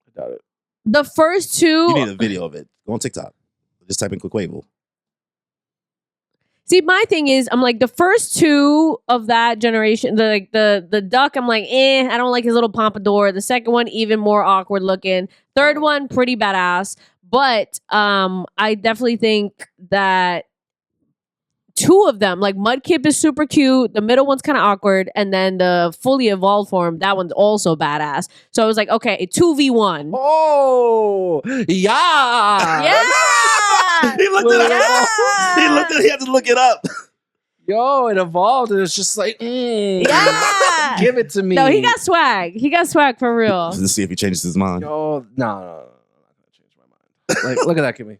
I doubt it. The first two. You need a video of it. Go on TikTok. Just type in Quaquaval. See, my thing is, I'm like the first two of that generation, the duck. I'm like, I don't like his little pompadour. The second one, even more awkward looking. Third one, pretty badass. But I definitely think that two of them, like Mudkip is super cute. The middle one's kind of awkward, and then the fully evolved form, that one's also badass. So I was like, okay, 2v1. Oh, yeah. Yeah. He looked it up. He had to look it up. Yo, it evolved, and it's just like, Yeah. give it to me. No, he got swag. He got swag for real. Let's see if he changes his mind. Yo, no, I'm not gonna change my mind. Like, look at that, Kimmy.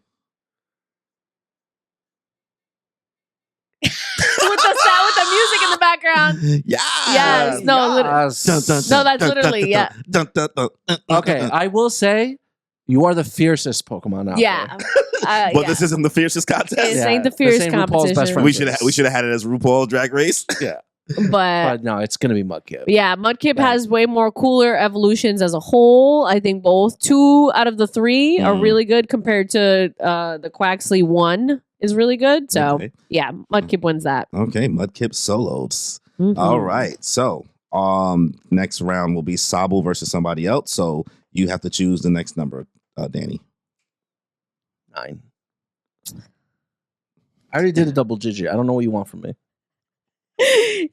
with the music in the background. Yeah. Yes. No, Yes. no, that's literally, yeah. Okay, I will say you are the fiercest Pokemon out Yeah. there. But this isn't the fiercest contest. This ain't the fierce same RuPaul's best competition. friend. We should have had it as RuPaul Drag Race. Yeah, But but no, it's gonna be Mudkip. yeah, Mudkip Yeah. has way more cooler evolutions as a whole. I think both 2 out of the 3 are really good compared to the Quaxley 1 is really good. So Okay. yeah, Mudkip wins that. Okay, Mudkip solos. Mhm. All right. So next round will be Sobble versus somebody else. So you have to choose the next number, Danny. 9. I already did a double digit. I don't know what you want from me.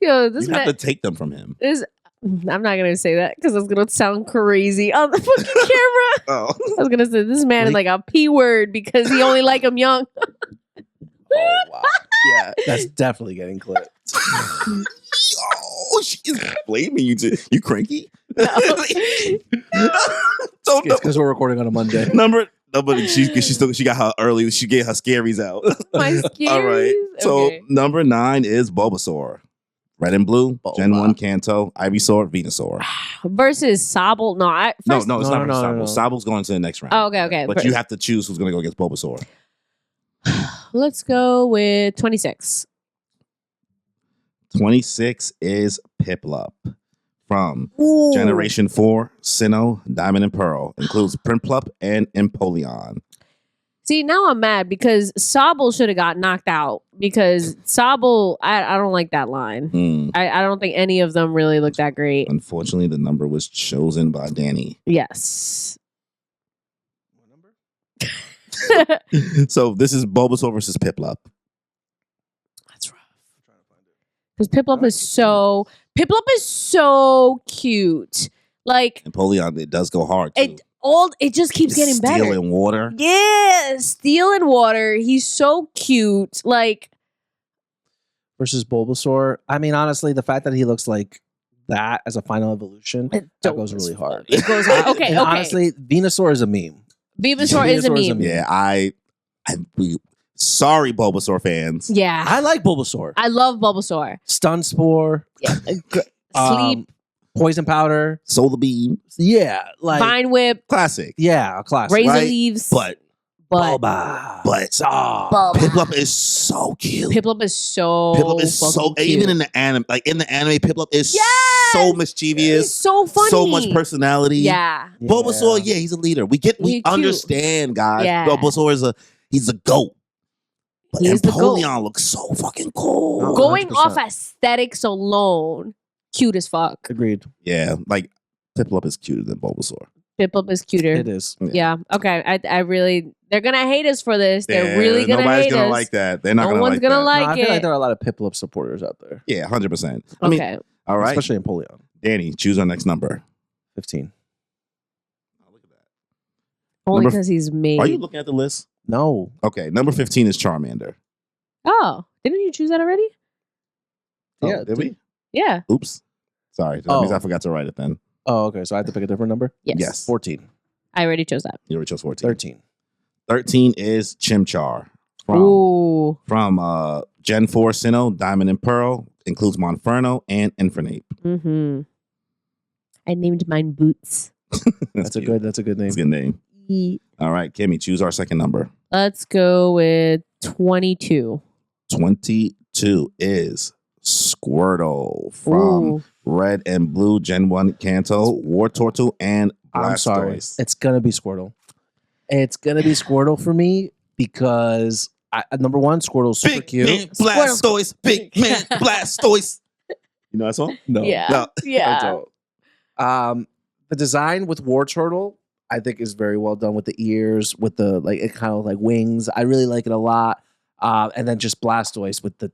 Yo, this You have man to take them from him. is. I'm not gonna say that because it's gonna sound crazy on the fucking camera. Oh. I was gonna say this man is like a P word because he only like him young. Oh wow. Yeah, that's definitely getting clipped. Oh, she's blaming you. You cranky? Don't Because we're recording on a Monday. Nobody. She got her early. She get her scaries out. My scaries. All right. So Okay. number 9 is Bulbasaur. Red and blue, Bulba. Gen 1 Kanto, Ivysaur, Venusaur. Versus Sobble. No, No, it's not No, for no, Sobble. no. Sobble's going to the next round. Oh, okay. But you have to choose who's going to go against Bulbasaur. Let's go with 26. 26 is Piplup from Ooh. Generation 4, Sinnoh, Diamond and Pearl. Includes Prinplup and Empoleon. See, now I'm mad because Sobble should have got knocked out because Sobble, I don't like that line. I don't think any of them really look that great. Unfortunately, the number was chosen by Danny. Yes. What number? So this is Bulbasaur versus Piplup. That's rough. Because Piplup is so cute. Like Empoleon, it does go hard too. it just keeps getting better. Steel and water. Yeah, Steel and Water. He's so cute. Like Versus Bulbasaur. I mean, honestly, the fact that he looks like that as a final evolution, that goes really hard. It goes hard. Okay, And okay. honestly, Venusaur is a meme. Venusaur is a meme. Yeah, sorry, Bulbasaur fans. Yeah. I like Bulbasaur. I love Bulbasaur. Stun Spore, Yeah. Sleep. Poison Powder. Solar Beam. Yeah, like Vine Whip. Classic. yeah, a classic. Razor right? Leaves. But Bulba. Bulba. Piplup is so cute. Piplup is so Piplup is so fucking cute. even in the anime, Piplup is Yes! so He's mischievous, so funny. so much personality. Yeah. Bulbasaur, yeah, he's a leader. We He's cute. understand, guys. Yeah. Bulbasaur he's a goat. But He's the goat. Empoleon looks so fucking cool. Oh, Going 100%. off aesthetics alone, cute as fuck. Agreed. Yeah, like Piplup is cuter than Bulbasaur. Piplup is cuter. It is. Yeah. Okay. I really. They're gonna hate us for this. They're really gonna nobody's hate gonna us. like that. They're not No gonna one's like gonna that. like No, I feel like it. there are a lot of Piplup supporters out there, Yeah, 100%. I mean, Okay. all right, especially in Empoleon. Danny, choose our next number. 15. Look at that. Only Number- because he's made. Are you looking at the list? No. Okay, number 15 is Charmander. Oh, didn't you choose that already? Oh, Yeah, did we? Yeah. Oops. Sorry, that means Oh. I forgot to write it then. Oh, okay. So I have to pick a different number? Yes. 14. I already chose that. You already chose 14. 13. 13 is Chimchar Ooh. from Gen 4 Sinnoh, Diamond and Pearl. Includes Monferno and Infernape. Mm-hmm. I named mine Boots. That's a cute. good name. That's a good name. All right, Kimmy, choose our second number. Let's go with 22. 22 is Squirtle from Ooh. Red and Blue Gen 1 Kanto, War Turtle, and I'm sorry. Blastoise. It's gonna be Squirtle. It's gonna be Squirtle for me because Number one, Squirtle's super Big cute. man Blastoise. Big man Blastoise. You know that song? No. Yeah. No. Yeah. The design with War Turtle, I think, is very well done with the ears, with the like it kind of like wings. I really like it a lot. And then just Blastoise with the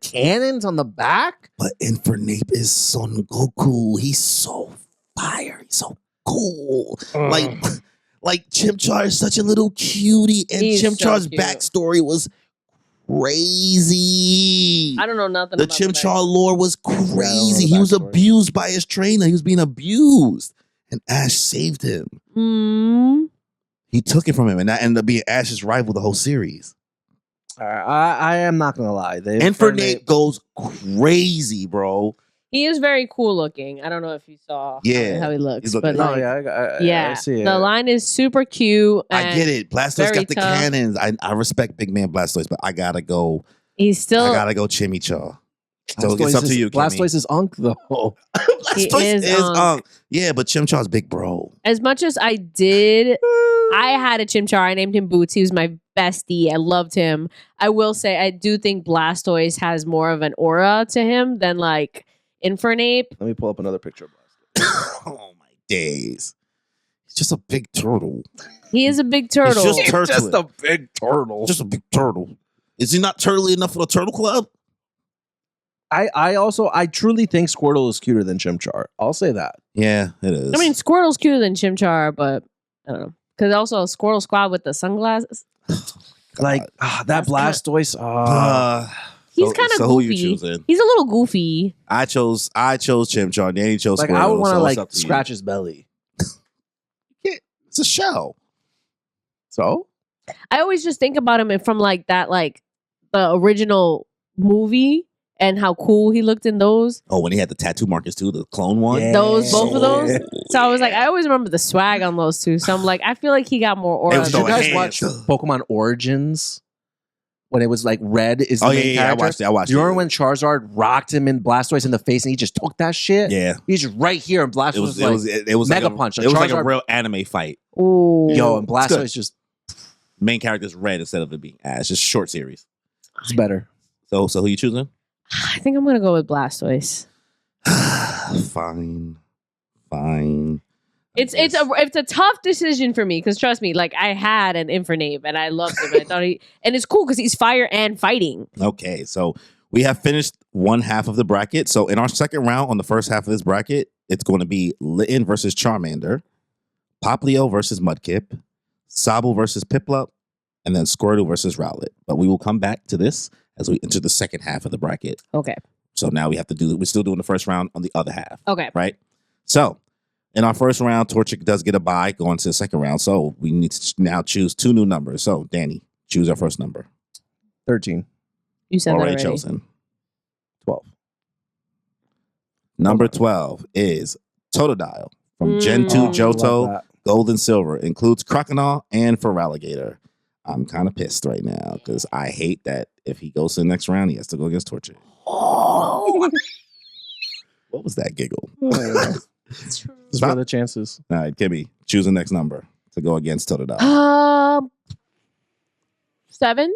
cannons on the back. But Infernape is Son Goku. He's so fire. He's so cool. Like Chimchar is such a little cutie, and He's Chimchar's so cute. backstory was crazy. I don't know nothing The about Chimchar lore was crazy. the He was backstory. abused by his trainer. He was being abused, and Ash saved him. He took it from him, and that ended up being Ash's rival the whole series. I am not gonna lie. Infernape goes crazy, bro. He is very cool looking. I don't know if you saw how he looks. He's looking But good. like, I see it. the line is super cute. I get it. Blastoise very got the tough. cannons. I respect Big Man Blastoise, but I gotta go. He's still. I gotta go Chimichar. So it's up to you, Kimmy. Blastoise is Unk though. Blastoise is is Unk. Yeah, but Chimchar's big bro. As much as I had a Chimchar. I named him Boots. He was my bestie. I loved him. I will say I do think Blastoise has more of an aura to him than like Infernape. Let me pull up another picture of Blastoise. Oh my days. He's just a big turtle. He is a big turtle. It's just turtle. Just a big turtle. Just a big turtle. Is he not turtly enough for the Turtle Club? I truly think Squirtle is cuter than Chimchar. I'll say that. Yeah, it is. I mean, Squirtle's cuter than Chimchar, but I don't know. Because also Squirtle Squad with the sunglasses. Like that Blastoise. He's kind of so goofy. who you choosing? He's a little goofy. I chose Chimchar. Danny chose like Squirtle. I would want to so it's like up to you. scratch his belly. It's a show. So I always just think about him from like that, like the original movie and how cool he looked in those. Oh, when he had the tattoo markers too, the clone one. Yeah. Both of those. Yeah. So I was like, I always remember the swag on those two. So I'm like, I feel like he got more aura. It was Did you throwing guys hands. watch Pokemon Origins? When it was like Red is the Oh main yeah, I character? watched it. I watched You it. remember when Charizard rocked him in Blastoise in the face and he just took that shit? Yeah, He's just right here and Blastoise it was Mega like Punch. It was like a Charizard- real anime fight. Ooh. yo, and It's good. Blastoise just Main character's red instead of it being Ash. Just short series. it's better. So who you choosing? I think I'm gonna go with Blastoise. Fine. It's a tough decision for me because trust me, like I had an Infernape and I loved him. And I thought and it's cool because he's fire and fighting. Okay, so we have finished one half of the bracket. So in our second round on the first half of this bracket, it's going to be Litten versus Charmander, Poplio versus Mudkip, Sobble versus Piplup, and then Squirtle versus Rowlet. But we will come back to this as we enter the second half of the bracket. Okay. So now we're still doing the first round on the other half, Okay. right? So in our first round, Torchic does get a bye going to the second round. So we need to now choose two new numbers. So Danny, choose our first number. 13. You said Already that already. chosen. 12. Number 12 is Totodile from Gen 2 Mm. Johto, Love that. Gold and Silver. Includes Croconaw and Feraligatr. I'm kind of pissed right now because I hate that if he goes to the next round, he has to go against Torchic. Oh. What was that giggle? Just what are the chances? All right, Kimmy, choose the next number to go against Totodile. 7.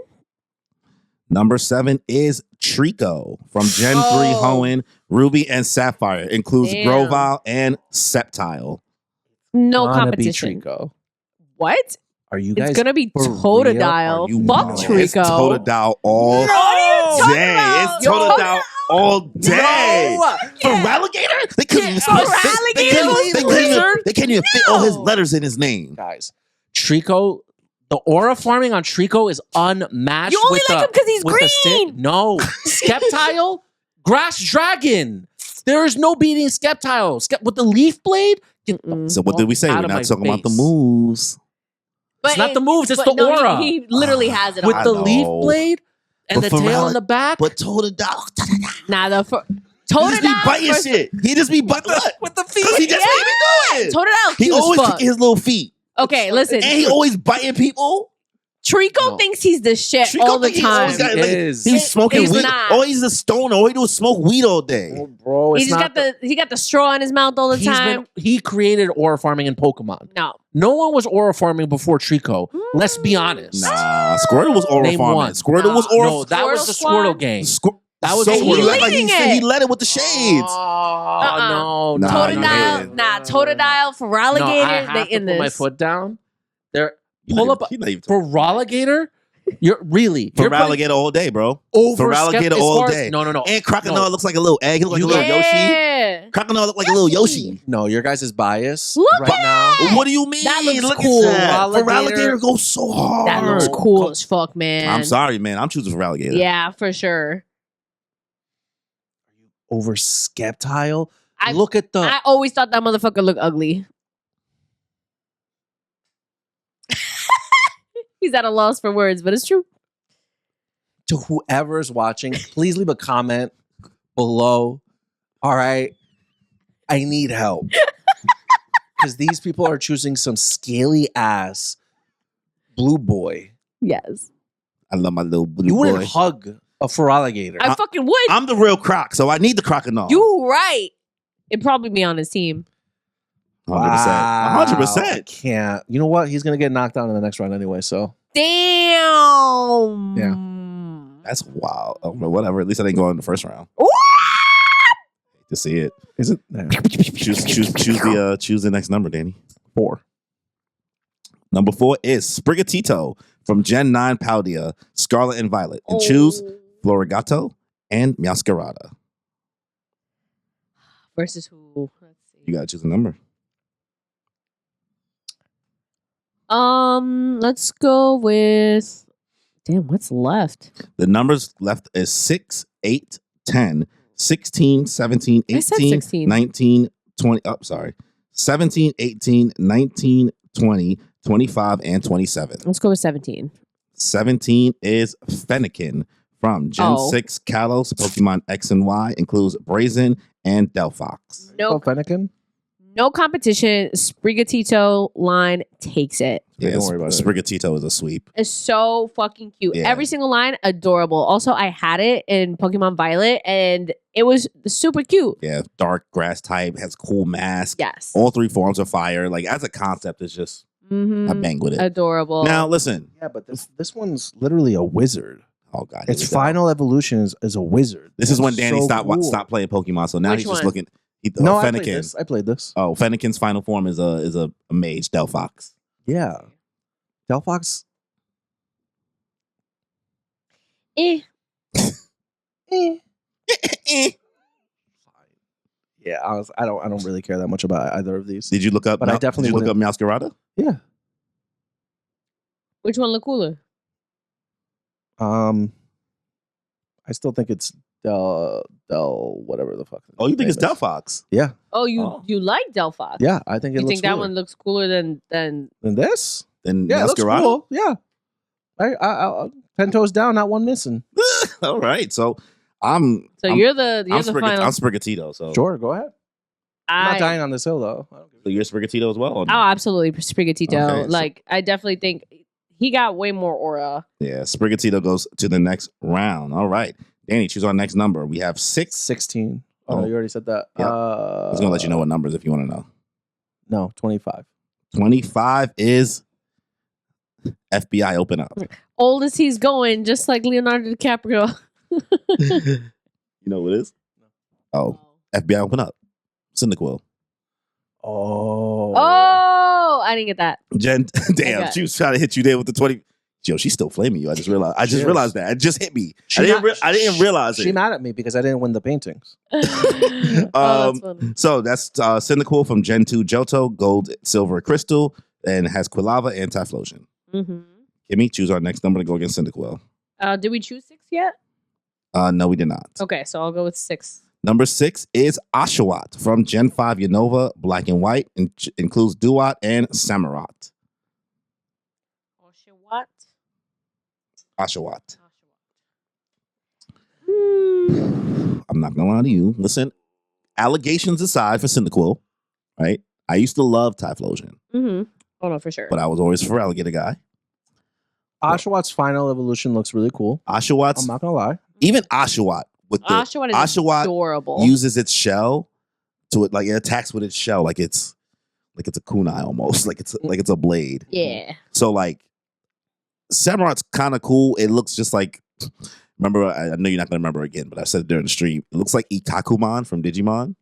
Number 7 is Trico from Gen 3 Oh. Hoenn, Ruby and Sapphire. Includes Damn. Grovyle and Sceptile. No Wanna be competition. Trico. What? Are you guys? It's gonna be for real? Totodile. Are you Fuck not? It's Trico. Totodile all What are you talking day. about? It's Totodile all day. No! Feraligatr? They couldn't even Feraligatr? they can't even fit all his letters in his name. Guys, Trico, the aura farming on Trico is unmatched. You only with like the, him 'cause he's with the stick. green. No, Sceptile, Grass Dragon. There is no beating Sceptile. with the Leaf Blade. So what did we say? Out We're of not my talking about the face. moves. It's not the moves, it's but the aura. He literally has it With on. the I Leaf know. Blade and But the tail Ferali- in the back. But Totodile, Nah, the he just be Totodile. biting shit. He just be biting with the feet. because he just be doing. Totodile. He Cute always as fuck. kicking his little feet, Okay, listen. and he always biting people. Trico thinks he's the shit Trico all the think he time. always got, like, is. he's smoking He's weed. not. Oh, he's a stoner. All he do is smoke weed all day. Oh, bro, He got the straw in his mouth all the time. He created aura farming in Pokemon. No one was aura farming before Trico. Let's be honest. Nah, Squirtle was aura Name farming. one. Squirtle was aura. No, that was the Squirtle gang. That was so the Squirtle. you act like leading he it. led it with the shades. Oh, no. Nah, Totodile, Feraligatr. No, I have they in to put my this. foot down. You Pull not up even- for Ralligator. You're Feraligatr all day, bro. over Feraligatr all day. No. And Crocodile looks like a little egg. He looks like a little Yoshi. Yeah. Crocodile look like a little Yoshi. No, your guys' bias Look right at now. What do you mean? That looks Look cool. at that. Feraligatr Feraligatr goes so hard. That looks cool as fuck, man. I'm sorry, man. I'm choosing Feraligatr. Yeah, for sure. Over Skeptile. I Look at the. I always thought that motherfucker looked ugly. He's at a loss for words, but it's true. To whoever's watching, please leave a comment below. All right, I need help because these people are choosing some scaly ass blue boy. Yes. I love my little blue You boy. wouldn't hug a Feraligatr. I fucking would. I'm the real Croc, so I need the Crocodile. You right. It'd probably be on his team. 100%. Wow. 100%. Can't. You know what? He's gonna get knocked out in the next round anyway. So Damn. Yeah. That's wild. Oh, but whatever. At least I didn't go in the first round. Ooh. To see it. is it Choose the next number, Danny. 4? Number 4 is Sprigatito from Gen 9 Paldea, Scarlet and Violet. And choose Florigato and Meowscarada. Versus who? Let's see. You gotta choose a number. Let's go with. Damn, what's left? The numbers left is 6, 8, 10, 16, 17, I said 18, 16. 19, 20. Oh, sorry. 17, 18, 19, 20, 25, and 27. Let's go with 17. 17 is Fennekin from Gen 6 Kalos, Pokemon X and Y, includes Brazen and Delphox. Fennekin? No competition. Sprigatito line takes it. Yeah, don't worry about it. Sprigatito is a sweep. It's so fucking cute. Yeah. Every single line, adorable. Also, I had it in Pokemon Violet, and it was super cute. Yeah, dark grass type, has cool mask. Yes. All 3 forms of fire. Like, as a concept, it's just, I bang with it. Adorable. Now, listen. Yeah, but this one's literally a wizard. Oh, God. Its final evolution is a wizard. This is when That's Danny so stopped cool. playing Pokemon, so now Which he's just one? looking. No, I Fennekin. played this. Oh, Fennekin's final form is a mage, Delphox. Yeah. Delphox. Eh. Yeah, I don't really care that much about either of these. Did you look up? But I definitely did you look up Meowscarada? Yeah. Which one look cooler? I still think it's Del whatever the fuck. Oh, you think it's name is. Delphox? Yeah. Oh, you like Delphox? Yeah, I think it You looks think that cooler. one looks cooler than than this? Then Yeah, it looks Meowscarada? cool. Yeah. I 10 toes down, not one missing. All right, so I'm you're the final. I'm Sprigatito. So Sure, go ahead. I'm not dying on this hill though. I don't give a- So you're Sprigatito as well? Or Oh, no? absolutely, Sprigatito. Okay, so- Like, I definitely think he got way more aura. Yeah, Sprigatito goes to the next round. All right, Danny, choose our next number. We have 6. 16. Oh. Oh, you already said that. Yep. I was gonna let you know what numbers if you want to know. No, 25. 25 is FBI. Open up. Old as he's going, just like Leonardo DiCaprio. You know what it is? Oh, FBI. Open up. Cyndaquil. Oh. Oh, I didn't get that. Jen, damn, Okay. she was trying to hit you there with the 20. Yo, she's still flaming you. I just realized. She is. realized that. It just hit me. She I didn't not- realize She it. mad at me because I didn't win the paintings. Oh, that's funny. So that's Cyndaquil from Gen 2 Johto, Gold, Silver, Crystal, and has Quilava and Typhlosion. Mm-hmm. Kimmy, choose our next number to go against Cyndaquil. Did we choose 6 yet? No, we did not. Okay, so I'll go with 6. Number 6 is Oshawott from Gen 5 Unova, Black and White, and includes Duat and Samurott. What? Oshawott. Hmm. I'm not gonna lie to you. Listen, allegations aside for Cyndaquil, right? I used to love Typhlosion, Mm-hmm. Oh no, for sure. but I was always a Feraligatr guy. Oshawot's final evolution looks really cool. I'm Oshawot's, not gonna lie. even Oshawott with the Oshawott is adorable. uses its shell to it, like it attacks with its shell, like it's a kunai almost, like it's a blade. Yeah. So like, Samurot's kind of cool. It looks just like. Remember, I know you're not gonna remember again, but I said it during the stream. It looks like Ikakumon from Digimon.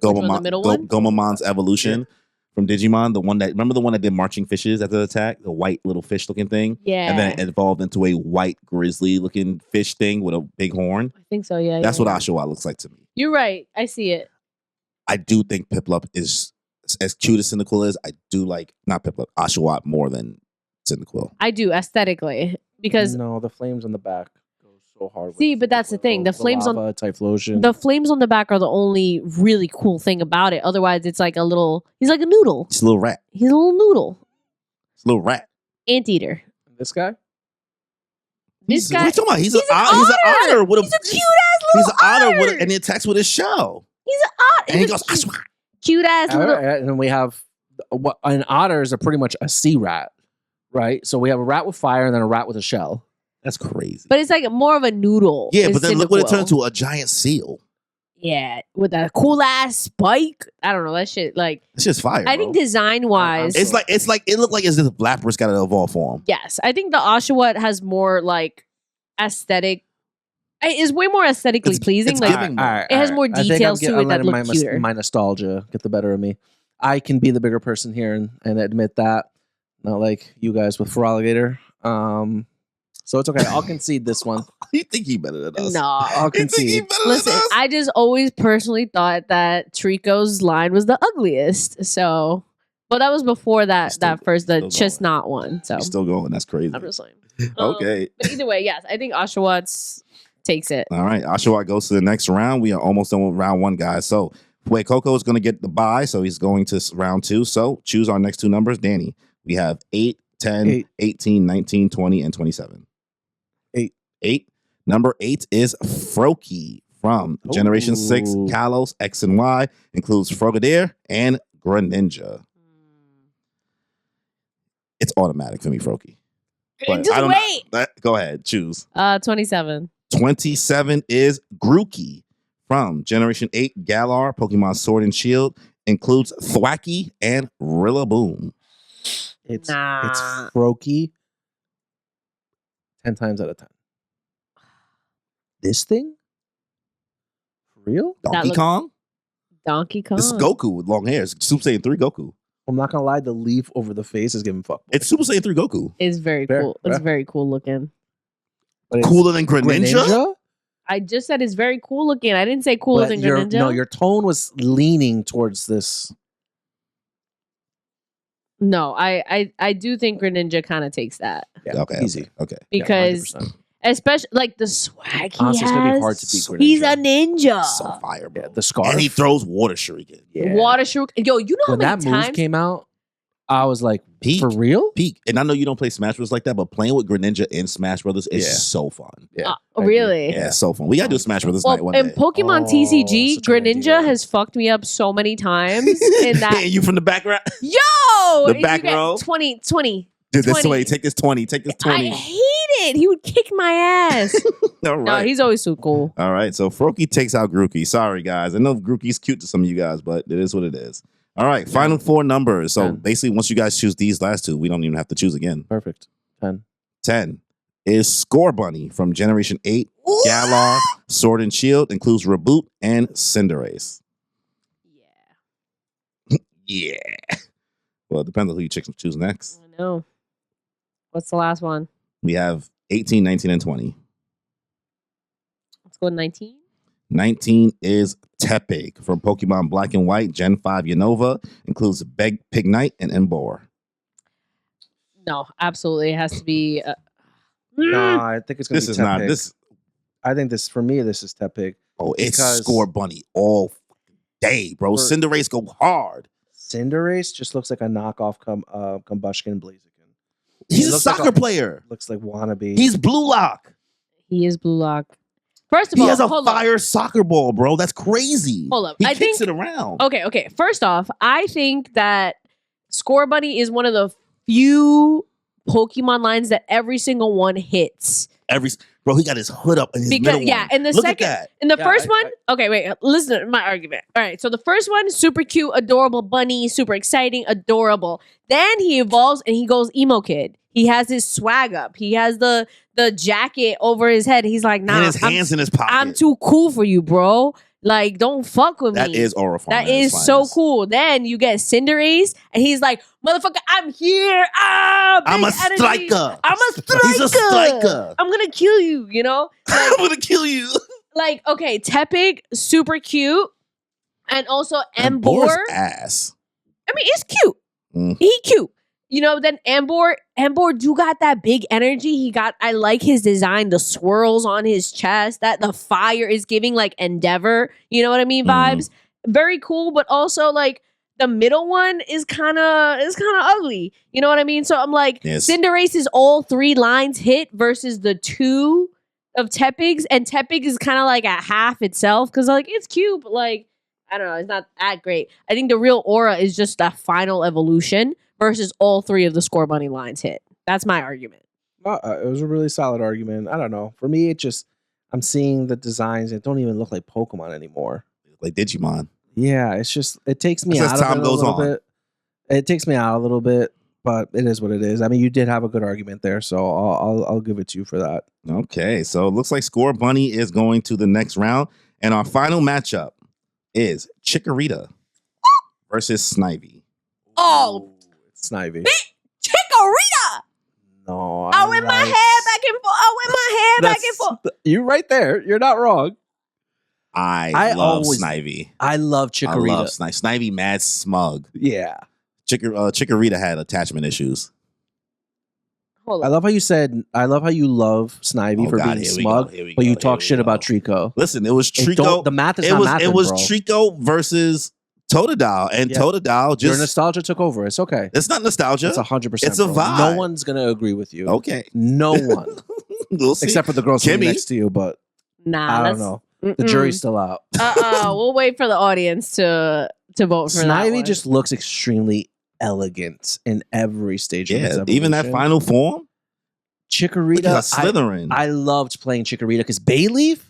Gomamon's evolution from Digimon. The one that did marching fishes at the attack, the white little fish looking thing. Yeah. And then it evolved into a white grizzly looking fish thing with a big horn. I think so, yeah. That's what Oshawott looks like to me. You're right. I see it. I do think Piplup is as cute as Cyndaquil is. I do like not Piplup, Oshawott more than Cyndaquil. I do aesthetically because no, the flames on the back go so hard. See, but that's the thing. The flames on Typhlosion. The flames on the back are the only really cool thing about it. Otherwise, it's like he's like a noodle. It's a little rat. He's a little noodle. It's a little rat. Anteater. This guy? This guy. What are you talking about? He's an otter. He's a cute ass little He's an otter. and he attacks with his shell. He's an otter. And he goes, Ashwa. Cute ass little. And then we have an otter is pretty much a sea rat, right? So we have a rat with fire and then a rat with a shell. That's crazy. But it's like more of a noodle. Yeah, but then look what it turned to, a giant seal. Yeah, with a cool ass spike. I don't know that shit. Like it's just fire. I think design wise, it's like it looked like as if Lapras got an evolved form. Yes, I think the Oshawott has more like aesthetic. It's way more aesthetically pleasing. It's like it has more details to it that look cuter. My nostalgia get the better of me. I can be the bigger person here and admit that, not like you guys with Feraligatr. So it's okay. I'll concede this one. You think he better than us? No, I'll concede. Listen, I just always personally thought that Trico's line was the ugliest. So, but that was before the chestnut one. So he's still going. That's crazy. I'm just saying. Okay. But either way, yes, I think Oshawott takes it. All right, Oshawott goes to the next round. We are almost done with round one, guys. So wait, Coco is going to get the bye, so he's going to round two. So choose our next two numbers, Danny. We have 8, 10, 18, 19, 20, and 27. 8. Number 8 is Froakie from Generation 6, Kalos, X and Y. Includes Frogadier and Greninja. It's automatic for me, Froakie. Just wait. Go ahead, choose. 27. 27 is Grookey from Generation 8, Galar, Pokemon Sword and Shield. Includes Thwackey and Rillaboom. It's Froakie 10 times out of 10. This thing? For real? Donkey Kong? Donkey Kong. This is Goku with long hair. It's Super Saiyan 3 Goku. I'm not gonna lie, the leaf over the face is giving fuck. It's Super Saiyan 3 Goku. It's very cool. It's very cool looking. Cooler than Greninja? I just said it's very cool looking. I didn't say cooler than Greninja. No, your tone was leaning towards this. No, I do think Greninja kind of takes that. Yeah, okay, easy. Okay. Because especially like the swag he honestly, has. It's gonna be hard to beat Greninja. He's a ninja. So fire, bro. Yeah, the scarf. And he throws water shuriken. Yeah. Water shuriken. Yo, you know when how many that times move came out, I was like, peak, for real? Peak. And I know you don't play Smash Bros. Like that, but playing with Greninja in Smash Brothers is so fun. Yeah, really? Yeah, it's so fun. We gotta do Smash Brothers night one day. In Pokemon TCG, Greninja has fucked me up so many times. In that, you from the background? Yo! The back row? 20. Dude, this way. Take this 20. Take this 20. I hate it. He would kick my ass. All right. No, he's always so cool. All right. So Froakie takes out Grookey. Sorry, guys. I know Grookey's cute to some of you guys, but it is what it is. All right. Final 4 numbers. So basically, once you guys choose these last 2, we don't even have to choose again. Perfect. 10. 10 is Score Bunny from Generation 8, Galar, Sword and Shield. Includes Reboot and Cinderace. Yeah. Well, it depends on who you choose next. I know. What's the last one? We have 18, 19, and 20. Let's go 19. 19 is Tepig from Pokemon Black and White, Gen 5 Unova. Includes Pignite and Emboar. No, absolutely. It has to be. No, I think it's going to be This is Tepig. not. This. I think this, for me, this is Tepig. Oh, it's Score Bunny all day, bro. Cinderace go hard. Cinderace just looks like a knockoff Combustion Blaziken. He's a soccer player. Looks like wannabe. He's Blue Lock. He is Blue Lock. First of all, he has a fire soccer ball, bro. That's crazy. Hold up. He kicks it around. Okay. First off, I think that Score Bunny is one of the few Pokemon lines that every single one hits. Bro, he got his hood up in his middle one. In the Look second, at that. in the first one, okay, wait, listen to my argument. All right, so the first one, super cute, adorable bunny, super exciting, adorable. Then he evolves and he goes emo kid. He has his swag up. He has the jacket over his head. He's like, nah, and his hands in his pocket. I'm too cool for you, bro. Like, don't fuck with me. That is aura form. That is so cool. Then you get Cinderace, and he's like, motherfucker, I'm here. I'm a striker. I'm a striker. He's a striker. I'm gonna kill you, you know? Like, I'm gonna kill you. Like, okay, Tepig, super cute. And also Ambor. Ambor's ass. I mean, it's cute. He cute. You know, then Ambor do got that big energy. I like his design, the swirls on his chest, that the fire is giving like Endeavor, you know what I mean, vibes. Very cool, but also like the middle one is kind of ugly. You know what I mean? So I'm like, Cinderace is all 3 lines hit versus the 2 of Tepig's, and Tepig is kind of like at half itself because like it's cute, but like I don't know, it's not that great. I think the real aura is just that final evolution versus all 3 of the Score Bunny lines hit. That's my argument. It was a really solid argument. I don't know. For me, I'm seeing the designs. It don't even look like Pokemon anymore. Like Digimon. Yeah, it's just, it takes me out of it a little bit. It takes me out a little bit, but it is what it is. I mean, you did have a good argument there, so I'll give it to you for that. Okay, so it looks like Score Bunny is going to the next round. And our final matchup is Chikorita versus Snivy. Oh, Snivy. Chikorita! No. I went my head back and forth. I went my head back and forth. You're right there. You're not wrong. I love Snivy. I love Chikorita. I love Snivy mad smug. Yeah. Chikorita had attachment issues. Hold I on. love how you said, I love how you love Snivy for being smug, but you talk shit about Trico. Listen, it was Trico. The math is not mathing, It was bro. Trico versus Totodile, and Totodile just... Your nostalgia took over. It's okay. It's not nostalgia. It's 100%. It's a vibe. No one's going to agree with you. Okay. No one. We'll see. Except for the girl sitting Kimmy. next to you, but Nah, I don't know. The jury's still out. We'll wait for the audience to vote for that Snivy one. just looks extremely elegant in every stage of his evolution. Even that final form. Chikorita, Slytherin. I loved playing Chikorita because Bayleaf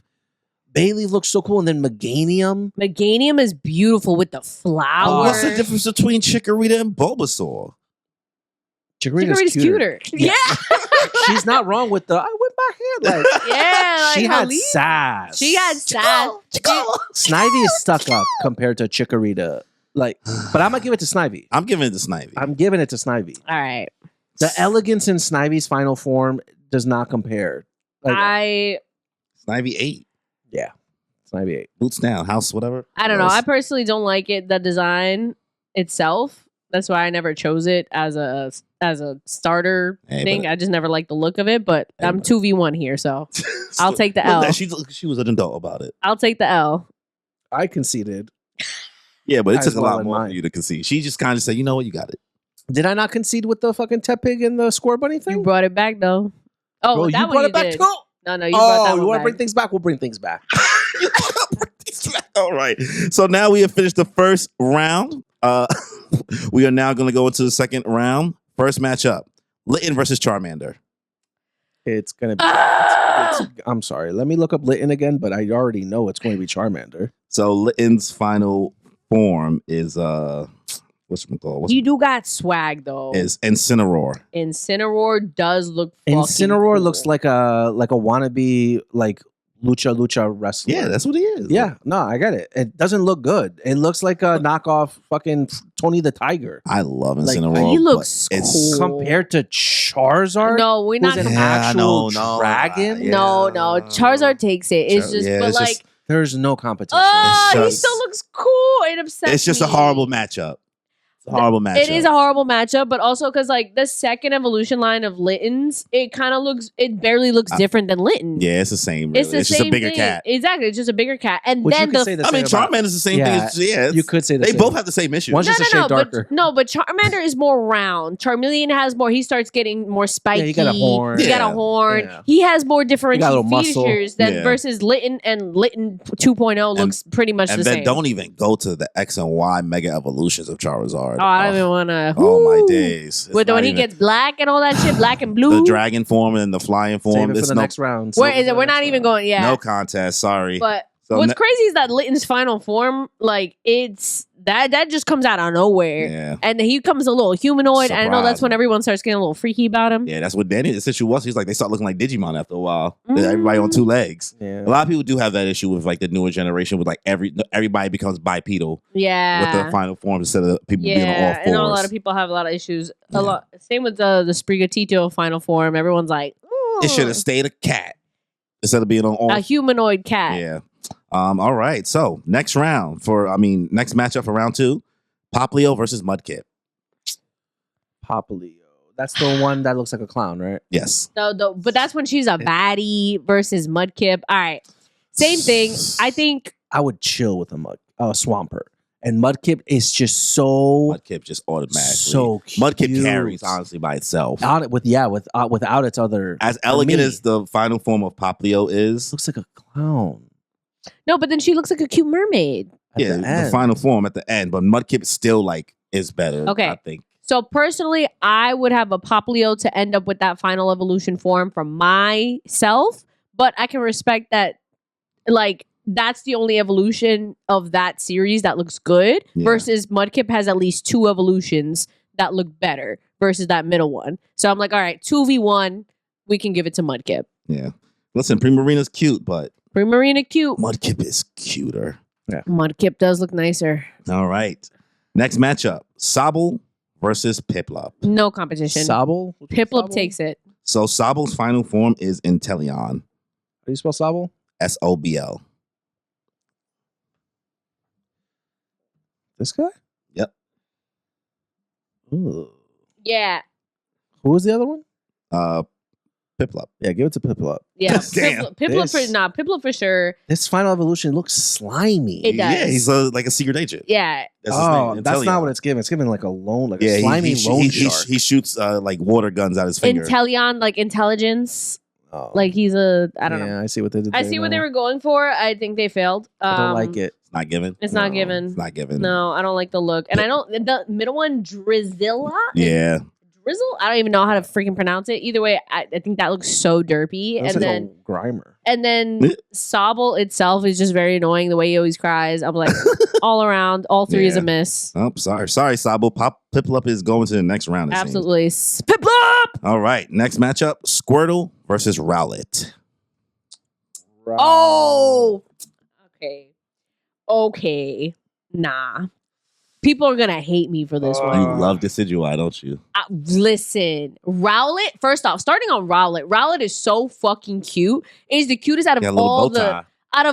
looks so cool, and then Meganium is beautiful with the flowers. What's the difference between Chikorita and Bulbasaur? Chikorita's cuter. Yeah. She's not wrong with the I whip my hair like Yeah, she like had Haley. sass. She had sass. Snivy is stuck up compared to Chikorita. Like, but I'm gonna give it to Snivy. I'm giving it to Snivy. I'm giving it to Snivy. All right. The elegance in Snivy's final form does not compare. Snivy 8. Yeah. Snivy 8. Boots down, house, whatever. I don't know. I personally don't like it, the design itself. That's why I never chose it as a starter thing. I just never liked the look of it, but I'm 2v1 here, so I'll take the L. She was an adult about it. I'll take the L. I conceded. Yeah, but it took a lot more for you to concede. She just kind of said, you know what, you got it. Did I not concede with the fucking Tepig and the Score Bunny thing? You brought it back, though. Oh, Bro, that you one brought you it back did. too? No, you brought that one you want to back. bring things back? We'll bring things back. All right. So now we have finished the first round. We are now going to go into the second round. First matchup, Litten versus Charmander. It's going to be... I'm sorry. Let me look up Litten again, but I already know it's going to be Charmander. So Litten's final form is... what's it called? You do got swag, though. Is Incineroar. Incineroar does look fucking Incineroar cool. looks like a wannabe like lucha wrestler. Yeah, that's what he is. Yeah, no, I get it. It doesn't look good. It looks like a knockoff fucking Tony the Tiger. I love Incineroar. He looks cool. Compared to Charizard. No, we're not. Who's an actual no, dragon. yeah. No, Charizard takes it. It's just, but it's like, just, there's no competition. he still looks cool. It upsets me. It's just a horrible matchup. Horrible matchup. It is a horrible matchup, but also because like the second evolution line of Littens, it barely looks different than Litten. Yeah, it's the same. Really. It's just same a bigger thing. cat. Exactly, it's just a bigger cat. And Which then Charmander is the same thing. Yeah, you could say the they same. both have the same issue. One's just a shade darker. But Charmander is more round. Charmeleon has more. He starts getting more spiky. Yeah, he got a horn. He got a horn. Yeah. He has more different got a little muscle. features than versus Litten, and Litten 2.0 looks pretty much the And same. then don't even go to the X and Y mega evolutions of Charizard. card. Oh, I don't even want to. Oh my days! It's When not he even- gets black and all that shit, black and blue. the dragon form and the flying form. Save it for It's the no, next round. Where is it? We're not even going. Yeah. no contest. Sorry. But So what's crazy is that Litton's final form, like it's that just comes out of nowhere. Yeah. And he comes a little humanoid. And I know that's when Surprise. everyone starts getting a little freaky about him. Yeah, that's what Danny. The issue was. He's like they start looking like Digimon after a while. Everybody on two legs. Yeah. A lot of people do have that issue with like the newer generation with like everybody becomes bipedal Yeah. with the final form instead of people being on all Yeah, fours. I know a lot of people have a lot of issues. Yeah. A lot. Same with the Sprigatito final form. Everyone's like, ooh, It should have stayed a cat instead of being on all. a humanoid cat. Yeah. All right. So next next matchup for round 2, Poplio versus Mudkip. Poplio. That's the one that looks like a clown, right? Yes. But that's when she's a baddie versus Mudkip. All right. Same thing. I think I would chill with a Swampert. And Mudkip is just so Mudkip just automatically. so cute. Mudkip carries honestly by itself. Without its other. As for elegant me, as the final form of Poplio is, looks like a clown. no, but then she looks like a cute mermaid. At yeah, the the end. final form at the end, but Mudkip still like is better. Okay. I think. So personally, I would have a Poplio to end up with that final evolution form for myself, but I can respect that, like, that's the only evolution of that series that looks good Yeah. versus Mudkip has at least 2 evolutions that look better versus that middle one. So I'm like, all right, 2v1, we can give it to Mudkip. Yeah. Listen, Primarina's cute, but Primarina cute. Mudkip is cuter. Mudkip does look nicer. All right. Next matchup: Sobble versus Piplup. No competition. Sobble? Piplup takes it. So Sobble's final form is Inteleon. How do you spell Sobble? Sobl. This guy? Yep. Ooh. Yeah. Who was the other one? Piplup. Yeah, give it to Piplup. Yeah. Damn. Piplup for sure. This final evolution looks slimy. It does. Yeah, he's like a secret agent. Yeah. That's his Oh, name. that's Inteleon. not what it's giving. It's giving like a Yeah, slimy loan shark. he shoots like water guns out his finger. Inteleon, like intelligence. Oh. Like he's I don't know. Yeah, I see what they did. I there see what they now. were going for. I think they failed. I don't like it. It's not given. It's not No. given. It's not given. No, I don't like the look. And I don't, the middle one, Drizzilla? Yeah. Drizzle? I don't even know how to freaking pronounce it. Either way, I think that looks so derpy. Looks And like then, a Grimer. and then Sobble itself is just very annoying the way he always cries. I'm like, all around, all 3 is a Yeah. miss. Oh, sorry, Sobble. Piplup is going to the next round. it seems. Absolutely. Piplup! All right. Next matchup: Squirtle versus Rowlet. Oh! Okay. Nah. People are going to hate me for this You one. love Decidueye, don't you? Listen, Rowlet, first off, starting on Rowlet is so fucking cute. It's the cutest out of Yeah, a little all bow tie.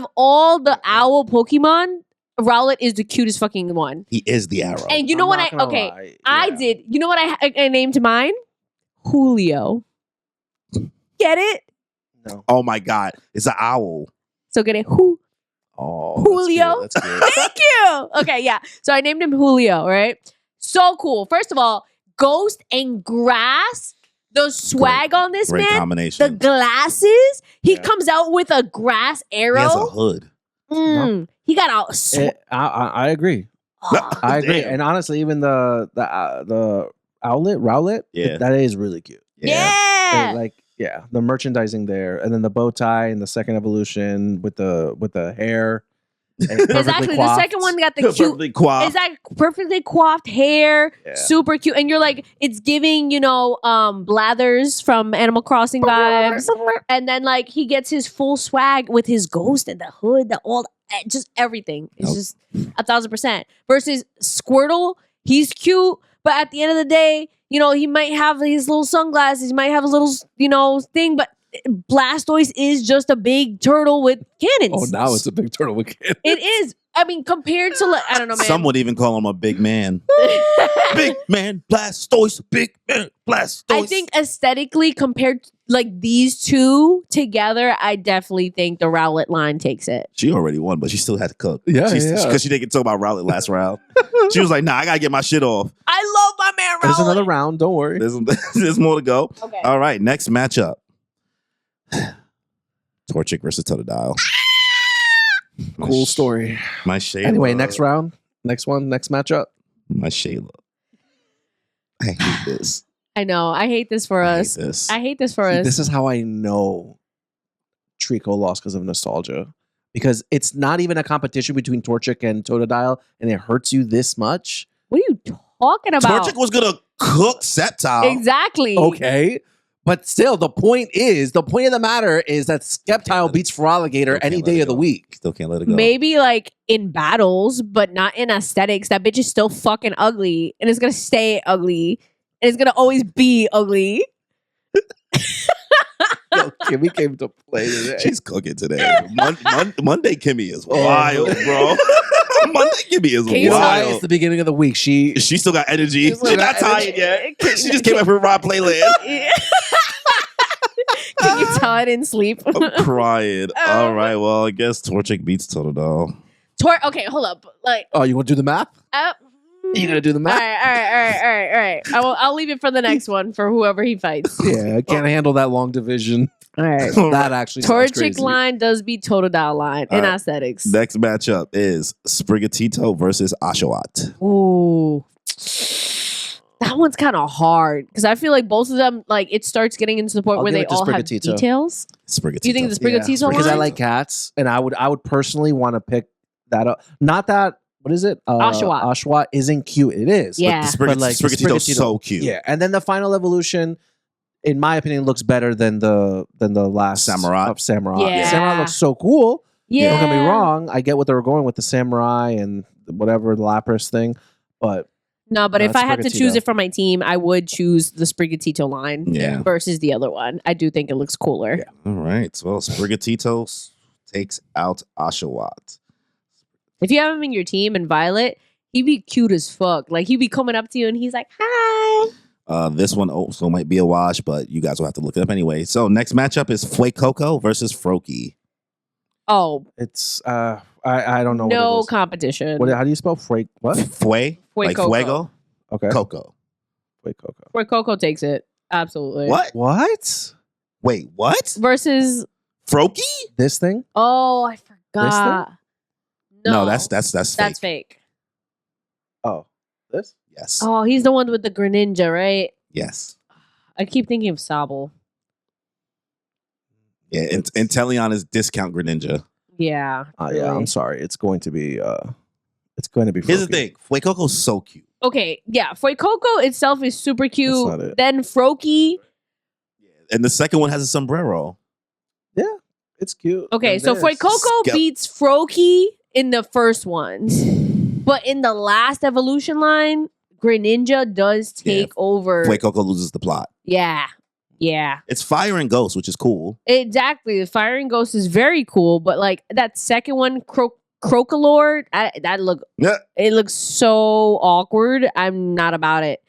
the owl Pokemon. Rowlet is the cutest fucking one. He is the arrow. And you know what I did? You know what I named mine? Julio. Get it? No. Oh my God, it's an owl. So get it? Oh, Julio? That's cute. Thank you. Okay, yeah. So I named him Julio, right? So cool. First of all, ghost and grass. The swag on this Great man. The combination. glasses. He Yeah. comes out with a grass He has a arrow. hood. He got a I agree. I agree. Damn. And honestly, even the Rowlet, Yeah. that is really cute. yeah. The merchandising there, and then the bow tie and the second evolution with the hair. Exactly. The second one got the cute. Perfectly coiffed. It's like perfectly coiffed hair, Yeah. super cute, and you're like, it's giving, Blathers from Animal Crossing vibes, and then like he gets his full swag with his ghost and the hood, just everything. It's Nope. just 1,000%. Versus Squirtle, he's cute, but at the end of the day, he might have his little sunglasses, he might have a little, thing, but Blastoise is just a big turtle with cannons. Oh, now it's a big turtle with kids. It is. I mean, compared to like, I don't know, man. Some would even call him a big man. Big man Blastoise. Big man Blastoise. I think aesthetically, compared to, like these two together, I definitely think the Rowlet line takes it. she already won, but she still had to cook. Yeah, Because she didn't get to talk about Rowlet last round. She was like, nah, I got to get my shit off. I love my man Rowlet. There's another round. Don't worry. There's more to go. Okay. All right, next matchup. Torchic versus Totodile. Cool story. My Shayla. Anyway, next round. Next one. Next matchup. My Shayla. I hate this. I know. I hate this for I us. hate this. I hate this for us. This is how I know Trico lost because of nostalgia. Because it's not even a competition between Torchic and Totodile, and it hurts you this much. What are you talking about? Torchic was gonna cook Sceptile. Exactly. Okay. But still, the point of the matter is that Sceptile beats Feraligatr any day of the week. Still can't let it go. Maybe like in battles, but not in aesthetics. That bitch is still fucking ugly, and it's gonna stay ugly, and it's gonna always be ugly. Yo, Kimmy came to play today. She's cooking today. Monday Kimmy is wild, bro. Monday Kimmy is Can you Why it's wild. the beginning of the week. She She still got energy. She's still She's got not tired energy. yet. She just came up from Rob Playland. Can you tell I didn't sleep? I'm crying. All right, well, I guess Torchic beats Totodile. Okay, hold up. Like, Oh, you want to do the math? You gonna do the all math? right. I'll leave it for the next one for whoever he fights. Yeah, I can't handle that long division. All right. That actually sounds Torchic crazy. line does beat Totodile line in All right. aesthetics. Next matchup is Sprigatito versus Oshawott. Ooh. That one's kind of hard because I feel like both of them, like, it starts getting into the point I'll where give they it to all have Sprigatito. details. Sprigatito. Do you think the Sprigatito line? Because I like cats, and I would personally want to pick that up. Not that what is it? Oshawott. Oshawott isn't cute. It is. Yeah. But like, Sprigatito's Sprigatito- so cute. Yeah, and then the final evolution, in my opinion, looks better than the last Samurai. of Samurai. Yeah. Samurai looks so cool. Yeah. Don't get me wrong. I get what they were going with the Samurai and whatever the Lapras thing, but No, but No, if it's I had to choose Sprigatito. it for my team, I would choose the Sprigatito line Yeah. versus the other one. I do think it looks cooler. All right. Well, Sprigatito takes out Oshawott. If you have him in your team and Violet, he'd be cute as fuck. Like, he'd be coming up to you and he's like, hi. This one also might be a wash, but you guys will have to look it up anyway. So next matchup is Fuecoco versus Froakie. Oh, it's I don't know. no what it is. competition. How do you spell Freight? What? Fue? Like Fuecoco. fuego? Okay. Coco. Wait, Coco. Where Coco takes it. Absolutely. What? What? Wait, what? Versus, Froakie? This thing? oh, I forgot. No, that's fake. fake. Oh, this? Yes. Oh, he's the one with the Greninja, right? Yes. I keep thinking of Sobble. Yeah, and Inteleon is discount Greninja. Yeah. Yeah, really. I'm sorry. It's going to be. It's going to be. Here's the Froakie. thing. Fuecoco's so cute. Okay, yeah. Fuecoco itself is super cute. not it. Then Froakie. And the second one has a sombrero. It's cute. Okay, And so this- Fuecoco Skep- beats Froakie in the first ones. But in the last evolution line, Greninja does take over. Fuecoco loses the plot. Yeah. Yeah. It's Fire and Ghost, which is cool. Exactly. The Fire and Ghost is very cool, but like that second one, Crocolore, Yeah. it looks so awkward. I'm not about it.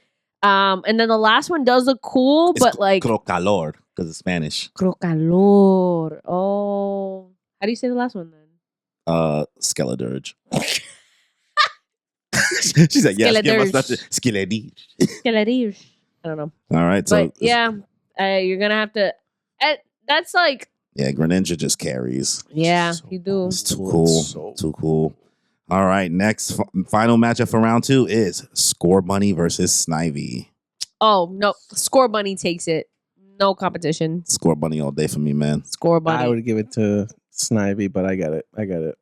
And then the last one does look cool, It's but like Crocalor, because it's Spanish. Crocalor. Oh. How do you say the last one then? Skeledirge. She said, yes, give us that. Skeledirge. Skeledirge. I don't know. All right. So, But yeah, you're going to have to. That's like. yeah, Greninja just carries. Yeah, So you do. It's too Cool. cool. So Too cool. All right. Next final matchup for round 2 is Score Bunny versus Snivy. Oh, no. Score Bunny takes it. No competition. Score Bunny all day for me, man. Score Bunny. I would give it to Snivy, but I get it.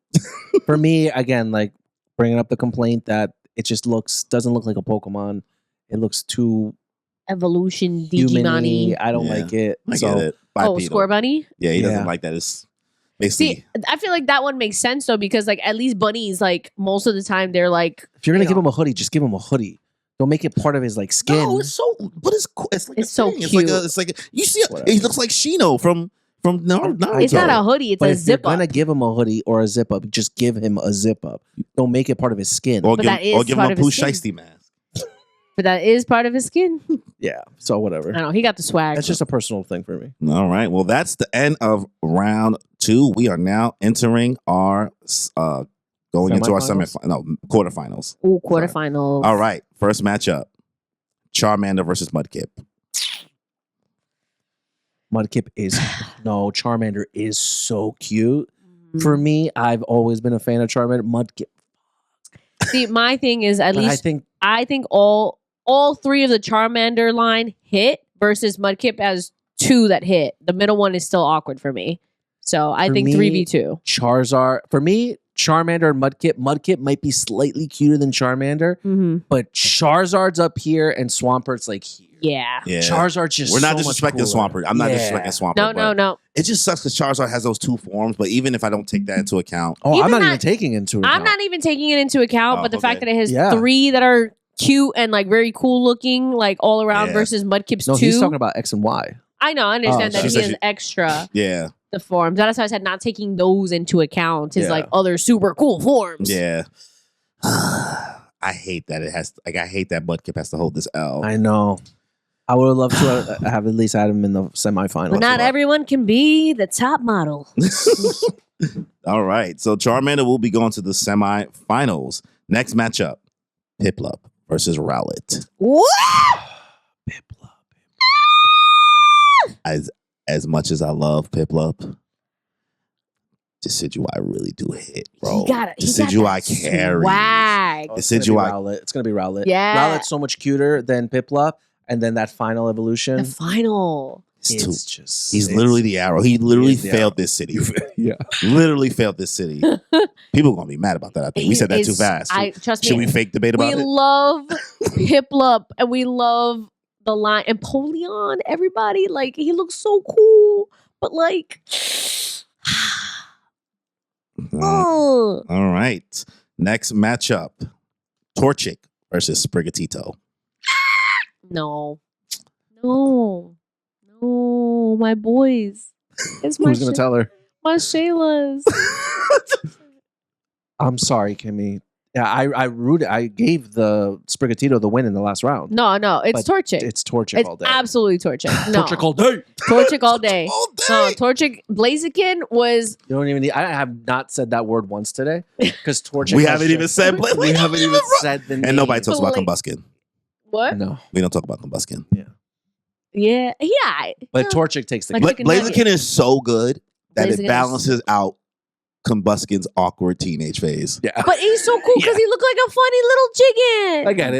For me, again, like bringing up the complaint that it just doesn't look like a Pokemon. It looks too Evolution human-y. Digimon. I don't Yeah. like it. I So get it. Oh, Bipedal. Score Bunny? Yeah, he doesn't Yeah. like that. It's basically. See, I feel like that one makes sense though, because like at least bunnies, like most of the time, they're like if you're gonna you give know. him a hoodie, just give him a hoodie. Don't make it part of his like skin. No, it's so. But it's cool. It's like It's a so thing. cute. It's like you see. Whatever. He looks like Shino from Naruto. it's not a hoodie, it's but a if you're zip up. gonna give him a hoodie or a zip up, just give him a zip up. Don't make it part of his skin. Or But give, that or is give part him a of his Pooh skin. Shiesty mask. But that is part of his skin. Yeah. So whatever. I don't know. He got the swag. That's just a personal thing for me. All right. Well, that's the end of round 2. We are now entering our going into our quarterfinals. Ooh, quarterfinals. All right. First matchup: Charmander versus Mudkip. Mudkip is Charmander is so cute. Mhm. For me, I've always been a fan of Charmander. Mudkip. See, my thing is at But least I think all all 3 of the Charmander line hit versus Mudkip has 2 that hit. The middle one is still awkward for me. So I think 3v2. Charizard. For me, Charmander and Mudkip. Mudkip might be slightly cuter than Charmander, but Charizard's up here and Swampert's like here. Yeah. Charizard's just We're not so much disrespecting cooler. Swampert. I'm not disrespecting Swampert. No. It just sucks because Charizard has those 2 forms, but even if I don't take that into account. Oh, I'm not even taking it into account. I'm not even taking it into account, but the fact that it has 3 that are cute and like very cool looking, like all around versus Mudkip's 2. No, he's talking about X and Y. I know, I understand that he has extra the forms. That's why I said not taking those into account is like other super cool forms. Yeah. I hate that it has I hate that Mudkip has to hold this L. I know. I would have loved to have at least had him in the semifinals. But not everyone can be the top model. All right. So Charmander will be going to the semifinals. Next matchup, Piplup versus Rowlet. What? Piplup. As much as I love Piplup, Decidueye really do hit, bro. Decidueye carries. Swag. Decidueye. It's gonna be Rowlet. Yeah. Rowlet's so much cuter than Piplup, and then that final evolution. The final. He's literally the arrow. He literally failed this city. Literally failed this city. People are gonna be mad about that. I think we said that too fast. Should we fake debate about it? We love Piplup and we love the line and Polion. Everybody like he looks so cool, but like. All right. Next matchup, Torchic versus Sprigatito. No, my boys. It's my Who's gonna tell her? My Shayla's. I'm sorry, Kimmy. Yeah, I gave the Sprigatito the win in the last round. No, it's Torchic. It's Torchic all day. Absolutely Torchic. No. Torchic all day. Torchic all day. No, Torchic. Blaziken was. You don't even need. I have not said that word once today because Torchic. We haven't even said. We haven't even said the name. And nobody talks about Combuskin. What? No, we don't talk about Combuskin. Yeah. But Torchic takes the. Blaziken is so good that it balances out Combuskin's awkward teenage phase. Yeah. But he's so cool because he looked like a funny little chicken. I get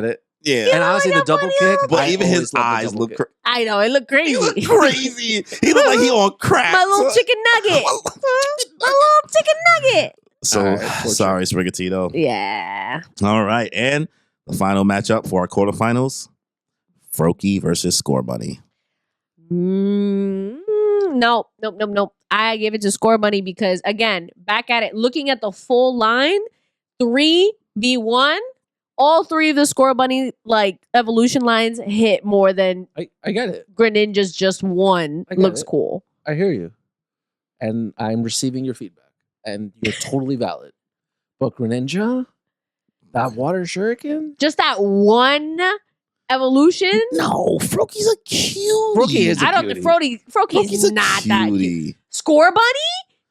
it. Yeah. And honestly, the double kick, but even his eyes look I know, it looked crazy. He looked crazy. He looked like he on crack. My little chicken nugget. My little chicken nugget. So, sorry, Sprigatito. Yeah. All right. And the final matchup for our quarterfinals, Froakie versus Score Bunny. Nope. I give it to Score Bunny because, again, back at it, looking at the full line, 3v1, all 3 of the Score Bunny like evolution lines hit more than I get it. Greninja's just one. Looks cool. I hear you. And I'm receiving your feedback. And you're totally valid. But Greninja, that water shuriken? Just that one evolution? No, Froakie's a cutie. Froakie is a cutie. Froakie's not that cute. Score Bunny?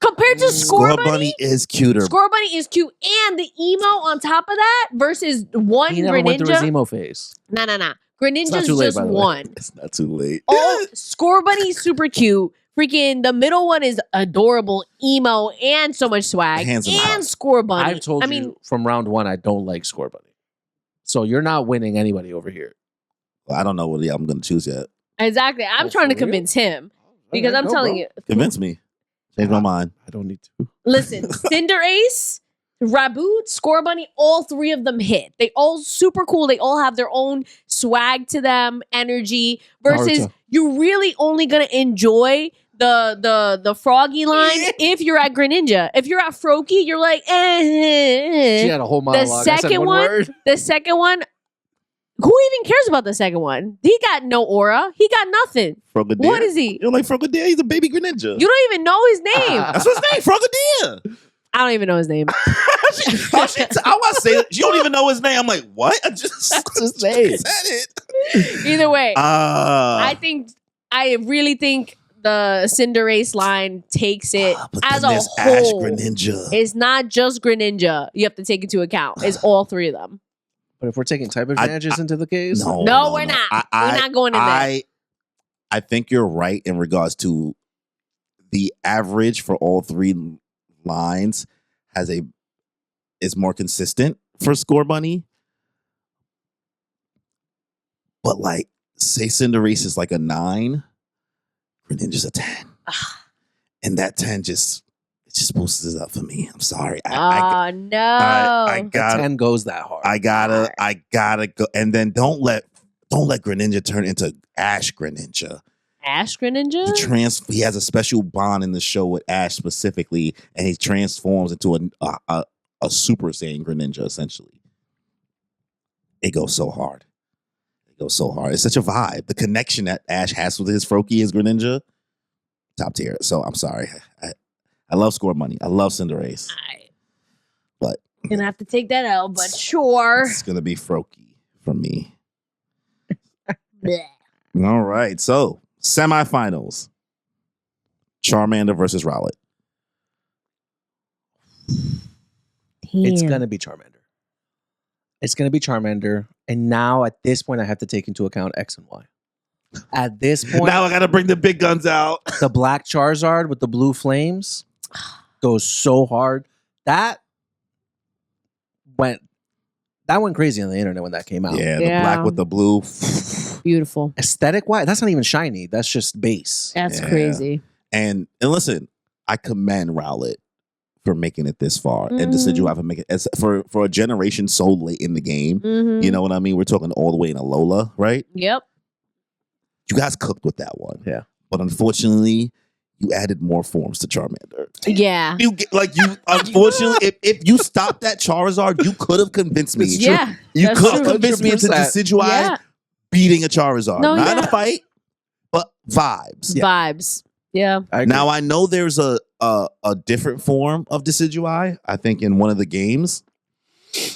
Compared to Score Bunny is cuter. Score Bunny is cute. And the emo on top of that versus one he never Greninja. went through his emo phase. Nah. Greninja's just one. It's not too late. Oh, Score Bunny's super cute. Freaking the middle one is adorable, emo, and so much swag. And Score Bunny. I've told you from round 1 I don't like Score Bunny. So you're not winning anybody over here. Well, I don't know what I'm going to choose yet. Exactly. I'm trying to convince him because I'm telling you. Convince me. Change my mind. I don't need to. Listen, Cinderace, Raboot, Score Bunny, all 3 of them hit. They all super cool. They all have their own swag to them, energy. Versus Naruto. You're really only gonna enjoy the Froggy line if you're at Greninja. If you're at Froakie, you're like, She had a whole monologue. The second one. Who even cares about the second one? He got no aura. He got nothing. Frogadier? What is he? You don't like Frogadier? He's a baby Greninja. You don't even know his name. That's his name, Frogadier. I don't even know his name. I want to say it. You don't even know his name. I'm like, what? That's his name. Said it. Either way, I really think the Cinderace line takes it as a whole. Ash Greninja. It's not just Greninja. You have to take into account. It's all 3 of them. But if we're taking type advantages into the case, no, we're not. We're not going in there. I think you're right in regards to the average for all 3 lines is more consistent for Score Bunny. But like, say Cinderace is like a 9, Greninja's a 10. And that 10 just boosts it up for me. I'm sorry. No. I got 10 goes that hard. I gotta go. And then don't let Greninja turn into Ash Greninja. Ash Greninja? He has a special bond in the show with Ash specifically, and he transforms into a Super Saiyan Greninja, essentially. It goes so hard. It's such a vibe. The connection that Ash has with his Froakie, his Greninja, top tier. So I'm sorry. I love Score Money. I love Cinderace. But gonna have to take that out, but sure. It's gonna be Froakie for me. All right. So semifinals. Charmander versus Rowlet. It's gonna be Charmander. And now at this point, I have to take into account X and Y. At this point, now I gotta bring the big guns out. The black Charizard with the blue flames goes so hard. That went crazy on the internet when that came out. Yeah, the black with the blue. Beautiful. Aesthetic wise, that's not even shiny. That's just base. That's crazy. And listen, I commend Rowlet for making it this far, and Decidueye for making it for a generation so late in the game. You know what I mean? We're talking all the way in Alola, right? Yep. You guys cooked with that one. Yeah. But unfortunately, you added more forms to Charmander. Yeah. Unfortunately, if you stopped that Charizard, you could have convinced me. Yeah. You could have true. convinced me into 100%. Decidueye beating a Charizard. No, Not in a fight, but vibes. Vibes. Yeah. Now I know there's a different form of Decidueye. I think in one of the games.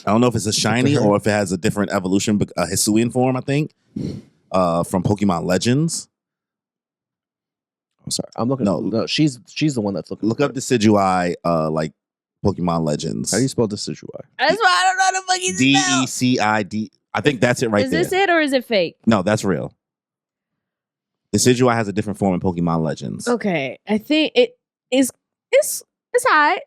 I don't know if it's a shiny or if it has a different evolution, but a Hisuian form, I think. From Pokemon Legends. I'm sorry. I'm looking. No, she's the one that's looking. Look up Decidueye, like Pokemon Legends. How do you spell Decidueye? That's why I don't know how to fucking spell. DECID. I think that's it right there. Is this it or is it fake? No, that's real. Decidueye has a different form in Pokemon Legends. Okay, I think it's alright.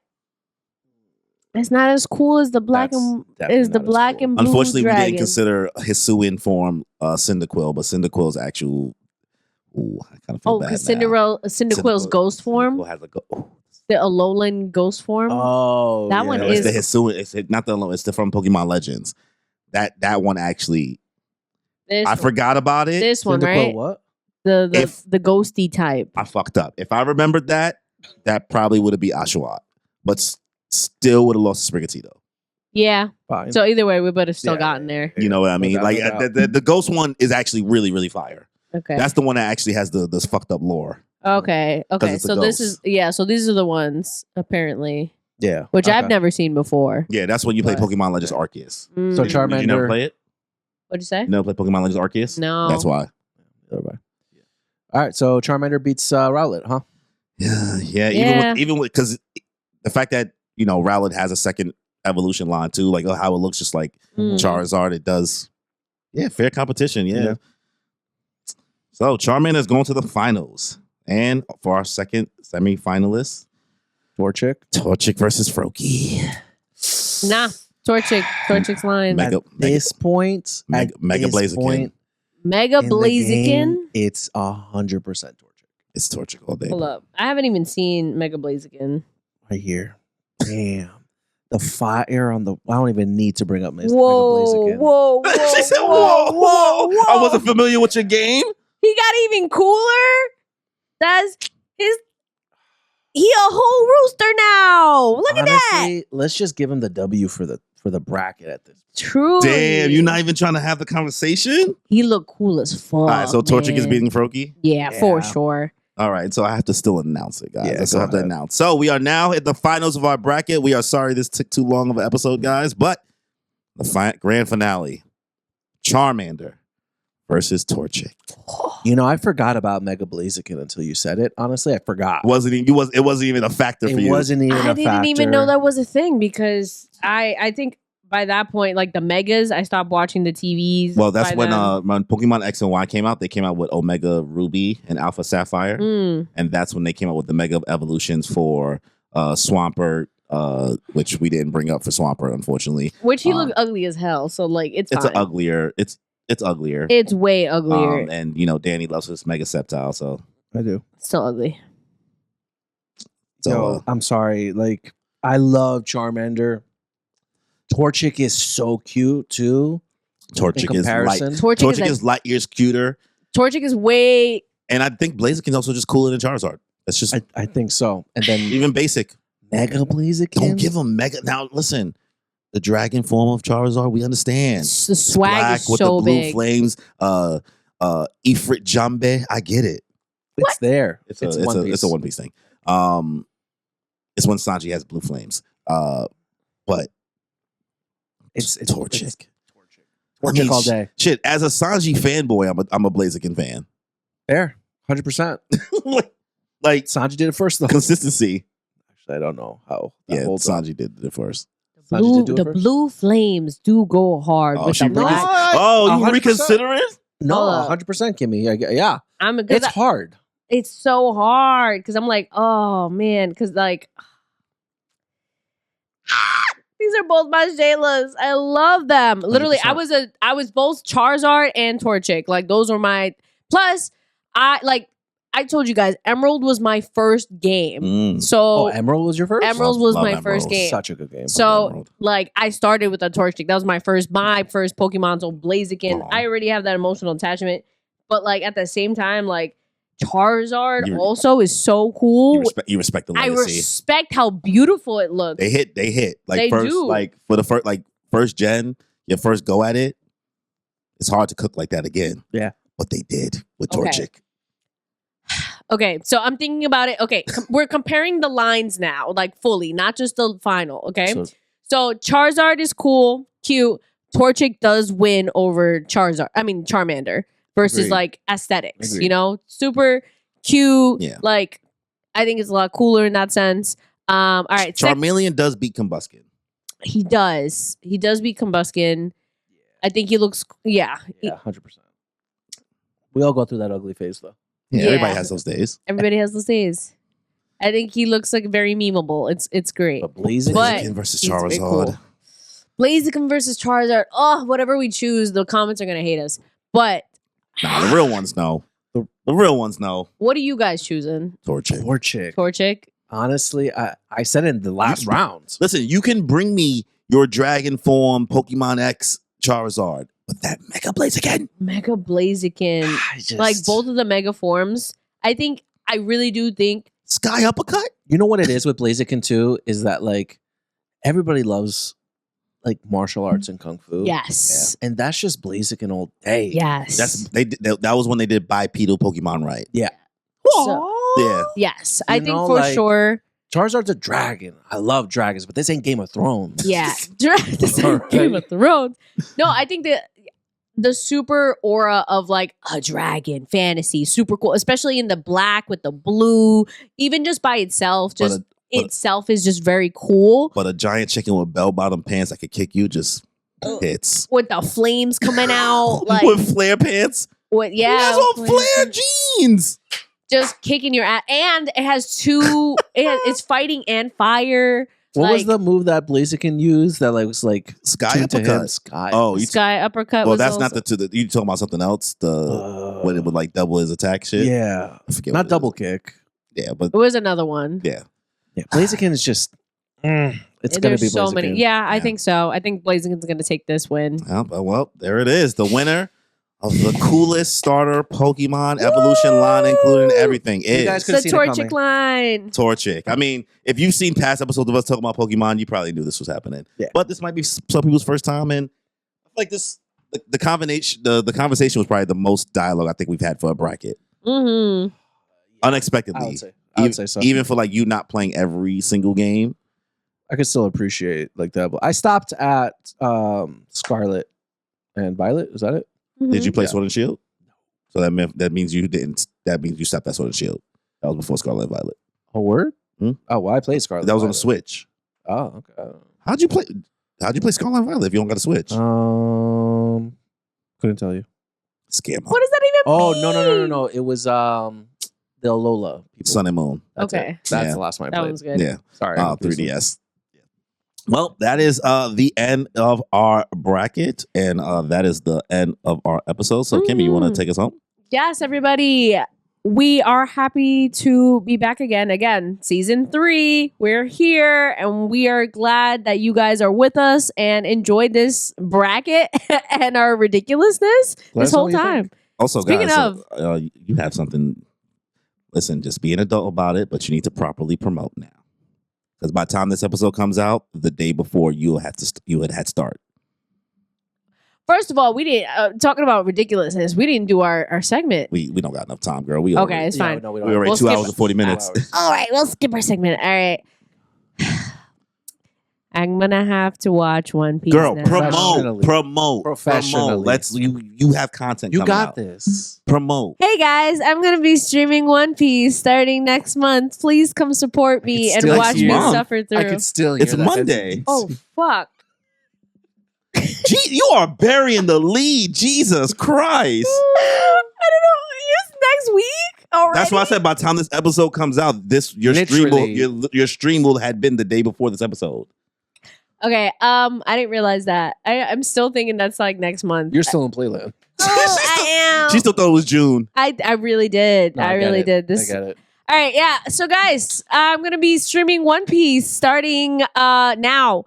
It's not as cool as the black and blue. Unfortunately, dragon. we didn't consider Hisuian form Cyndaquil, but Cyndaquil's actual. Ooh, I kind of feel bad because now. Cyndaquil's ghost form. Cyndaquil has the Alolan ghost form. Oh, that one it's is the Hisuian. It's not the Alolan. It's from Pokemon Legends. That one actually. I forgot about it. This one, Cyndaquil, right? what? The ghosty type. I fucked up. If I remembered that probably would have been Oshawott, but still would have lost to Sprigatito. Yeah. Fine. So either way, we would have still gotten there. You know what I mean? Like the ghost one is actually really, really fire. Okay. That's the one that actually has this fucked up lore. Okay. So this is So these are the ones apparently. Yeah. Which I've never seen before. Yeah, that's when you play Pokemon Legends Arceus. So Charmander. Did you never play it? What'd you say? You never play Pokemon Legends Arceus? No. That's why. All right, so Charmander beats Rowlet, huh? Yeah. Even with because the fact that Rowlet has a second evolution line too, like how it looks just like Charizard, it does. Yeah, fair competition. Yeah. So Charmander's going to the finals, and for our second semi-finalist, Torchic versus Froakie. Nah, Torchic's line. At this point, Mega Blaziken. Mega Blaziken. It's 100% Torchic. It's Torchic all day. Hold up. I haven't even seen Mega Blaziken. Right here. Damn. The fire on the... I don't even need to bring up Mega Whoa, Blaziken. whoa. She said, whoa. I wasn't familiar with your game. He got even cooler. He a whole rooster now. Look at that. Let's just give him the W for the bracket at this. True. Damn, you're not even trying to have the conversation? He looked cool as fuck. All right, so Torchic is beating Froakie? Yeah, for sure. All right, so I have to still announce it, guys. I still have to announce. So we are now at the finals of our bracket. We are sorry this took too long of an episode, guys, but the grand finale, Charmander versus Torchic. I forgot about Mega Blaziken until you said it. Honestly, I forgot. It wasn't even a factor for you. It wasn't even a factor. I didn't even know that was a thing because I think by that point, like the Megas, I stopped watching the TVs. Well, that's when Pokemon X and Y came out. They came out with Omega Ruby and Alpha Sapphire. And that's when they came out with the Mega Evolutions for Swampert, which we didn't bring up for Swampert, unfortunately. Which he looked ugly as hell. So like it's an uglier. It's uglier. It's way uglier. And Danny loves his Mega Sceptile, so I do. Still ugly. So I'm sorry. Like, I love Charmander. Torchic is so cute too. Torchic is light. Torchic is light years cuter. Torchic is way. And I think Blaziken is also just cooler than Charizard. That's just I think so. And then even basic. Mega Blaziken. Don't give him Mega. Now listen, the dragon form of Charizard, we understand. The swag Black is with so the blue big. flames. Ifrit Jambe, I get it. It's there. It's a One Piece thing. It's when Sanji has blue flames. But It's Torchic. Torchic all day. Shit, as a Sanji fanboy, I'm a Blaziken fan. Fair. 100%. like Sanji did it first though. Consistency. Actually, I don't know how. Sanji did it first. The blue flames do go hard with the black. Oh, you reconsider it? No, 100%, Kimmy. Yeah. It's hard. It's so hard because I'm like, oh man, because like these are both my Shaylas. I love them. Literally, 100%. I was both Charizard and Torchic. Like those were my. Plus, I told you guys, Emerald was my first game. So Emerald was your first? Emerald was my first game. Such a good game. So like I started with a Torchic. That was my first Pokemon. So Blaziken, I already have that emotional attachment. But like at the same time, like Charizard also is so cool. You respect the legacy. I respect how beautiful it looks. They hit. Like they first, do. like for the first gen, your first go at it. It's hard to cook like that again. Yeah, but they did with Torchic. Okay, so I'm thinking about it. Okay, we're comparing the lines now, like fully, not just the final. Okay, so Charizard is cool, cute. Torchic does win over Charmander versus like aesthetics. Agreed. Super cute. Yeah. Like I think it's a lot cooler in that sense. All right, Charmeleon does beat Combuskin. He does. He does beat Combuskin. I think he looks. Yeah, 100%. We all go through that ugly phase though. Yeah, everybody has those days. Everybody has those days. I think he looks like very memeable. It's great. But Blaziken versus Charizard. Cool. Blaziken versus Charizard. Oh, whatever we choose, the comments are gonna hate us. But nah, the real ones know. The real ones know. What are you guys choosing? Torchic. Honestly, I said it in the last rounds. Listen, you can bring me your dragon form Pokemon X Charizard. But that Mega Blaziken. Like both of the Mega forms, I really do think. Sky Uppercut? You know what it is with Blaziken too? Is that like everybody loves like martial arts and kung fu. Yes. Yeah. And that's just Blaziken all day. Yes. That was when they did bipedal Pokemon right. Yeah. Yeah. Yes. I think for sure. Charizard's a dragon. I love dragons, but this ain't Game of Thrones. Yeah. This ain't Game of Thrones. No, I think that the super aura of like a dragon fantasy, super cool, especially in the black with the blue, even just by itself, itself is just very cool. But a giant chicken with bell-bottom pants that could kick you just hits. With the flames coming out. Like with flare pants? He has on flare jeans. Just kicking your ass. And it has two, it's fighting and fire. What was the move that Blaziken used that was like Sky Uppercut? Sky Uppercut. Well, that's not you talking about something else? When it would like double his attack shit? Yeah. I forget. Not double kick. Yeah, but it was another one. Yeah. Blaziken is just it's gonna be so Blaziken. many. Yeah, I think so. I think Blaziken's gonna take this win. Well, there it is. The winner of the coolest starter Pokemon evolution line, including everything, is the Torchic line. Torchic. I mean, if you've seen past episodes of us talking about Pokemon, you probably knew this was happening. Yeah. But this might be some people's first time, and I feel like this the conversation was probably the most dialogue I think we've had for a bracket. Mm-hmm. Unexpectedly. I would say so. Even for like you not playing every single game. I could still appreciate like that. I stopped at Scarlet and Violet. Is that it? Mm-hmm. Did you play Sword and Shield? So that means you didn't. That means you stopped at Sword and Shield. That was before Scarlet and Violet. A word? Hmm? Oh, well, I played Scarlet. That was on the Switch. Oh, okay. How'd you play Scarlet and Violet if you don't got a Switch? Couldn't tell you. Scam. What does that even mean? No. It was the Alola people. Sun and Moon. That's okay. That's the last one I played. That was good. Yeah. Sorry. 3DS. Well, that is the end of our bracket, and that is the end of our episode. So, Kimmy, you want to take us home? Yes, everybody. We are happy to be back again. Again, season 3. We're here, and we are glad that you guys are with us and enjoyed this bracket and our ridiculousness this whole time. Also, Speaking guys, of, you have something. Listen, just be an adult about it, but you need to properly promote now. Because by the time this episode comes out, the day before you had start. first of all, we didn't talking about ridiculousness. We didn't do our segment. We don't got enough time, girl. We Okay, already, it's fine. No, we we already We'll 2 skip hours and 40 minutes. All right, we'll skip our segment. All right. I'm gonna have to watch One Piece. Girl, now. promote. Professionally. You have content. You coming got out. this. Promote. Hey guys, I'm gonna be streaming One Piece starting next month. Please come support me and still watch me hear- suffer through. I can still hear It's that Monday. Oh fuck! You are burying the lead. Jesus Christ. I don't know. It's next week already. That's why I said by the time this episode comes out, your stream will have been the day before this episode. Okay. I didn't realize that. I'm still thinking that's like next month. You're still in Playland. Oh, I am. She still thought it was June. I really did. No, I get really it. did. I get it. All right, yeah. So, guys, I'm gonna be streaming One Piece starting now.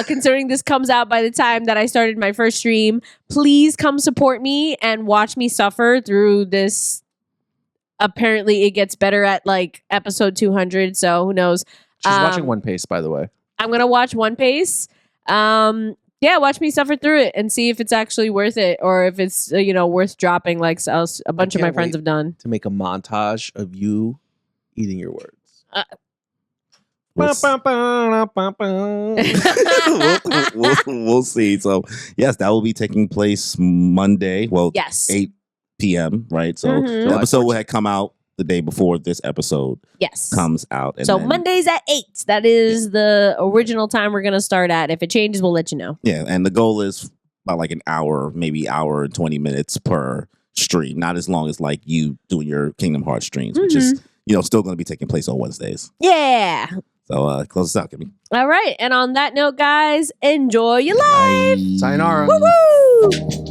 Considering this comes out by the time that I started my first stream, please come support me and watch me suffer through this. Apparently, it gets better at like episode 200. So who knows? She's watching One Piece, by the way. I'm gonna watch One Piece. Yeah, watch me suffer through it and see if it's actually worth it or if it's worth dropping like a bunch of my friends have done. To make a montage of you eating your words. We'll see. So, yes, that will be taking place Monday. Well, Yes. 8 p.m., right? So, Mhm. the episode will have come out the day before this episode Yes. comes out. And So then, Mondays at 8. That is the original time we're gonna start at. If it changes, we'll let you know. yeah, and the goal is about like an hour, maybe hour and 20 minutes per stream. Not as long as like you doing your Kingdom Hearts streams, which is still going to be taking place on Wednesdays. Yeah. So close this out, Kimmy. All right. And on that note, guys, enjoy your life. Bye. Sayonara. Woo-woo!